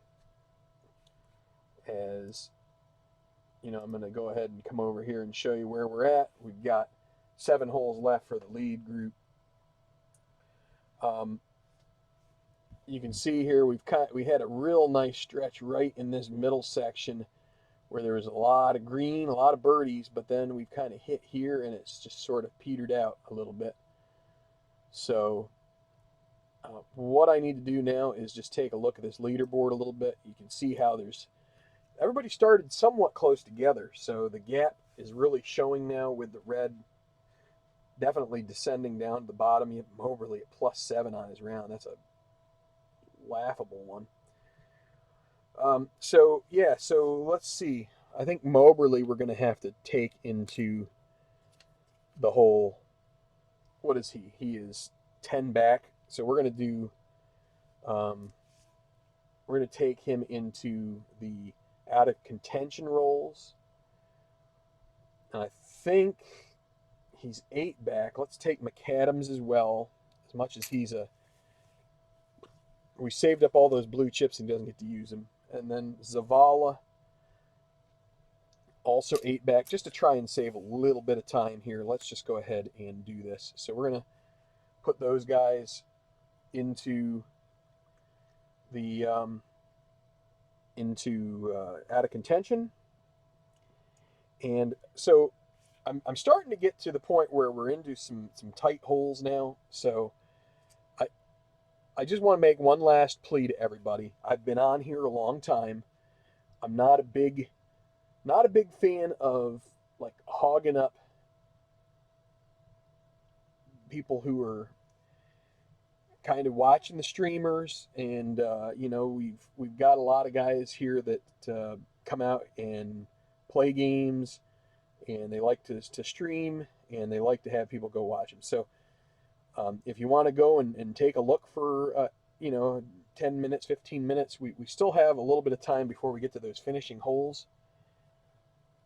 As you know, I'm going to go ahead and come over here and show you where we're at. We've got 7 holes left for the lead group. You can see here we had a real nice stretch right in this middle section where there was a lot of green, a lot of birdies, but then we've kind of hit here and it's just sort of petered out a little bit. So what I need to do now is just take a look at this leaderboard a little bit. You can see how everybody started somewhat close together, so the gap is really showing now with the red definitely descending down to the bottom. You have Moberly at +7 on his round. That's a laughable one. So let's see. I think Moberly we're going to have to take into the whole. What is he? He is 10 back. So we're going to do. We're going to take him into the out of contention rolls. And I think he's 8 back. Let's take McAdams as well, as much as he's a. We saved up all those blue chips and he doesn't get to use them. And then Zavala, also 8 back, just to try and save a little bit of time here. Let's just go ahead and do this. So we're going to put those guys into the out of contention. And so I'm starting to get to the point where we're into some tight holes now. So I just want to make one last plea to everybody. I've been on here a long time. I'm not a big fan of like hogging up people who are kind of watching the streamers, and we've got a lot of guys here that come out and play games, and they like to stream, and they like to have people go watch them. So if you want to go and take a look for 10 minutes, 15 minutes, we still have a little bit of time before we get to those finishing holes.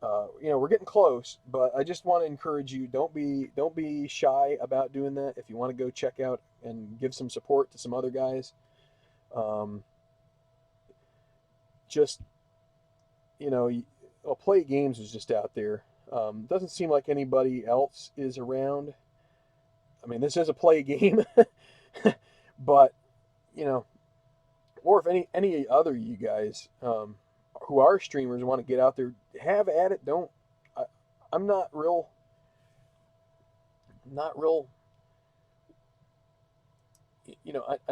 We're getting close, but I just want to encourage you, don't be shy about doing that. If you want to go check out and give some support to some other guys, just Play Games is just out there. Doesn't seem like anybody else is around. I mean, this is a play game, but or if any other you guys who are streamers want to get out there, have at it. I'm not real. I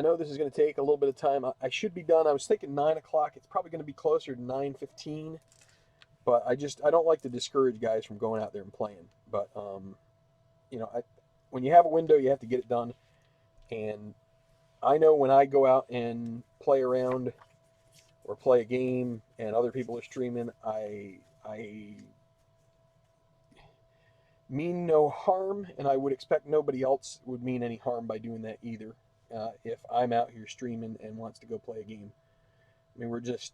know this is going to take a little bit of time. I should be done. I was thinking 9 o'clock. It's probably going to be closer to 9:15. But I don't like to discourage guys from going out there and playing. But when you have a window, you have to get it done. And I know when I go out and play around or play a game and other people are streaming, I mean no harm, and I would expect nobody else would mean any harm by doing that either. If I'm out here streaming and wants to go play a game, I mean, we're just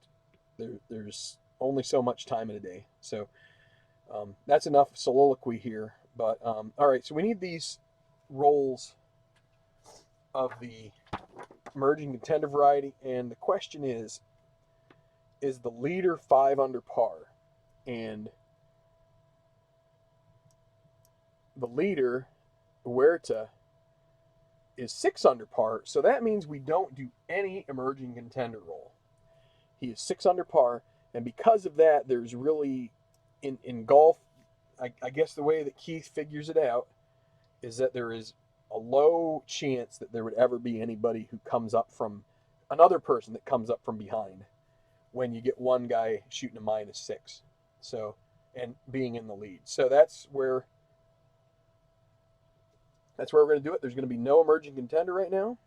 there's only so much time in a day. So that's enough soliloquy here. But all right, so we need these rolls of the emerging contender variety, and the question is the leader 5 under par? And the leader, Huerta, is 6 under par, so that means we don't do any emerging contender roll. He is 6 under par, and because of that, there's really, in golf, I guess the way that Keith figures it out is that there is a low chance that there would ever be anybody who comes up from another person that comes up from behind when you get one guy shooting a -6, so, and being in the lead. So that's where we're going to do it. There's going to be no emerging contender right now.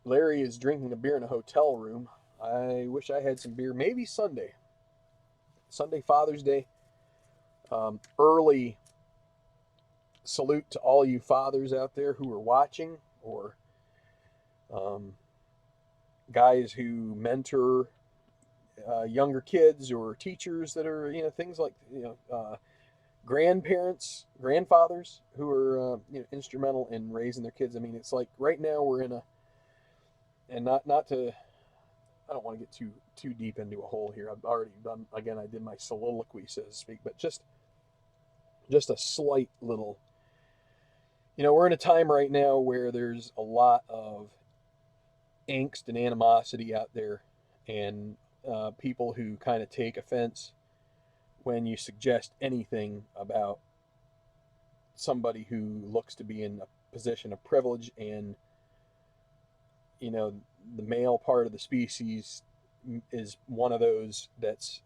Larry is drinking a beer in a hotel room. I wish I had some beer. Maybe Sunday, Father's Day. Early salute to all you fathers out there who are watching, or guys who mentor younger kids, or teachers that are, things like, grandparents, grandfathers who are instrumental in raising their kids. I mean, it's like right now we're in a, and not to, I don't want to get too deep into a hole here. I've already done, again, I did my soliloquy, so to speak, but just a slight little, we're in a time right now where there's a lot of angst and animosity out there, and people who kind of take offense when you suggest anything about somebody who looks to be in a position of privilege, and the male part of the species is one of those that's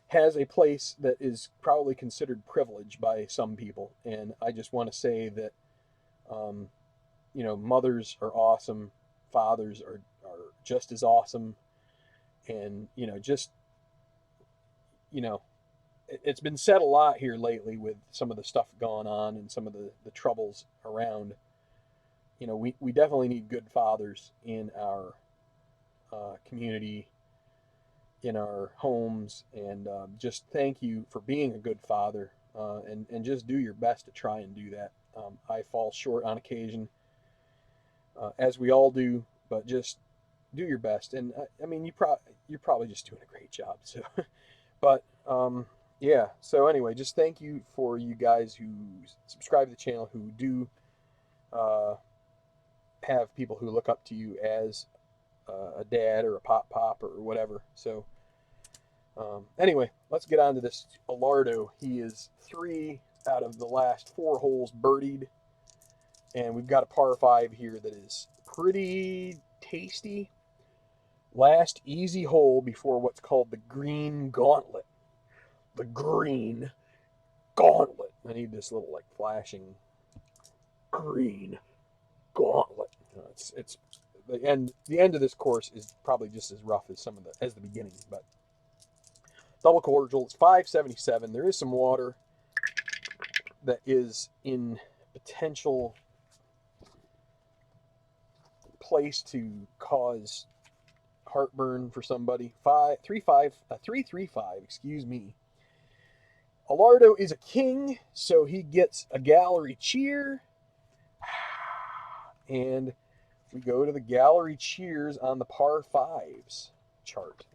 has a place that is probably considered privileged by some people. And I just want to say that mothers are awesome, fathers are just as awesome, and it's been said a lot here lately with some of the stuff going on and some of the troubles around. We definitely need good fathers in our community. in our homes, and just thank you for being a good father, and just do your best to try and do that. I fall short on occasion, as we all do, but just do your best. And I mean, you're probably just doing a great job. So, but yeah. So anyway, just thank you for you guys who subscribe to the channel, who do uh, have people who look up to you as a dad or a pop or whatever. So anyway, let's get on to this Alardo. He is 3 out of the last 4 holes birdied, and we've got a par 5 here that is pretty tasty. Last easy hole before what's called the green gauntlet. The green gauntlet. I need this little like flashing green gauntlet. It's the end. The end of this course is probably just as rough as the beginning, but double cordial. It's 577. There is some water that is in potential place to cause heartburn for somebody. 335. Excuse me. Alardo is a king, so he gets a gallery cheer. And we go to the gallery cheers on the par 5s chart.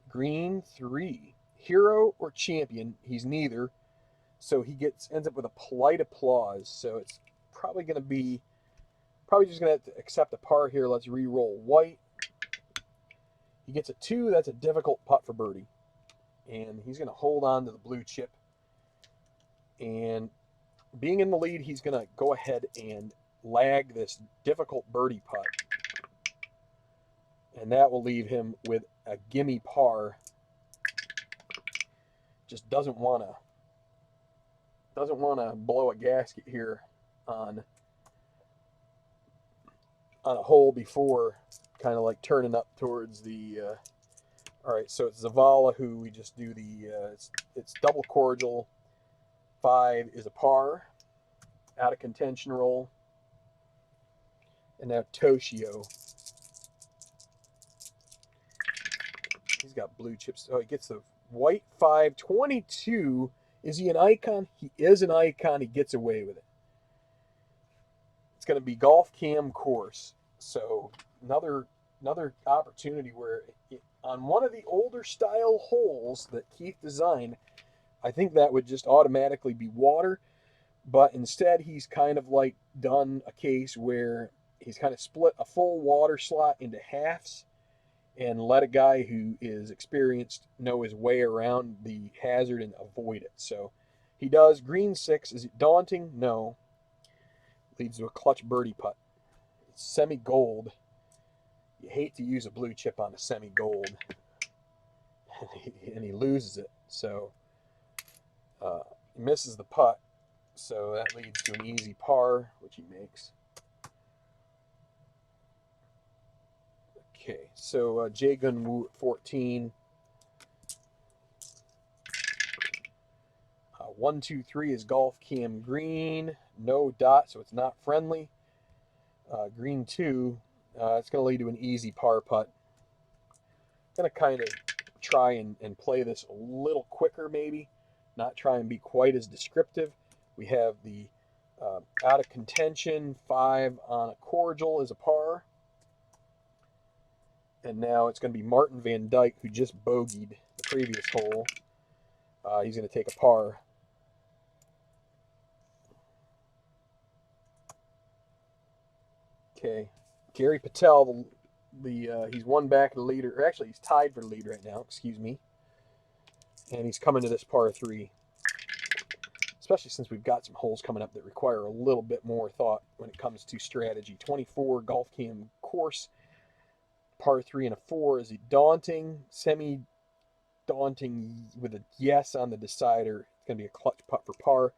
Green 3. Hero or champion, he's neither. So he ends up with a polite applause. So it's probably just going to have to accept a par here. Let's re-roll white. He gets a 2. That's a difficult putt for birdie. And he's going to hold on to the blue chip. And being in the lead, he's going to go ahead and lag this difficult birdie putt. And that will leave him with a gimme par. Just doesn't want to blow a gasket here on a hole before kind of like turning up towards the all right, so it's Zavala who we just do the it's double cordial. 5 is a par. Out of contention roll. And now Toshio. He's got blue chips. Oh, he gets the white 522. Is he an icon? He is an icon. He gets away with it. It's going to be golf cam course. So another opportunity where on one of the older style holes that Keith designed, I think that would just automatically be water. But instead, he's kind of like done a case where he's kind of split a full water slot into halves and let a guy who is experienced know his way around the hazard and avoid it. So he does. Green 6. Is it daunting? No. Leads to a clutch birdie putt. It's semi-gold. You hate to use a blue chip on a semi-gold. And he loses it. So he misses the putt. So that leads to an easy par, which he makes. Okay, so Jay Gunwoo at 14. 1, 2, 3 is golf cam green. No dot, so it's not friendly. Green 2, it's going to lead to an easy par putt. I'm going to kind of try and play this a little quicker maybe. Not try and be quite as descriptive. We have the out of contention 5 on a cordial is a par. And now it's going to be Martin Van Dyke, who just bogeyed the previous hole. He's going to take a par. Okay. Gary Patel, he's one back of the leader. Or actually, he's tied for the lead right now. Excuse me. And he's coming to this par 3. Especially since we've got some holes coming up that require a little bit more thought when it comes to strategy. 24 golf cam course. Par 3 and a 4. Is it daunting? Semi-daunting with a yes on the decider. It's going to be a clutch putt for par.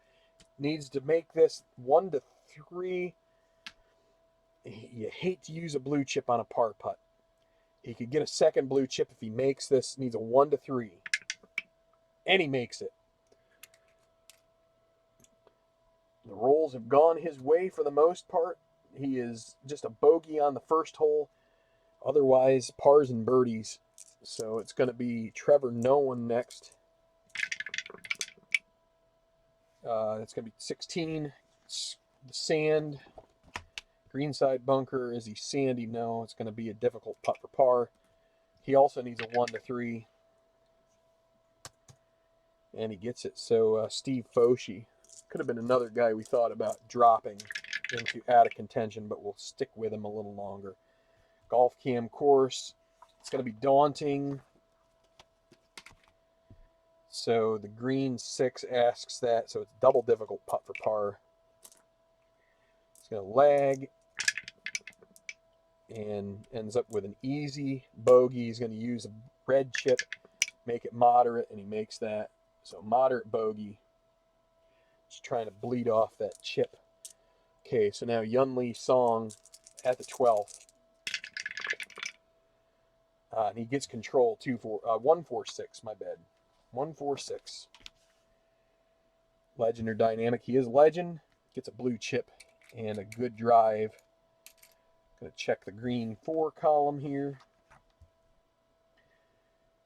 Needs to make this 1 to 3. You hate to use a blue chip on a par putt. He could get a second blue chip if he makes this. Needs a 1 to 3. And he makes it. The rolls have gone his way for the most part. He is just a bogey on the first hole. Otherwise, pars and birdies So it's going to be Trevor Nolan next. It's going to be 16. The sand. Greenside bunker. Is he sandy? No. It's going to be a difficult putt for par. He also needs a 1 to 3. And he gets it. So Steve Foshi could have been another guy we thought about dropping into out of contention, but we'll stick with him a little longer. Golf Cam course. It's going to be daunting. So the green 6 asks that. So it's double difficult putt for par. It's going to lag and ends up with an easy bogey. He's going to use a red chip, make it moderate, and he makes that. So moderate bogey. Just trying to bleed off that chip. Okay, so now Yunli Song at the 12th. And he gets control 146, my bad. 146. Legend or dynamic. He is legend. Gets a blue chip and a good drive. Going to check the green 4 column here.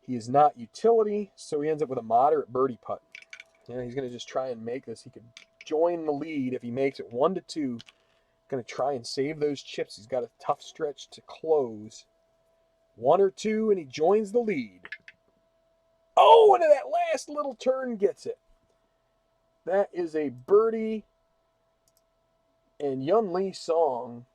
He is not utility, so he ends up with a moderate birdie putt. Yeah, he's going to just try and make this. He could join the lead if he makes it 1 to 2. Going to try and save those chips. He's got a tough stretch to close. 1 or 2, and he joins the lead. Oh, and that last little turn gets it. That is a birdie. And Yunli Song,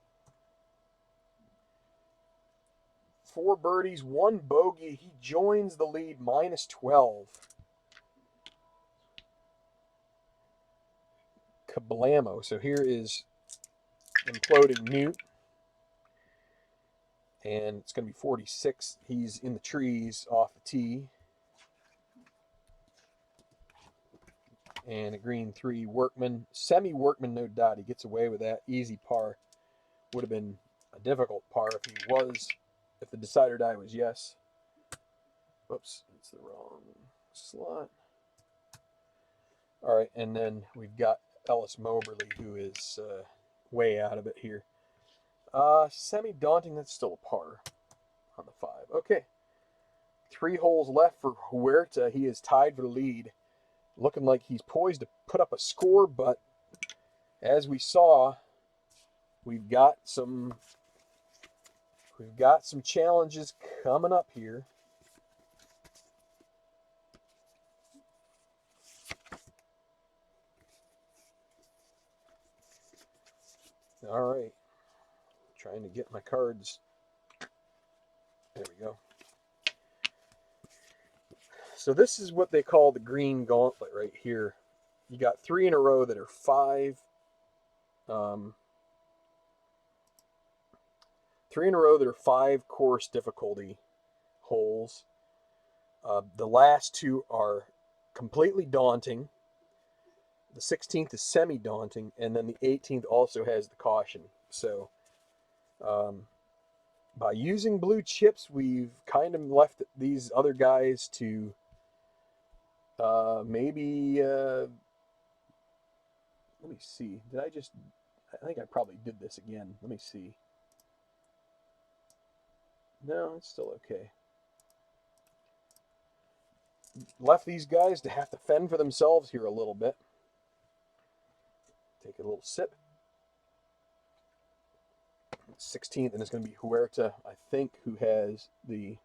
4 birdies, 1 bogey. He joins the lead, minus 12. Kablamo. So here is imploding Newt. And it's going to be 46. He's in the trees off the tee. And a green 3, Workman. Semi-Workman, no doubt. He gets away with that. Easy par. Would have been a difficult par if the decider die was yes. Whoops, that's the wrong slot. All right, and then we've got Ellis Moberly, who is way out of it here. Semi-daunting, that's still a par on the 5. Okay, 3 holes left for Huerta. He is tied for the lead. Looking like he's poised to put up a score, but as we saw, we've got some challenges coming up here. All right. Trying to get my cards. There we go. So this is what they call the green gauntlet right here. You got 3 in a row that are 5. 3 in a row that are 5 course difficulty holes. The last 2 are completely daunting. The 16th is semi-daunting, and then the 18th also has the caution. So by using blue chips, we've kind of left these other guys to maybe, let me see. I think I probably did this again. Let me see. No, it's still okay. Left these guys to have to fend for themselves here a little bit. Take a little sip. 16th, and it's going to be Huerta, I think, who has the...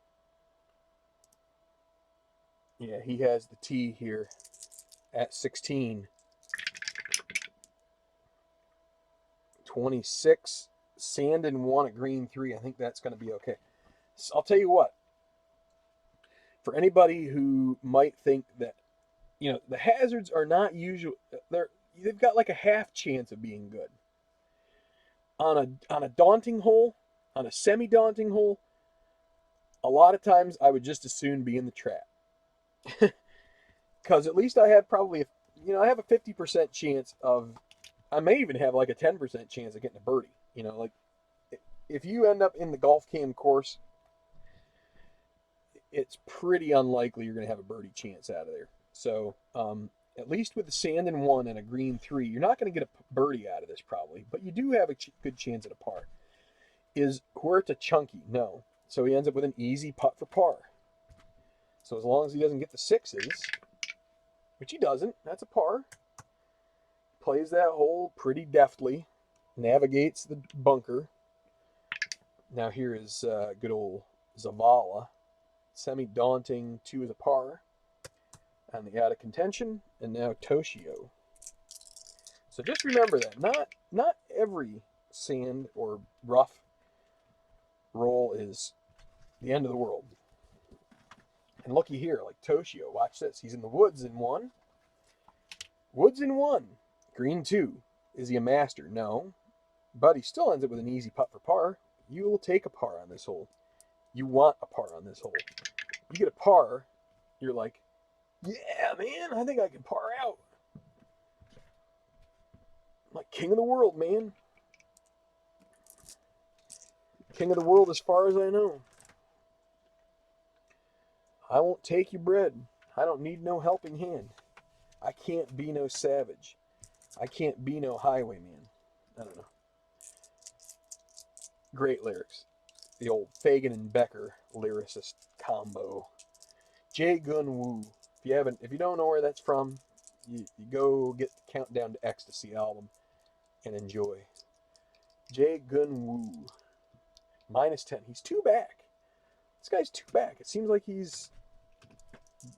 Yeah, he has the tee here at 16. 26, sand and 1 at green 3. I think that's going to be okay. So I'll tell you what. For anybody who might think that, the hazards are not usual, they've got like a half chance of being good. On a daunting hole, on a semi-daunting hole, a lot of times I would just as soon be in the trap. Because at least I have probably, I have a 50% chance of, I may even have like a 10% chance of getting a birdie. Like if you end up in the Golf Cam course, it's pretty unlikely you're going to have a birdie chance out of there. So at least with the sand in 1 and a green 3, you're not going to get a birdie out of this probably, but you do have a good chance at a par. Is Huerta chunky? No. So he ends up with an easy putt for par. So as long as he doesn't get the sixes, which he doesn't, that's a par. Plays that hole pretty deftly, navigates the bunker. Now here is good old Zavala. Semi-daunting 2 is a par on the out of contention, and now Toshio. So just remember that not every sand or rough roll is the end of the world. And looky here, like Toshio, watch this. He's in the woods in 1. Woods in 1. Green 2. Is he a master? No. But he still ends up with an easy putt for par. You will take a par on this hole. You want a par on this hole. You get a par, you're like, yeah, man, I think I can par out. I'm like king of the world, man. King of the world as far as I know. I won't take your bread. I don't need no helping hand. I can't be no savage. I can't be no highwayman. I don't know. Great lyrics. The old Fagan and Becker lyricist combo. Jae Gun Woo. If you don't know where that's from, you go get the Countdown to Ecstasy album and enjoy. Jae Gun Woo. -10. He's 2 back. This guy's 2 back. It seems like he's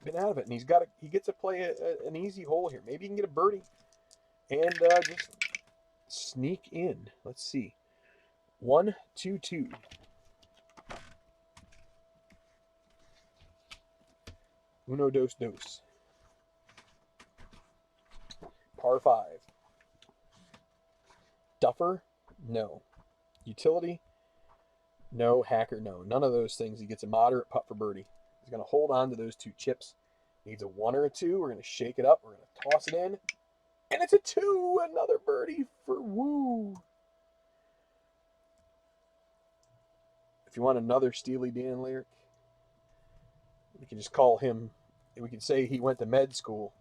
been out of it, and he gets to play an easy hole here. Maybe he can get a birdie and just sneak in. Let's see. 1, 2, 2. Uno, dos, dos. Par 5. Duffer? No. Utility? No. Hacker? No. None of those things. He gets a moderate putt for birdie. He's going to hold on to those 2 chips. Needs a 1 or a 2. We're going to shake it up. We're going to toss it in. And it's a 2. Another birdie for Woo. If you want another Steely Dan lyric, we can just call him, we can say he went to med school,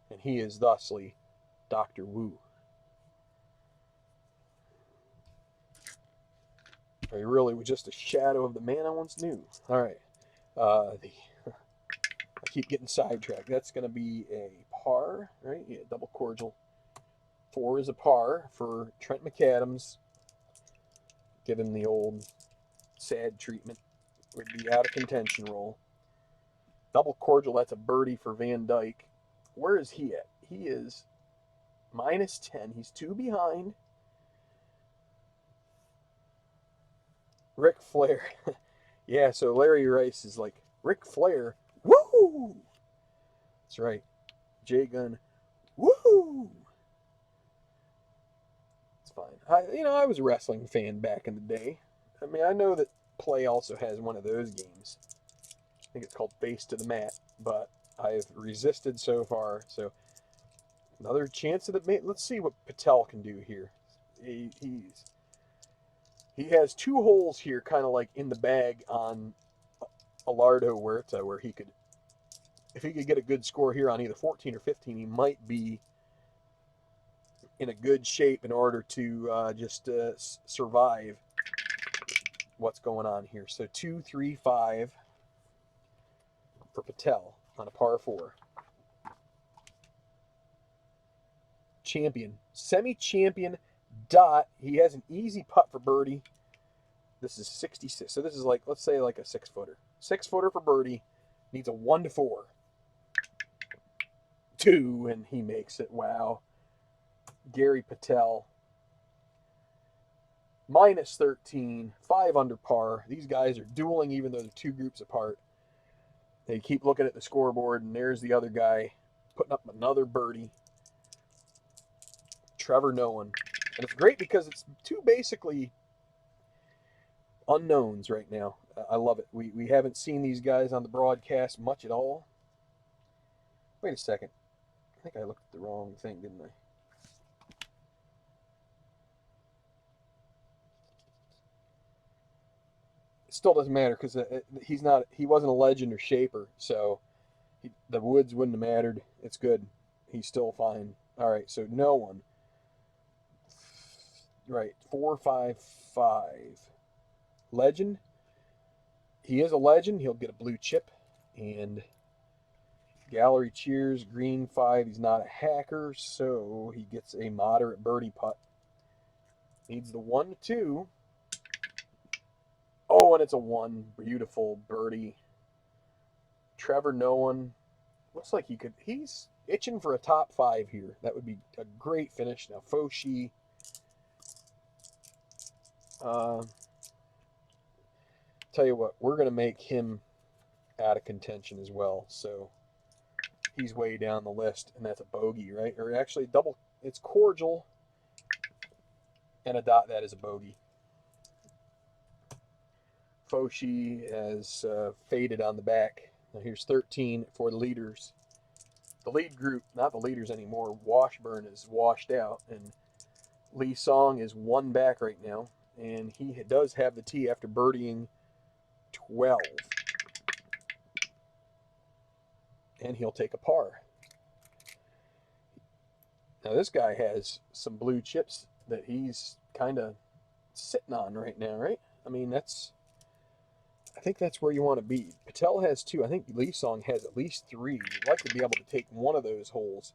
and he is thusly Dr. Woo. Or he really was just a shadow of the man I once knew. All right. I keep getting sidetracked. That's going to be a par, right? Yeah, double cordial. 4 is a par for Trent McAdams. Give him the old sad treatment with the out of contention roll. Double cordial, that's a birdie for Van Dyke. Where is he at? He is -10. He's 2 behind. Ric Flair. Yeah, so Larry Rice is like, Ric Flair, woo! That's right. Jae Gun, woo! It's fine. I was a wrestling fan back in the day. I mean, I know that Play also has one of those games. I think it's called Face to the Mat, but I've resisted so far. So another chance at it. Let's see what Patel can do here. He has 2 holes here, kind of like in the bag on Alardo Huerta, where he could, if he could get a good score here on either 14 or 15, he might be in a good shape in order to just survive what's going on here. So 2, 3, 5 for Patel on a par 4. Champion, semi-champion Dot. He has an easy putt for birdie. This is 66. So this is like, let's say like a 6-footer. 6-footer for birdie. Needs a 1 to 4. 2, and he makes it. Wow. Gary Patel. -13. 5 under par. These guys are dueling even though they're 2 groups apart. They keep looking at the scoreboard, and there's the other guy putting up another birdie. Trevor Nolan. And it's great because it's 2 basically unknowns right now. I love it. We haven't seen these guys on the broadcast much at all. Wait a second. I think I looked at the wrong thing, didn't I? It still doesn't matter because he wasn't a legend or shaper, so the woods wouldn't have mattered. It's good. He's still fine. All right, so no one. Right, 4, 5, 5. Legend. He is a legend. He'll get a blue chip And gallery cheers, green 5. He's not a hacker, so he gets a moderate birdie putt. Needs the 1-2. Oh, and it's a 1. Beautiful birdie. Trevor Nolan. Looks like he's itching for a top 5 here. That would be a great finish. Now, Foshi. Tell you what, we're going to make him out of contention as well. So he's way down the list, and that's a bogey, right? Or actually, double. It's cordial and a dot. That is a bogey. Foshi has faded on the back. Now here's 13 for the leaders. The lead group, not the leaders anymore. Washburn is washed out, and Lee Song is 1 back right now, and he does have the tee after birdieing 12. And he'll take a par. Now this guy has some blue chips that he's kind of sitting on right now, right? I mean, I think that's where you want to be. Patel has 2. I think Lee Song has at least 3. You'd like to be able to take one of those holes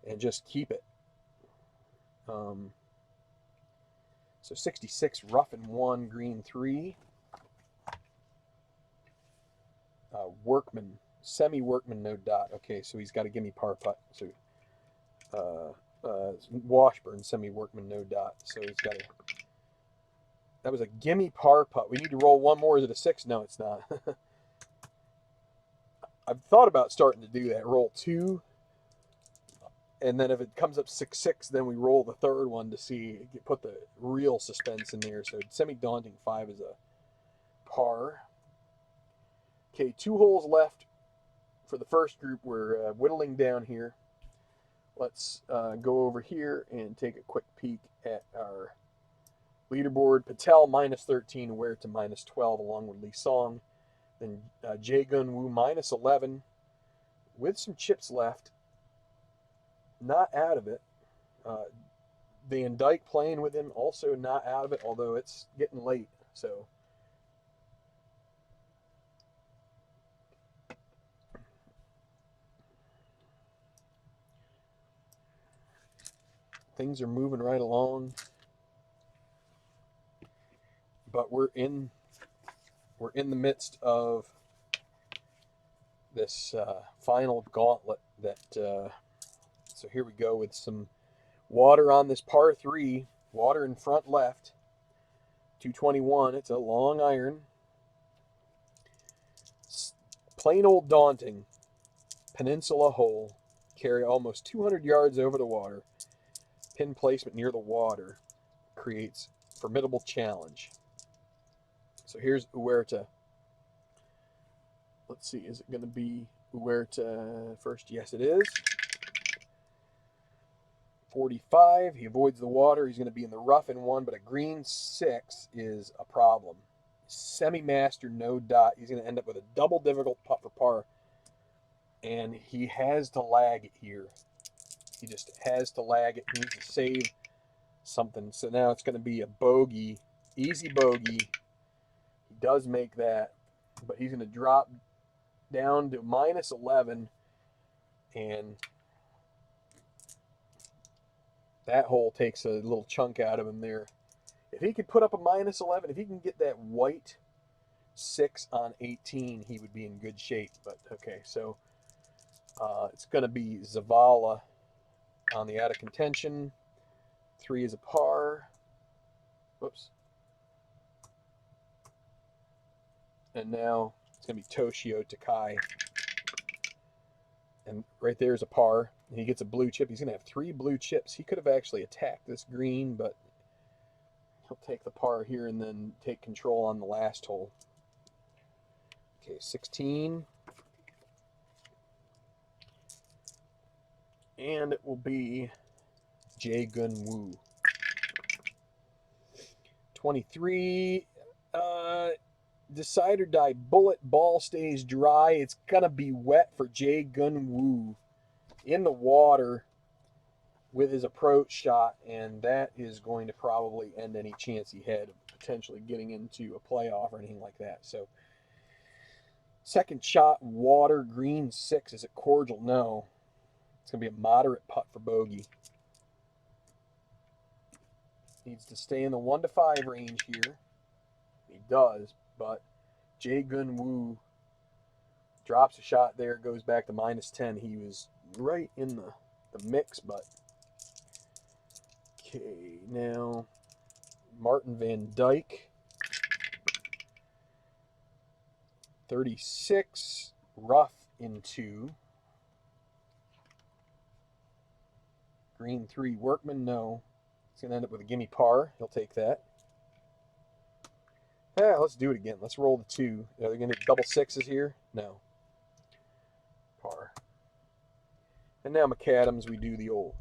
and just keep it. So 66, rough and 1, green 3. Workman, semi-Workman, no dot. Okay, so he's got to give me par putt. So Washburn, semi-Workman, no dot. So he's got to. That was a gimme par putt. We need to roll 1 more. Is it a 6? No, it's not. I've thought about starting to do that. Roll 2. And then if it comes up 6-6, then we roll the 3rd one to see, put the real suspense in there. So semi-daunting 5 is a par. Okay, 2 holes left for the first group. We're whittling down here. Let's go over here and take a quick peek at our leaderboard. Patel -13, Ware to -12, along with Lee Song. Then Jae Gun Woo -11, with some chips left. Not out of it. Van Dyke playing with him, also not out of it, although it's getting late. So things are moving right along. But we're in the midst of this final gauntlet that so here we go with some water on this par 3, water in front left, 221. It's a long iron. Plain old daunting peninsula hole. Carry almost 200 yards over the water. Pin placement near the water creates formidable challenge. So here's Huerta. Let's see, is it going to be Huerta first? Yes, it is. 45. He avoids the water. He's going to be in the rough in 1, but a green 6 is a problem. Semi-master, no dot. He's going to end up with a double difficult putt for par. And he has to lag it here. He just has to lag it. He needs to save something. So now it's going to be a bogey, easy bogey. He does make that, but he's going to drop down to -11, and that hole takes a little chunk out of him there. If he could put up a -11, if he can get that white 6 on 18, he would be in good shape. But okay, so it's going to be Zavala on the out of contention. 3 is a par. Whoops. And now it's going to be Toshio Takai. And right there is a par. He gets a blue chip. He's going to have 3 blue chips. He could have actually attacked this green, but he'll take the par here and then take control on the last hole. Okay, 16. And it will be Jae Gun Woo. 23. Decide or die. Bullet ball stays dry. It's going to be wet for Jae Gun Woo in the water with his approach shot, and that is going to probably end any chance he had of potentially getting into a playoff or anything like that. So Second shot, water, green 6. Is it cordial? No. It's going to be a moderate putt for bogey. Needs to stay in the 1 to 5 range here. He does, but Jae Gun Woo drops a shot there, goes back to -10. He was right in the mix, but okay, now Martin Van Dyke, 36, rough in 2. Green 3, Workman, no. He's going to end up with a gimme par. He'll take that. Yeah, let's do it again. Let's roll the 2. Are they going to double 6s here? No. Par. And now McAdams, we do the old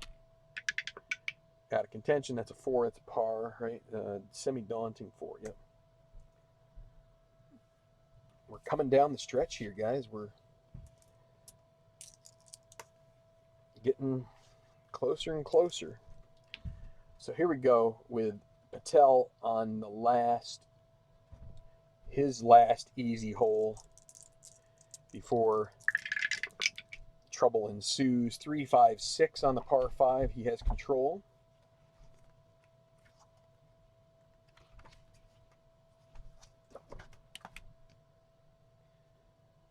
out of contention. That's a 4. That's a par, right? Semi-daunting 4. Yep. We're coming down the stretch here, guys. We're getting closer and closer. So here we go with Patel on his last easy hole before trouble ensues. 3, 5, 6 on the par 5. He has control.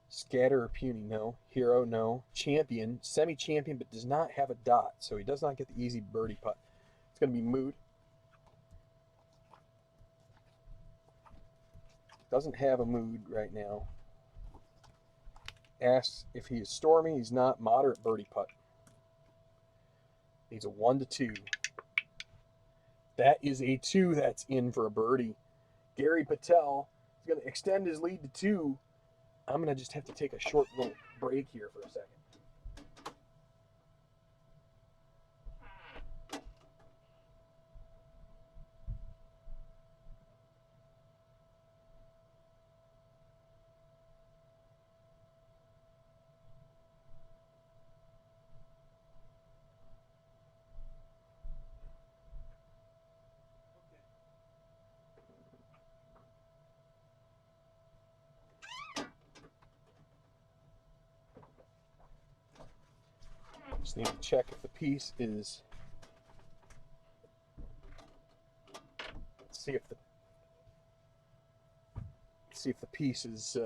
Scatter or puny, no. Hero, no. Champion, semi-champion, but does not have a dot, so he does not get the easy birdie putt. It's going to be Mood. Doesn't have a mood right now. Asks if he is stormy. He's not. Moderate birdie putt. Needs a 1 to 2. That is a 2. That's in for a birdie. Gary Patel is going to extend his lead to 2. I'm going to just have to take a short little break here for a second. Just need to check if the piece is. See if the piece is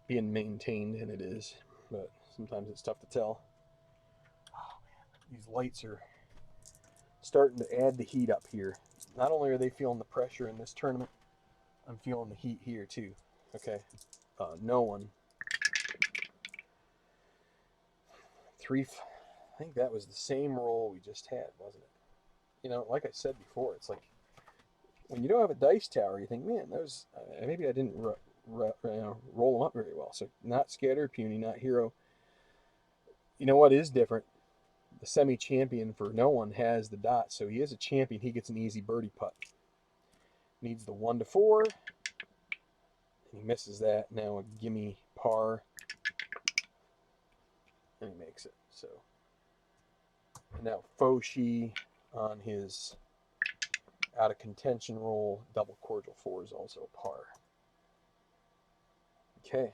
being maintained, and it is. But sometimes it's tough to tell. Oh man, these lights are starting to add the heat up here. Not only are they feeling the pressure in this tournament, I'm feeling the heat here too. Okay, no one. 3. I think that was the same roll we just had, wasn't it? You know, like I said before, it's like when you don't have a dice tower, you think, man, those maybe I didn't roll them up very well. So not Scatter, puny, not hero. You know what is different? The semi-champion for no one has the dot, so he is a champion. He gets an easy birdie putt. Needs the 1 to 4. He misses that. Now a gimme par. And he makes it. So now Foshi on his out of contention roll, double cordial 4 is also a par. Okay.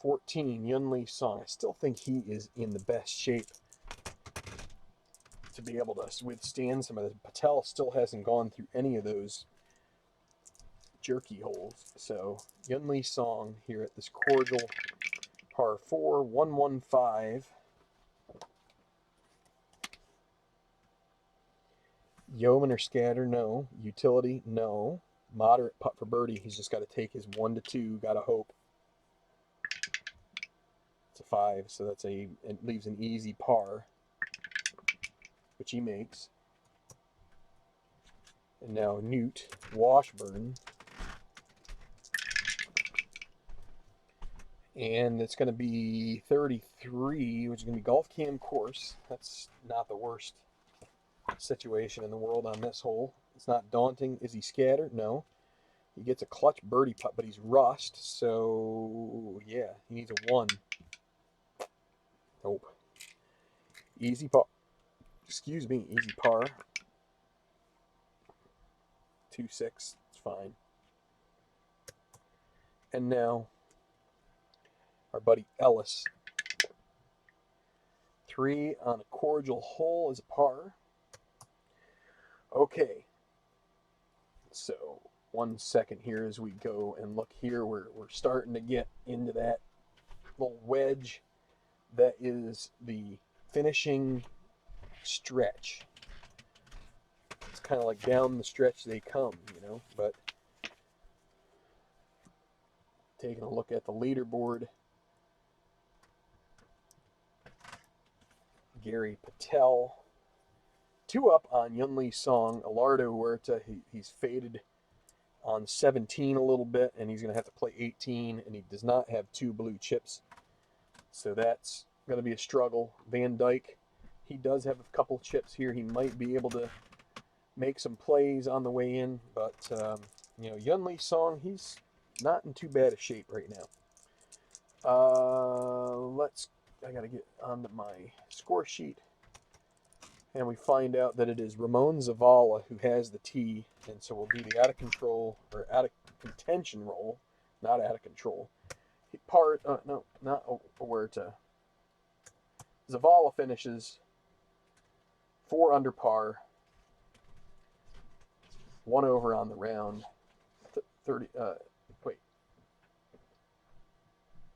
14, Yunli Song. I still think he is in the best shape to be able to withstand some of this. Patel still hasn't gone through any of those jerky holes. So Yunli Song here at this cordial par 4, 115. Yeoman or Scatter, no. Utility, no. Moderate putt for birdie. He's just got to take his 1 to 2. Got to hope. It's a 5, so it leaves an easy par, which he makes. And now Newt Washburn. And it's going to be 33, which is going to be golf cam course. That's not the worst situation in the world on this hole. It's not daunting. Is he scattered? No. He gets a clutch birdie putt, but he's rust, so yeah, he needs a 1. Nope. Easy par. Excuse me, easy par. 2-6. It's fine. And now our buddy Ellis. 3 on a cordial hole is a par. Okay, so 1 second here as we go and look here. We're starting to get into that little wedge that is the finishing stretch. It's kind of like down the stretch they come, you know, but taking a look at the leaderboard, Gary Patel, 2 up on Yunli Song. Alardo Huerta, he's faded on 17 a little bit, and he's going to have to play 18, and he does not have 2 blue chips, so that's going to be a struggle. Van Dyke, he does have a couple chips here. He might be able to make some plays on the way in, but you know, Yunli Song, he's not in too bad a shape right now. I got to get onto my score sheet. And we find out that it is Ramon Zavala who has the tee, and so we'll do the out of control, or out of contention roll, not out of control. No, not Huerta. Zavala finishes 4 under par, 1 over on the round. 30. Wait,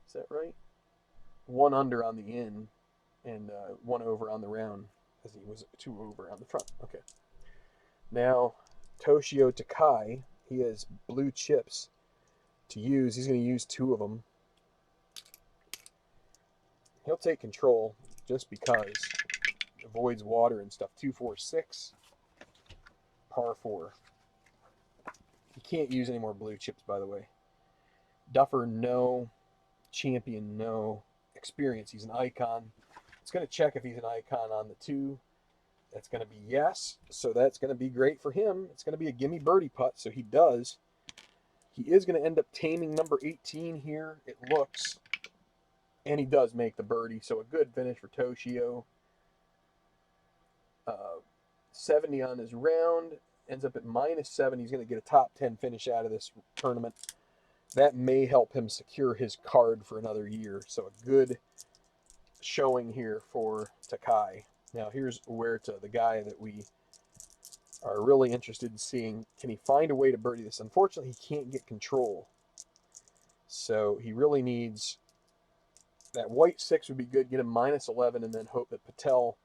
is that right? 1 under on the in, and 1 over on the round, as he was 2 over on the front. Okay. Now, Toshio Takai, he has blue chips to use. He's going to use 2 of them. He'll take control just because. Avoids water and stuff. 2, 4, 6. Par 4. You can't use any more blue chips, by the way. Duffer, no. Champion, no. Experience, he's an icon. It's going to check if he's an icon on the 2. That's going to be yes. So that's going to be great for him. It's going to be a gimme birdie putt. So he does. He is going to end up taming number 18 here, it looks. And he does make the birdie. So a good finish for Toshio. 70 on his round. Ends up at -7. He's going to get a top 10 finish out of this tournament. That may help him secure his card for another year. So a good showing here for Takai. Now here's Huerta, the guy that we are really interested in seeing. Can he find a way to birdie this? Unfortunately, he can't get control. So he really needs that white 6 would be good. Get him -11 and then hope that Patel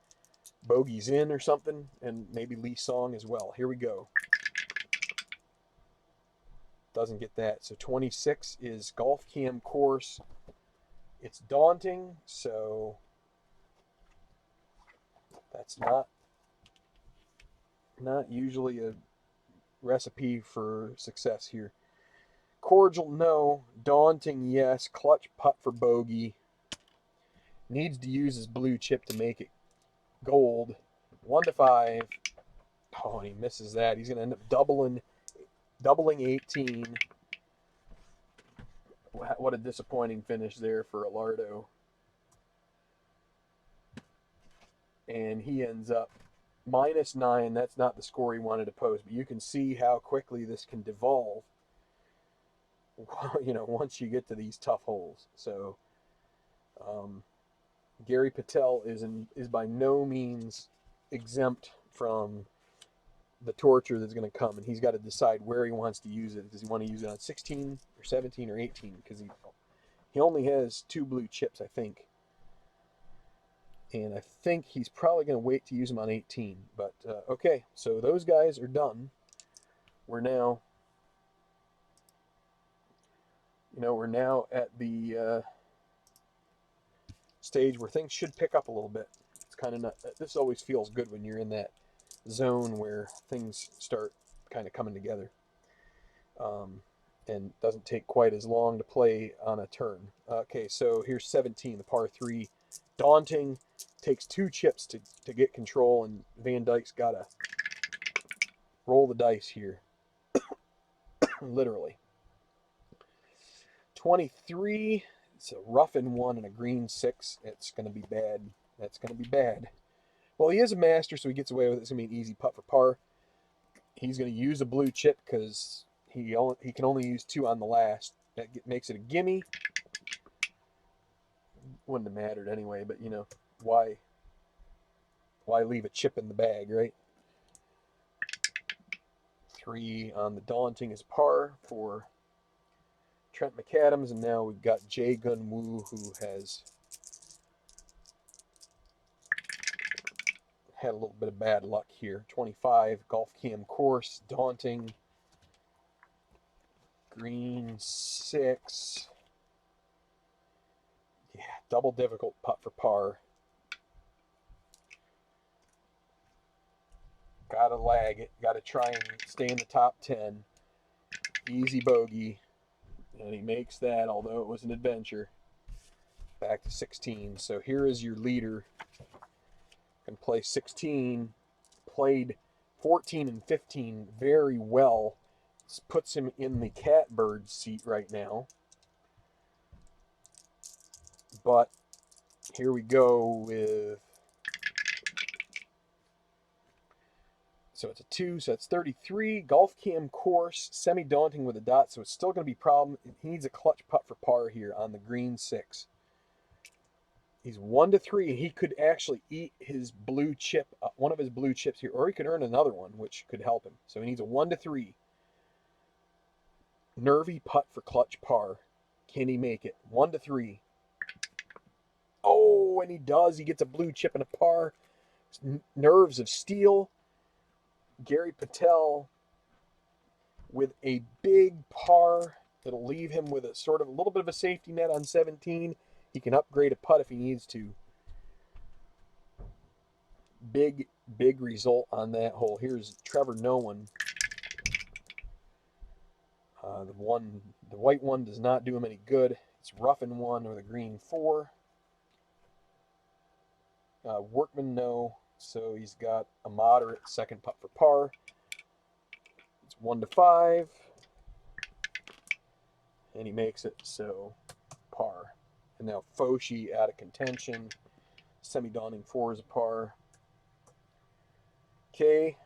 bogeys in or something, and maybe Lee Song as well. Here we go. Doesn't get that. So 26 is Golf Cam course. It's daunting, so that's not usually a recipe for success here. Cordial, no. Daunting, yes. Clutch putt for bogey. Needs to use his blue chip to make it gold. 1 to 5. Oh, and he misses that. He's going to end up doubling 18. What a disappointing finish there for Alardo. And he ends up -9. That's not the score he wanted to post, but you can see how quickly this can devolve, you know, once you get to these tough holes. So Gary Patel is by no means exempt from the torture that's going to come, and he's got to decide where he wants to use it. Does he want to use it on 16 or 17 or 18? Because he only has 2 blue chips, I think. And I think he's probably going to wait to use them on 18. But, okay, so those guys are done. We're now, we're now at the stage where things should pick up a little bit. It's kind of not, this always feels good when you're in that zone where things start kind of coming together. And doesn't take quite as long to play on a turn. Okay, so here's 17, the par 3. Daunting. Takes 2 chips to get control, and Van Dyke's got to roll the dice here. Literally. 23. It's a rough in 1 and a green 6. It's going to be bad. That's going to be bad. Well, he is a master, so he gets away with it. It's going to be an easy putt for par. He's going to use a blue chip because he can only use 2 on the last. That makes it a gimme. Wouldn't have mattered anyway, but you know, why leave a chip in the bag, right? 3 on the Daunting is par for Trent McAdams, and now we've got Jae Gun Woo, who has had a little bit of bad luck here. 25, Golf Cam course, Daunting, green 6. Yeah, double difficult putt for par. Gotta lag it. Gotta try and stay in the top 10. Easy bogey. And he makes that, although it was an adventure. Back to 16. So here is your leader. Can play 16. Played 14 and 15 very well. This puts him in the catbird seat right now. But here we go with... So it's a 2, so it's 33. Golf Cam course, semi-daunting with a dot, so it's still going to be a problem. He needs a clutch putt for par here on the green 6. He's 1-3, and he could actually eat his blue chip, one of his blue chips here, or he could earn another one, which could help him. So he needs a 1-3. Nervy putt for clutch par. Can he make it? 1-3. Oh, and he does. He gets a blue chip and a par. Nerves of steel. Gary Patel with a big par that'll leave him with a sort of a little bit of a safety net on 17. He can upgrade a putt if he needs to. Big result on that hole. Here's Trevor Nolan. The white one does not do him any good. It's rough in 1 with a green 4. Workman, no. So he's got a moderate second putt for par. It's 1-5. And he makes it, so par. And now Foshi out of contention. Semi-daunting 4 is a par. Okay.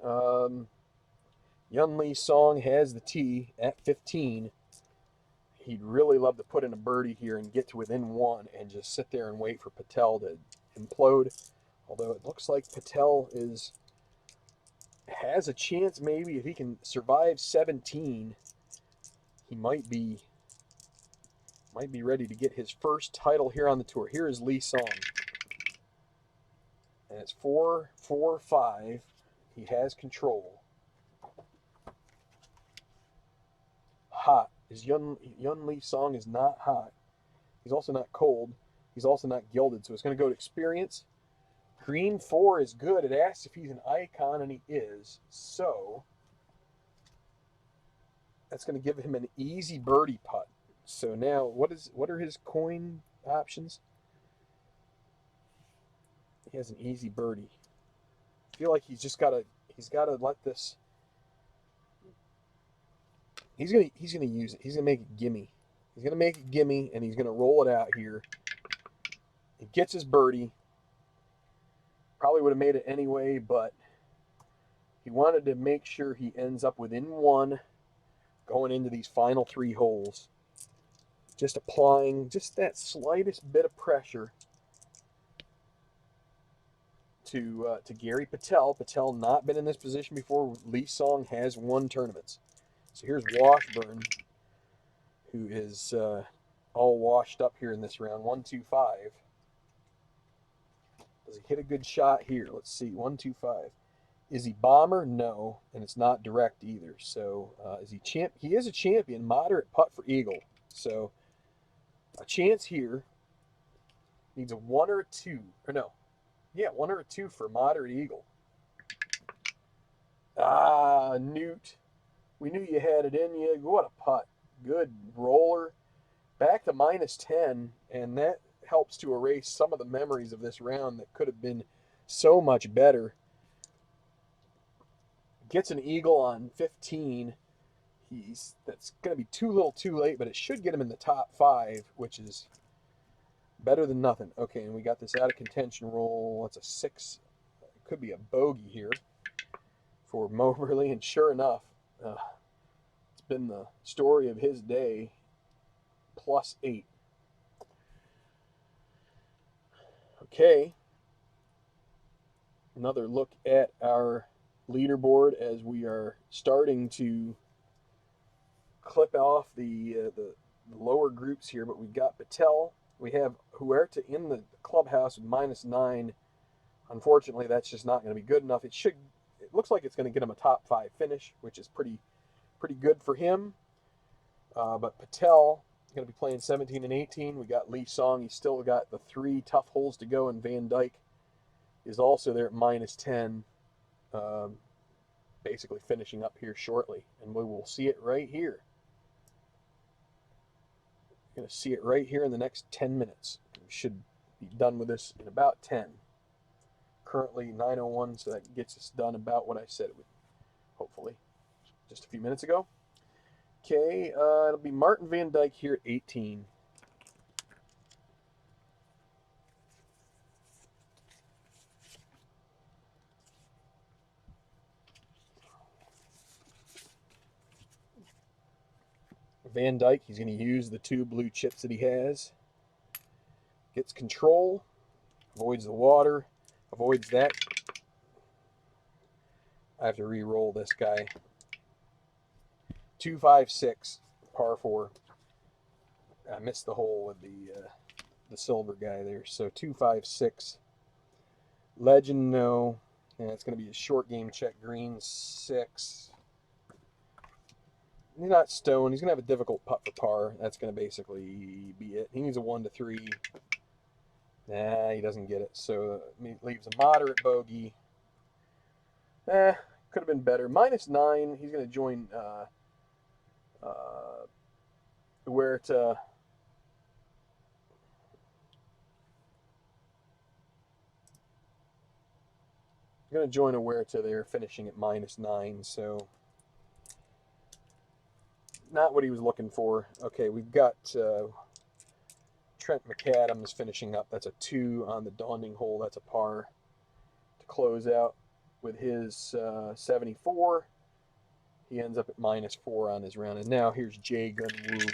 Yun Lee Song has the tee at 15. He'd really love to put in a birdie here and get to within 1 and just sit there and wait for Patel to implode. Although it looks like Patel has a chance maybe if he can survive 17. He might be ready to get his first title here on the tour. Here is Lee Song. And it's 4-4-5. He has control. Hot. Yun Lee Song is not hot. He's also not cold. He's also not gilded. So it's going to go to experience. Green 4 is good. It asks if he's an icon, and he is. So that's going to give him an easy birdie putt. So now, what are his coin options? He has an easy birdie. I feel like he's got to let this. He's gonna use it. He's gonna make it gimme. He's gonna make it gimme, and he's gonna roll it out here. He gets his birdie. Probably would have made it anyway, but he wanted to make sure he ends up within 1 going into these final 3 holes. Just applying just that slightest bit of pressure to Gary Patel. Patel not been in this position before. Lee Song has won tournaments. So here's Washburn, who is all washed up here in this round. 1-2-5. Does he hit a good shot here? Let's see. 1-2-5. Is he bomber? No, and it's not direct either. So is he champ? He is a champion. Moderate putt for eagle. So a chance here. Needs a 1 or a 2. Or no. Yeah, 1 or a 2 for moderate eagle. Newt. We knew you had it in you. What a putt. Good roller. Back to -10, and that helps to erase some of the memories of this round that could have been so much better. Gets an eagle on 15. That's going to be too little too late, but it should get him in the top 5, which is better than nothing. Okay, and we got this out of contention roll. That's a 6. It could be a bogey here for Moberly, and sure enough, it's been the story of his day. +8. Okay. Another look at our leaderboard as we are starting to clip off the lower groups here, but we've got Patel. We have Huerta in the clubhouse with -9. Unfortunately, that's just not going to be good enough. It looks like it's going to get him a top 5 finish, which is pretty good for him. But Patel is going to be playing 17 and 18. We got Lee Song. He's still got the 3 tough holes to go, and Van Dyke is also there at -10, basically finishing up here shortly. And we will see it right here. You're going to see it right here in the next 10 minutes. We should be done with this in about 10. Currently 9:01, so that gets us done about what I said it would, hopefully, just a few minutes ago. Okay, it'll be Martin Van Dyke here at 18. Van Dyke, he's going to use the 2 blue chips that he has. Gets control, avoids the water, avoids that. I have to re-roll this guy. 2, 5, 6, par 4. I missed the hole with the silver guy there. So 2, 5, 6. Legend, no. And it's going to be a short game check. Green, 6. He's not stoned. He's going to have a difficult putt for par. That's going to basically be it. He needs a 1 to 3. Nah, he doesn't get it. So it leaves a moderate bogey. Could have been better. -9. He's going to join Huerta. He's going to join Huerta there, finishing at -9. So not what he was looking for. Okay, we've got Trent McAdams finishing up. That's a 2 on the daunting hole. That's a par to close out with his 74. He ends up at -4 on his round. And now here's Jae Gun Woo.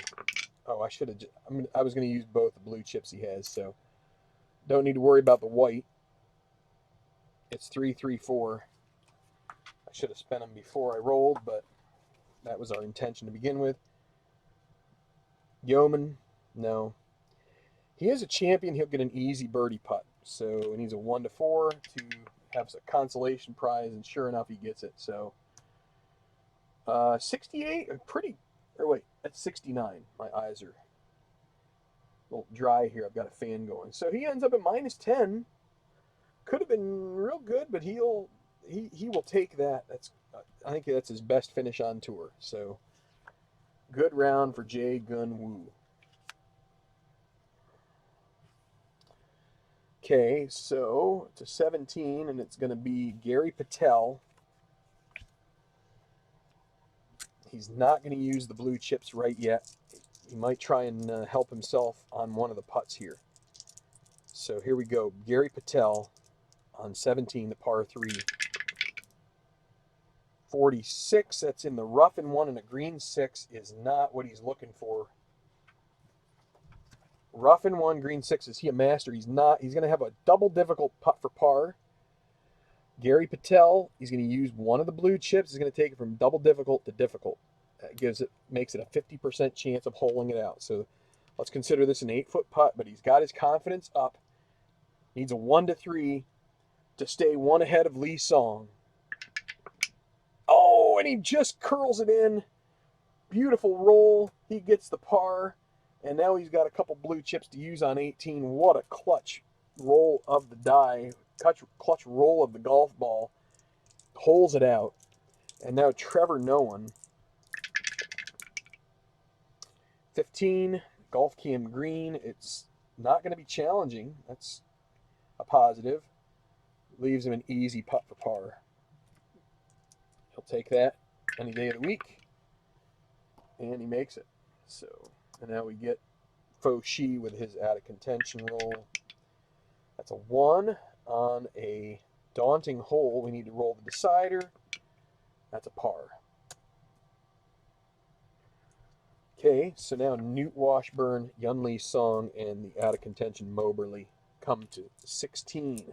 Oh, I was going to use both the blue chips he has, so don't need to worry about the white. It's 3, 3, 4. I should have spent them before I rolled, but that was our intention to begin with. Yeoman, no. He is a champion. He'll get an easy birdie putt. So he needs a 1 to 4 to have a consolation prize, and sure enough, he gets it. So 68, that's 69. My eyes are a little dry here. I've got a fan going. So he ends up at -10. Could have been real good, but he will take that. I think that's his best finish on tour. So good round for Jae Gun Woo. Okay, so to 17, and it's going to be Gary Patel. He's not going to use the blue chips right yet. He might try and help himself on one of the putts here. So here we go. Gary Patel on 17, the par 3. 46, that's in the rough and 1, and a green 6 is not what he's looking for. Rough and 1, green 6. Is he a master? He's not. He's going to have a double difficult putt for par. Gary Patel, he's going to use one of the blue chips. He's going to take it from double difficult to difficult. That makes it a 50% chance of holing it out. So let's consider this an 8-foot putt, but he's got his confidence up. Needs a 1 to 3 to stay 1 ahead of Lee Song. Oh, and he just curls it in. Beautiful roll. He gets the par. And now he's got a couple blue chips to use on 18. What a clutch roll of the die. Clutch roll of the golf ball. Holes it out. And now Trevor Nolan. 15. Golf Cam Green. It's not going to be challenging. That's a positive. Leaves him an easy putt for par. He'll take that any day of the week. And he makes it. So, and now we get Foshi with his out of contention roll. That's a 1 on a daunting hole. We need to roll the decider. That's a par. Okay, so now Newt Washburn, Yunli Song, and the out of contention Moberly come to 16.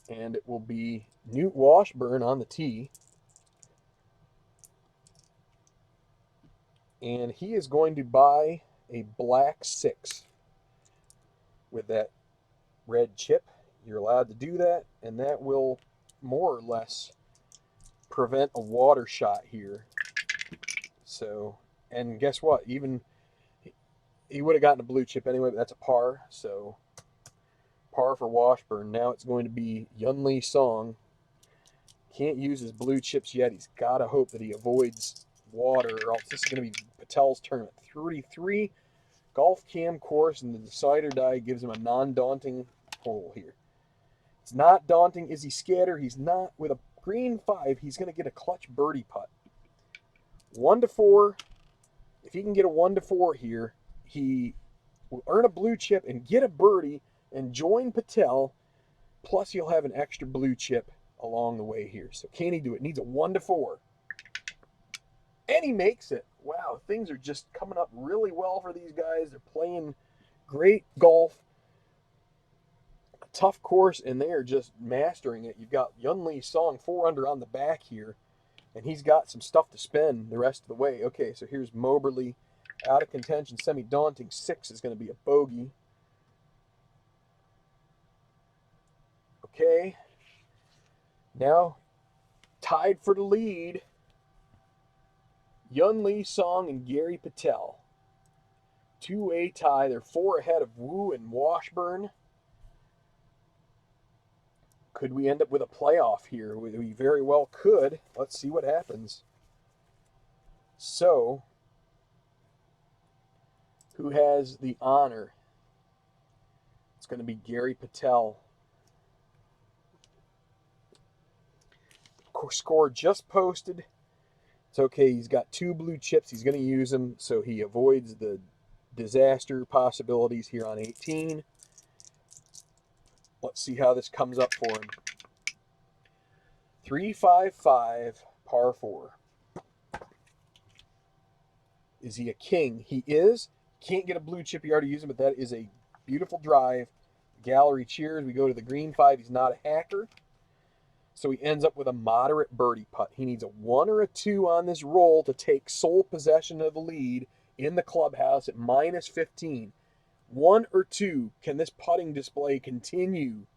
And it will be Newt Washburn on the tee. And he is going to buy a black 6 with that red chip. You're allowed to do that, and that will more or less prevent a water shot here. So, and guess what? Even he would have gotten a blue chip anyway, but that's a par. So, par for Washburn. Now it's going to be Yunli Song. Can't use his blue chips yet. He's got to hope that he avoids water, or else this is going to be Patel's tournament. 33 golf cam course, and the decider die gives him a non-daunting hole here. It's not daunting. Is he scatter? He's not. With a green 5, he's going to get a clutch birdie putt. 1 to 4. If he can get a 1 to 4 here, he will earn a blue chip and get a birdie and join Patel. Plus, he'll have an extra blue chip along the way here. So can he do it? Needs a 1 to 4. And he makes it. Wow, things are just coming up really well for these guys. They're playing great golf. A tough course, and they are just mastering it. You've got Yunli Song 4 under on the back here, and he's got some stuff to spend the rest of the way. Okay, so here's Moberly out of contention, semi-daunting. 6 is going to be a bogey. Okay, now tied for the lead, Yunli Song and Gary Patel. 2-way tie. They're 4 ahead of Wu and Washburn. Could we end up with a playoff here? We very well could. Let's see what happens. So, who has the honor? It's going to be Gary Patel. Score just posted. It's okay. He's got 2 blue chips. He's going to use them so he avoids the disaster possibilities here on 18. Let's see how this comes up for him. 3-5-5, par 4. Is he a king? He is. Can't get a blue chip. He already used him, but that is a beautiful drive. Gallery cheers. We go to the green 5. He's not a hacker. So he ends up with a moderate birdie putt. He needs a 1 or a 2 on this roll to take sole possession of the lead in the clubhouse at -15. 1 or 2. Can this putting display continue?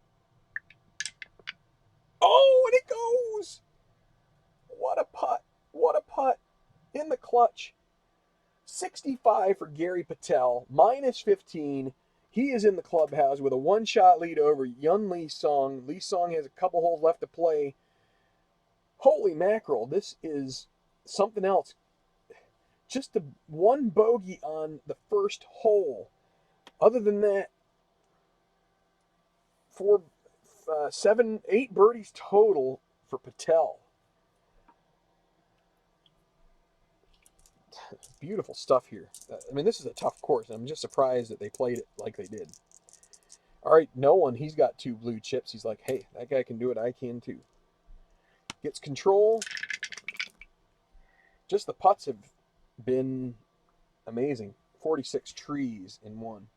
Oh, and it goes! What a putt. What a putt. In the clutch. 65 for Gary Patel. -15. He is in the clubhouse with a 1-shot lead over Yunli Song. Lee Song has a couple holes left to play. Holy mackerel, this is something else. Just 1 bogey on the first hole. Other than that, 8 birdies total for Patel. Beautiful stuff here. I mean, this is a tough course. I'm just surprised that they played it like they did. All right, Nolan, he's got 2 blue chips. He's like, hey, that guy can do it. I can too. Gets control. Just the putts have been amazing. 46 trees in 1.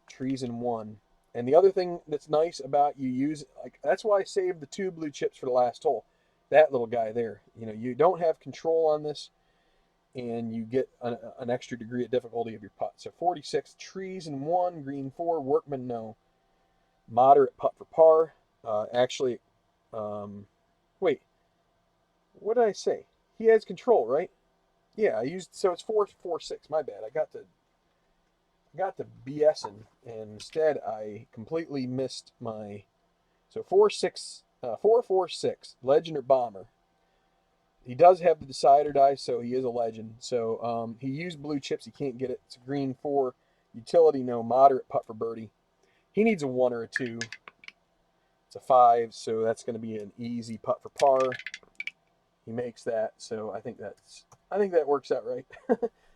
Trees in 1. And the other thing that's nice about that's why I saved the 2 blue chips for the last hole. That little guy there. You know, you don't have control on this, and you get an extra degree of difficulty of your putt. So 46 trees in 1, green 4, workman no. Moderate putt for par. Wait, what did I say? He has control, right? Yeah, I used, so it's 4-4-6. My bad. I got to BSing, and instead I completely missed my. So 4-4-6, legend or bomber. He does have the decider die, so he is a legend. So he used blue chips. He can't get it. It's a green 4, utility no, moderate putt for birdie. He needs a 1 or a 2. It's a 5, so that's going to be an easy putt for par. He makes that, so I think that works out right.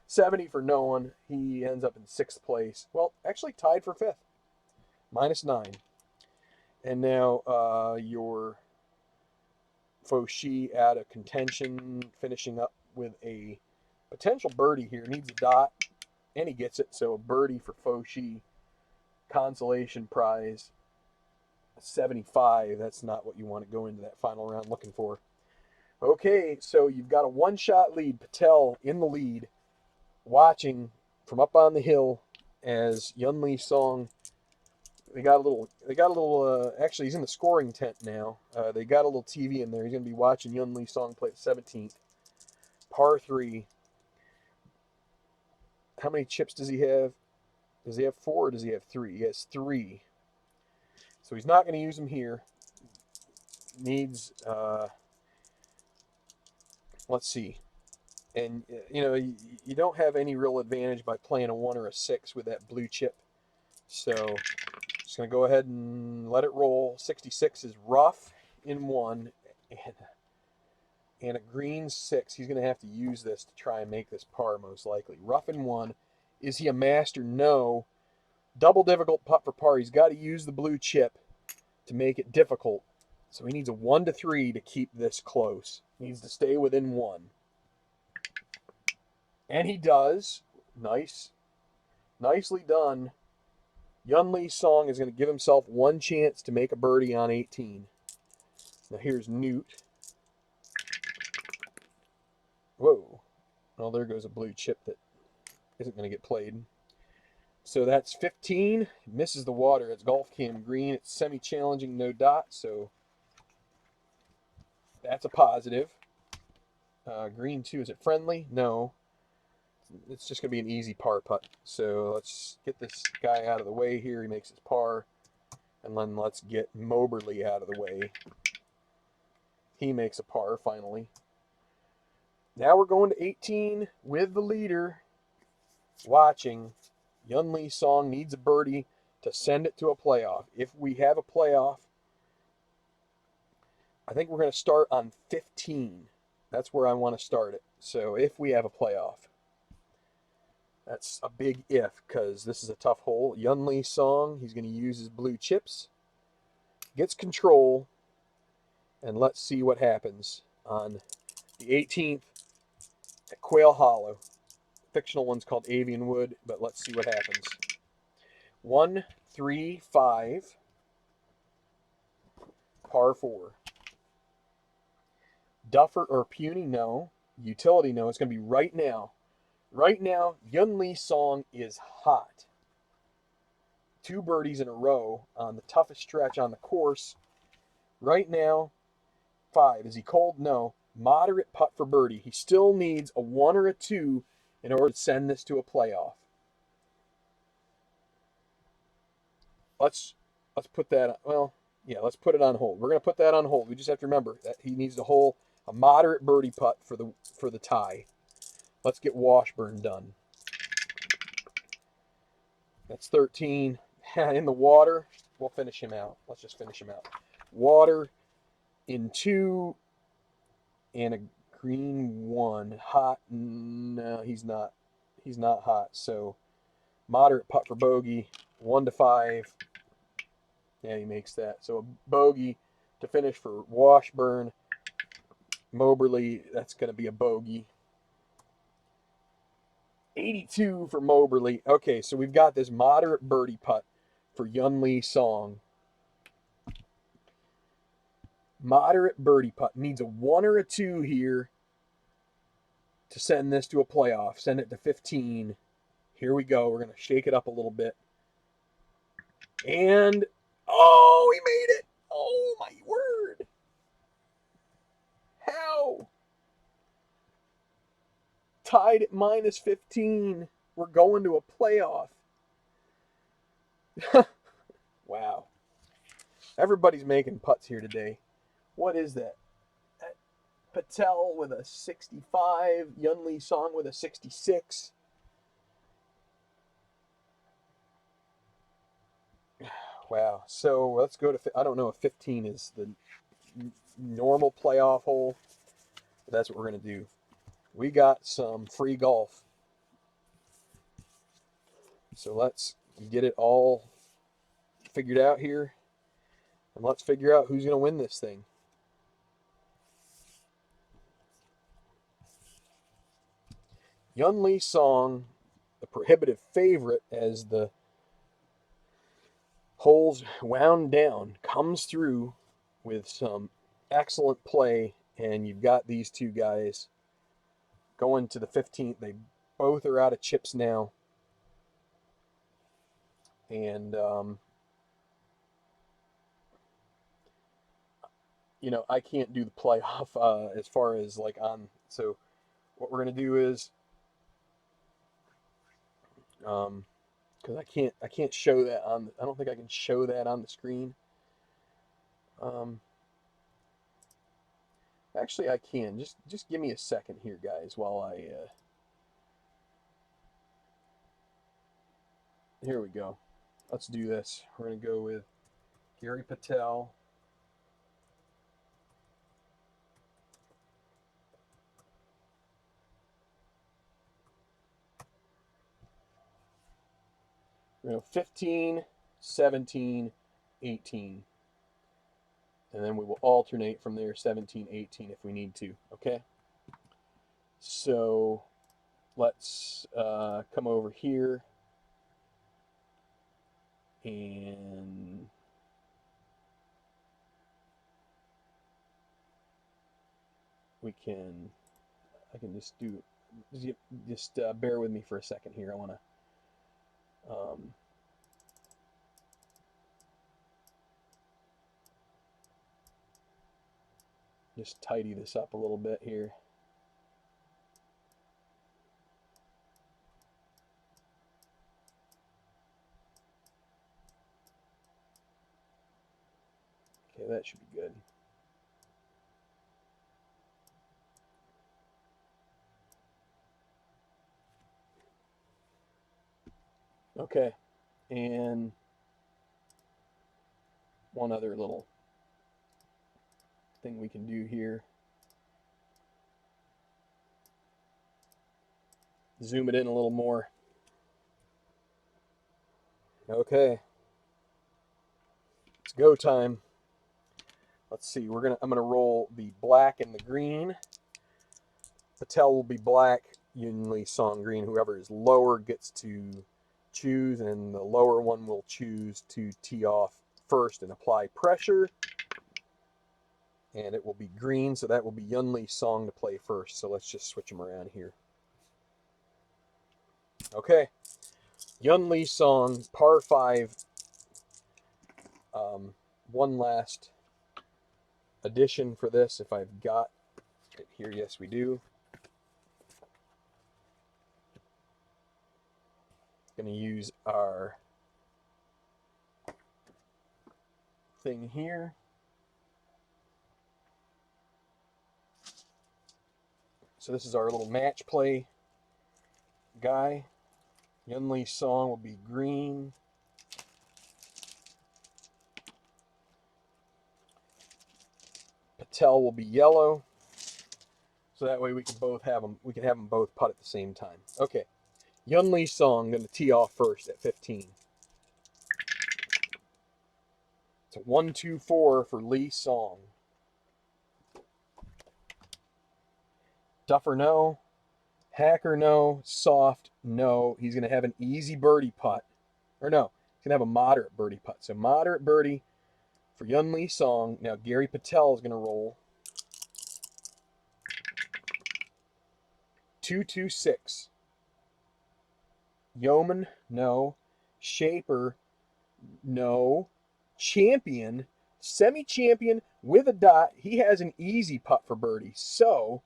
70 for no one. He ends up in 6th place. Well, actually tied for 5th. -9. And now your Foshi out of contention, finishing up with a potential birdie here. Needs a dot, and he gets it. So a birdie for Foshi. Consolation prize, 75. That's not what you want to go into that final round looking for. Okay, so you've got a one-shot lead. Patel in the lead, watching from up on the hill as Yun Lee Song. They got a little. Actually, he's in the scoring tent now. They got a little TV in there. He's going to be watching Yun Lee Song play the 17th, par 3. How many chips does he have? Does he have 4 or does he have 3? He has 3. So he's not going to use them here. Needs, let's see. And, you don't have any real advantage by playing a 1 or a 6 with that blue chip. So just going to go ahead and let it roll. 66 is rough in 1 and a green 6. He's going to have to use this to try and make this par most likely. Rough in 1. Is he a master? No. Double difficult putt for par. He's got to use the blue chip to make it difficult. So he needs a 1 to 3 to keep this close. He needs to stay within 1. And he does. Nice. Nicely done. Yun Lee Song is going to give himself 1 chance to make a birdie on 18. Now here's Newt. Whoa. Well, there goes a blue chip that isn't going to get played. So that's 15. Misses the water. It's golf cam green. It's semi-challenging, no dot. So that's a positive. Green 2, is it friendly? No. It's just going to be an easy par putt. So let's get this guy out of the way here. He makes his par. And then let's get Moberly out of the way. He makes a par finally. Now we're going to 18 with the leader watching. Yun Lee Song needs a birdie to send it to a playoff. If we have a playoff, I think we're going to start on 15. That's where I want to start it. So if we have a playoff. That's a big if, because this is a tough hole. Yun Lee Song, he's going to use his blue chips. Gets control. And let's see what happens on the 18th at Quail Hollow. Fictional one's called Avian Wood, but let's see what happens. 1, 3, 5. Par 4. Duffer or Puny? No. Utility? No. It's going to be right now. Right now, Yun Lee Song is hot. 2 birdies in a row on the toughest stretch on the course. Right now, 5. Is he cold? No. Moderate putt for birdie. He still needs a 1 or a 2 in order to send this to a playoff. Let's put that, let's put it on hold. We're going to put that on hold. We just have to remember that he needs to hole a moderate birdie putt for the tie. Let's get Washburn done. That's 13. In the water, we'll finish him out. Let's just finish him out. Water in 2 and a green 1. Hot? No, he's not. He's not hot. So moderate putt for bogey. 1 to 5. Yeah, he makes that. So a bogey to finish for Washburn. Moberly, that's going to be a bogey. 82 for Moberly. Okay, so we've got this moderate birdie putt for Yun Lee Song. Moderate birdie putt. Needs a 1 or a 2 here to send this to a playoff. Send it to 15. Here we go. We're going to shake it up a little bit. And, oh, he made it. Oh, my word. How? Tied at minus 15. We're going to a playoff. Wow. Everybody's making putts here today. What is that? Patel with a 65. Yun Lee Song with a 66. Wow. So let's go to, I don't know if 15 is the normal playoff hole. But that's what we're going to do. We got some free golf. So let's get it all figured out here. And let's figure out who's going to win this thing. Yun Lee Song, the prohibitive favorite as the holes wound down, comes through with some excellent play, and you've got these two guys going to the 15th. They both are out of chips now, and I can't do the playoff as far as like on. So what we're gonna do is, because I can't show that on. I don't think I can show that on the screen. Um, Actually, I can. Just give me a second here, guys, while I. Here we go. Let's do this. We're gonna go with Gary Patel. 15, 17, 18. And then we will alternate from there, 17, 18 if we need to. Okay? So let's come over here and I can just do, just bear with me for a second here. I want to, just tidy this up a little bit here. Okay, that should be good. Okay, and one other little thing we can do here. Zoom it in a little more. Okay, it's go time. Let's see. I'm gonna roll the black and the green. Patel will be black. Yun Lee Song green. Whoever is lower gets to choose, and the lower one will choose to tee off first and apply pressure. And it will be green, so that will be Yun Lee Song to play first. So let's just switch them around here. Okay, Yun Lee Song, par 5. One last addition for this, if I've got it here. Yes, we do. Going to use our thing here. So this is our little match play guy. Yun Lee Song will be green. Patel will be yellow. So that way we can both have them. We can have them both putt at the same time. Okay. Yun Lee Song going to tee off first at 15. It's a 1-2-4 for Lee Song. Duffer no. Hacker no. Soft no. He's going to have an easy birdie putt. Or no, he's going to have a moderate birdie putt. So moderate birdie for Yun Lee Song. Now Gary Patel is going to roll. 2-2-6. Yeoman, no. Shaper, no. Champion, semi-champion with a dot. He has an easy putt for birdie. So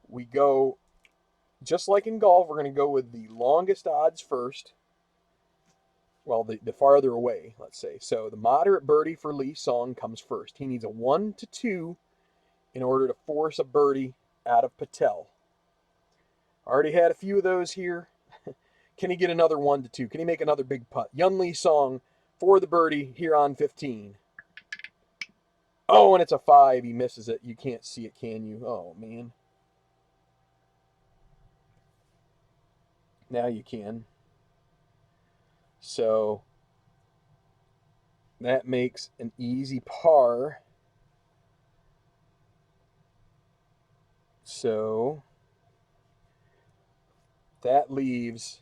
we go, just like in golf, we're going to go with the longest odds first. Well, the farther away, let's say. So the moderate birdie for Lee Song comes first. He needs a 1-2 in order to force a birdie out of Patel. Already had a few of those here. Can he get another 1-2? Can he make another big putt? Yun Lee Song for the birdie here on 15. Oh, and it's a 5. He misses it. You can't see it, can you? Oh, man. Now you can. So that makes an easy par. So That leaves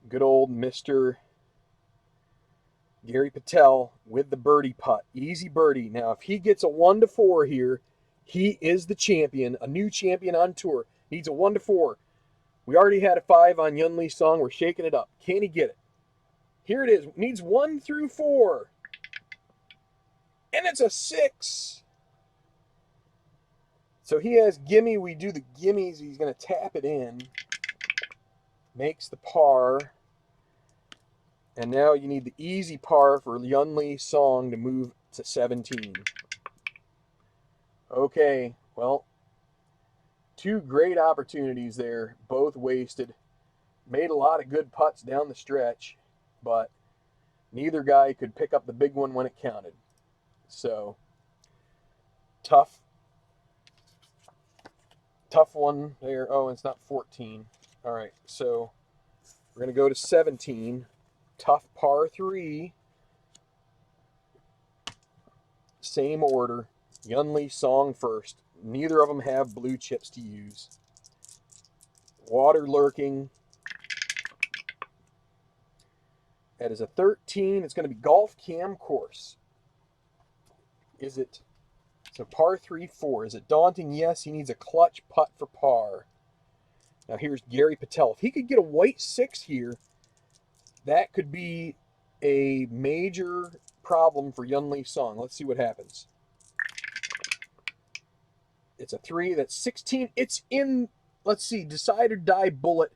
good old Mr. Gary Patel with the birdie putt. Easy birdie. Now, if he gets a 1 to 4 here, he is the champion, a new champion on tour. Needs a 1 to 4. We already had a 5 on Yun Lee Song. We're shaking it up. Can he get it? Here it is. Needs 1 through 4. And it's a 6. So he has gimme. We do the gimmies. He's going to tap it in. Makes the par. And now you need the easy par for Yun Lee Song to move to 17. Okay, well, 2 great opportunities there, both wasted. Made a lot of good putts down the stretch, but neither guy could pick up the big one when it counted. So, tough one there. Oh, it's not 14. All right, so we're going to go to 17. Tough par 3. Same order. Yun Lee Song first. Neither of them have blue chips to use. Water lurking. That is a 13. It's going to be golf cam course. Is it? So par 3, 4. Is it daunting? Yes. He needs a clutch putt for par. Now here's Gary Patel. If he could get a white 6 here, that could be a major problem for Yun Lee Song. Let's see what happens. It's a 3. That's 16. It's in, let's see, decide or die bullet.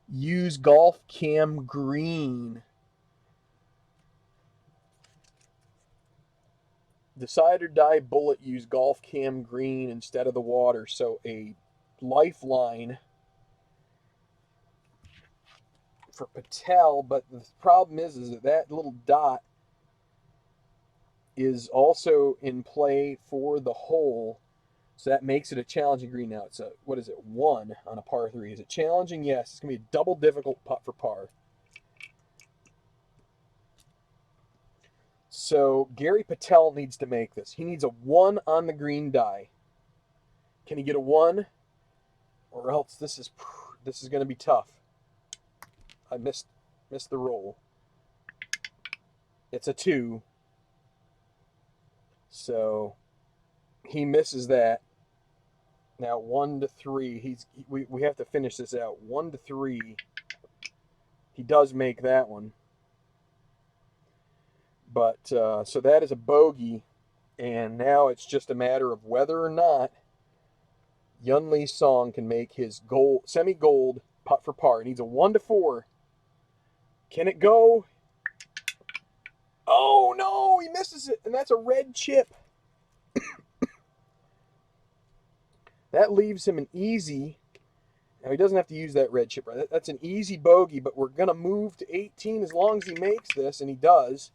Use golf cam green. Decide or die bullet, use golf cam green instead of the water. So a lifeline for Patel, but the problem is that that little dot is also in play for the hole. So that makes it a challenging green now. It's a, what is it, 1 on a par 3. Is it challenging? Yes. It's going to be a double difficult putt for par. So Gary Patel needs to make this. He needs a 1 on the green die. Can he get a 1? Or else this is going to be tough. I missed the roll. It's a 2. So he misses that. Now 1 to 3. We have to finish this out. 1 to 3. He does make that one. But so that is a bogey, and now it's just a matter of whether or not Yun Lee Song can make his gold, semi-gold putt for par. He needs a 1 to 4. Can it go? Oh no, he misses it, and that's a red chip. That leaves him an easy. Now he doesn't have to use that red chip. Right? That's an easy bogey, but we're gonna move to 18 as long as he makes this, and he does.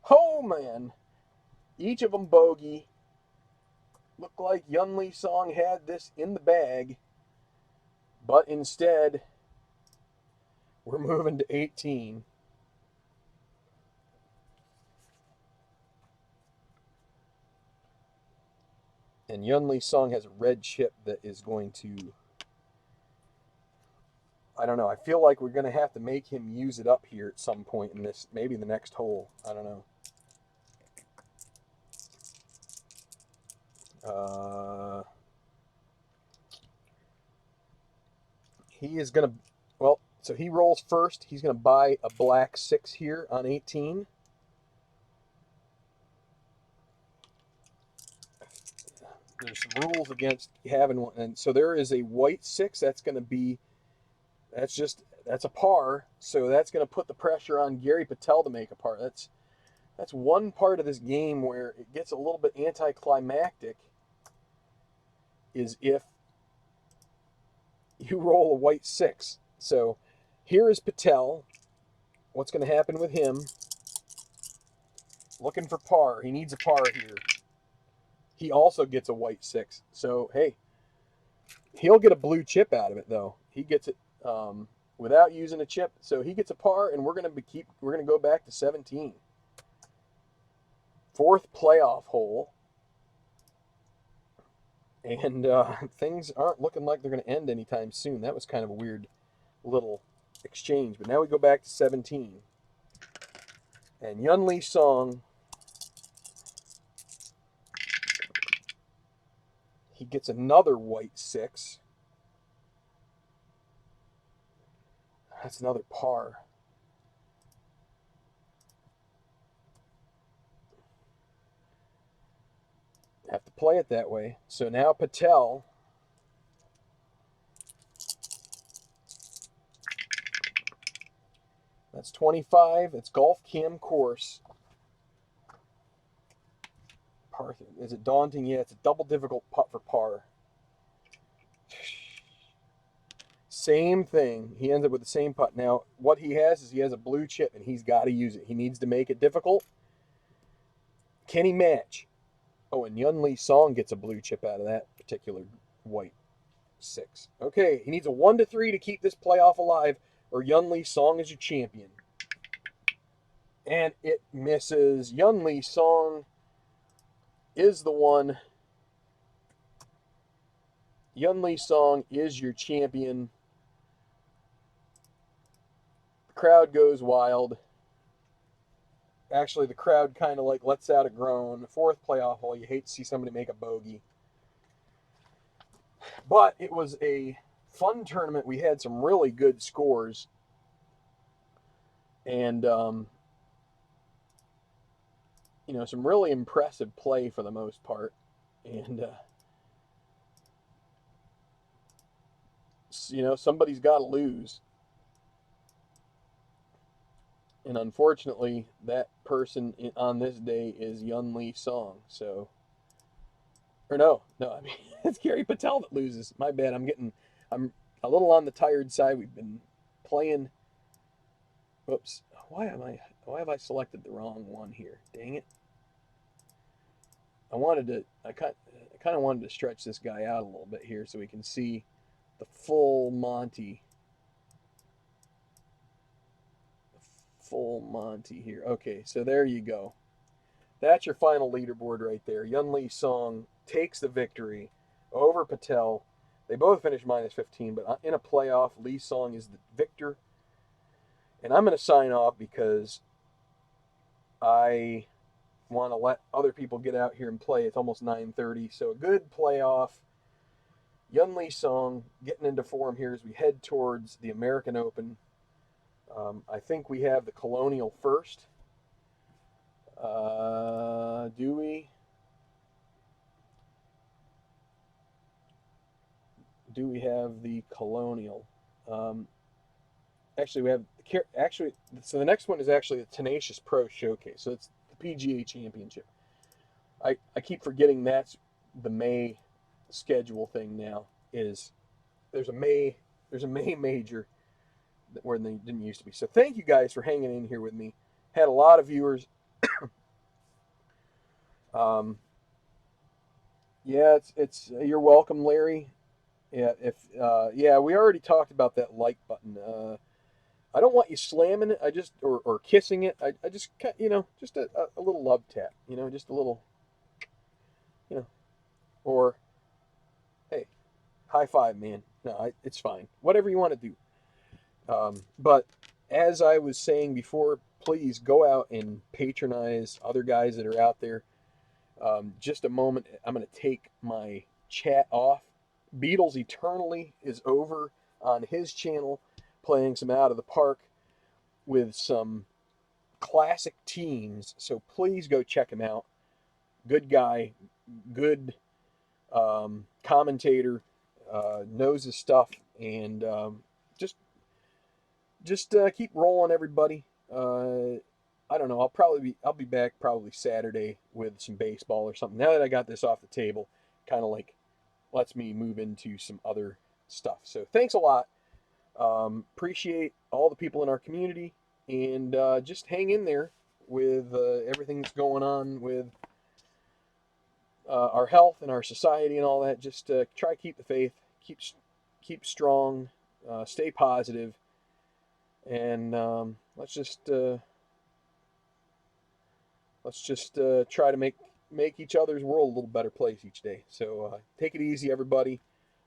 Oh man, each of them bogey. Looked like Yun Lee Song had this in the bag, but instead we're moving to 18. And Yun Lee Song has a red chip that is going to, I don't know, I feel like we're going to have to make him use it up here at some point in this, maybe the next hole. I don't know. He is going to, well, so he rolls first. He's going to buy a black 6 here on 18. There's some rules against having one. And so there is a white 6. That's going to be, that's a par. So that's going to put the pressure on Gary Patel to make a par. That's one part of this game where it gets a little bit anticlimactic, is if you roll a white 6. So here is Patel. What's going to happen with him? Looking for par. He needs a par here. He also gets a white 6. So, hey, he'll get a blue chip out of it, though. He gets it without using a chip. So he gets a par, and we're going to go back to 17. 4th playoff hole. And things aren't looking like they're going to end anytime soon. That was kind of a weird little exchange. But now we go back to 17. And Yun Lee Song, he gets another white 6. That's another par. Have to play it that way. So now Patel, that's 25. It's Golf Cam course. Par, is it daunting? Yeah, it's a double difficult putt for par. Same thing. He ends up with the same putt. Now, what he has is he has a blue chip, and he's got to use it. He needs to make it difficult. Can he match? Oh, and Yun Lee Song gets a blue chip out of that particular white 6. Okay, he needs a 1 to 3 to keep this playoff alive, or Yun Lee Song is your champion. And it misses. Yun Lee Song is the one. Yun Lee Song is your champion. The crowd goes wild. Actually, the crowd kind of like lets out a groan. Fourth playoff hole. You hate to see somebody make a bogey. But it was a fun tournament. We had some really good scores. And, some really impressive play for the most part. And, somebody's got to lose. And unfortunately, that person on this day is Yun Lee Song. So, or no, I mean, it's Gary Patel that loses. My bad. I'm a little on the tired side. We've been playing. Whoops. Why have I selected the wrong one here? Dang it. I kind of wanted to stretch this guy out a little bit here so we can see the full Monty. Full Monty here. Okay, so there you go. That's your final leaderboard right there. Yun Lee Song takes the victory over Patel. They both finished minus 15, but in a playoff, Lee Song is the victor. And I'm going to sign off because I want to let other people get out here and play. It's almost 9:30, so a good playoff. Yun Lee Song getting into form here as we head towards the American Open. I think we have the Colonial first. Do we? Do we have the Colonial? Actually, we have So the next one is actually the Tenacious Pro Showcase. So it's the PGA Championship. I keep forgetting that's the May schedule thing now. Is there's a May major where they didn't used to be. So thank you guys for hanging in here with me. Had a lot of viewers. Yeah, it's you're welcome, Larry. Yeah, we already talked about that like button. I don't want you slamming it. I just or kissing it. I just just a little love tap. Just a little, or hey, high five, man. No, it's fine. Whatever you want to do. But as I was saying before, please go out and patronize other guys that are out there. Just a moment. I'm going to take my chat off. Beatles Eternally is over on his channel, playing some out of the park with some classic teams. So please go check him out. Good guy, good commentator, knows his stuff, and just keep rolling, everybody. I don't know. I'll be back probably Saturday with some baseball or something. Now that I got this off the table, kind of like lets me move into some other stuff. So thanks a lot. Appreciate all the people in our community, and just hang in there with everything that's going on with our health and our society and all that. Just try to keep the faith, keep strong, stay positive, and let's just try to make make each other's world a little better place each day. So take it easy, everybody.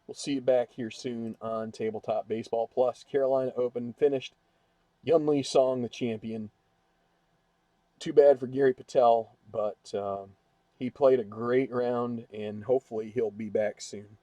We'll see you back here soon on Tabletop Baseball Plus. Carolina Open finished. Yunli Song, the champion. Too bad for Gary Patel, but he played a great round, and hopefully he'll be back soon.